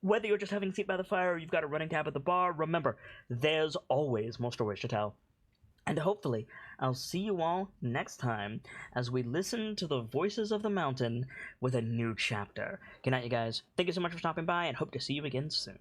whether you're just having a seat by the fire or you've got a running tab at the bar, remember, there's always more stories to tell. And hopefully, I'll see you all next time as we listen to the voices of the mountain with a new chapter. Good night, you guys. Thank you so much for stopping by, and hope to see you again soon.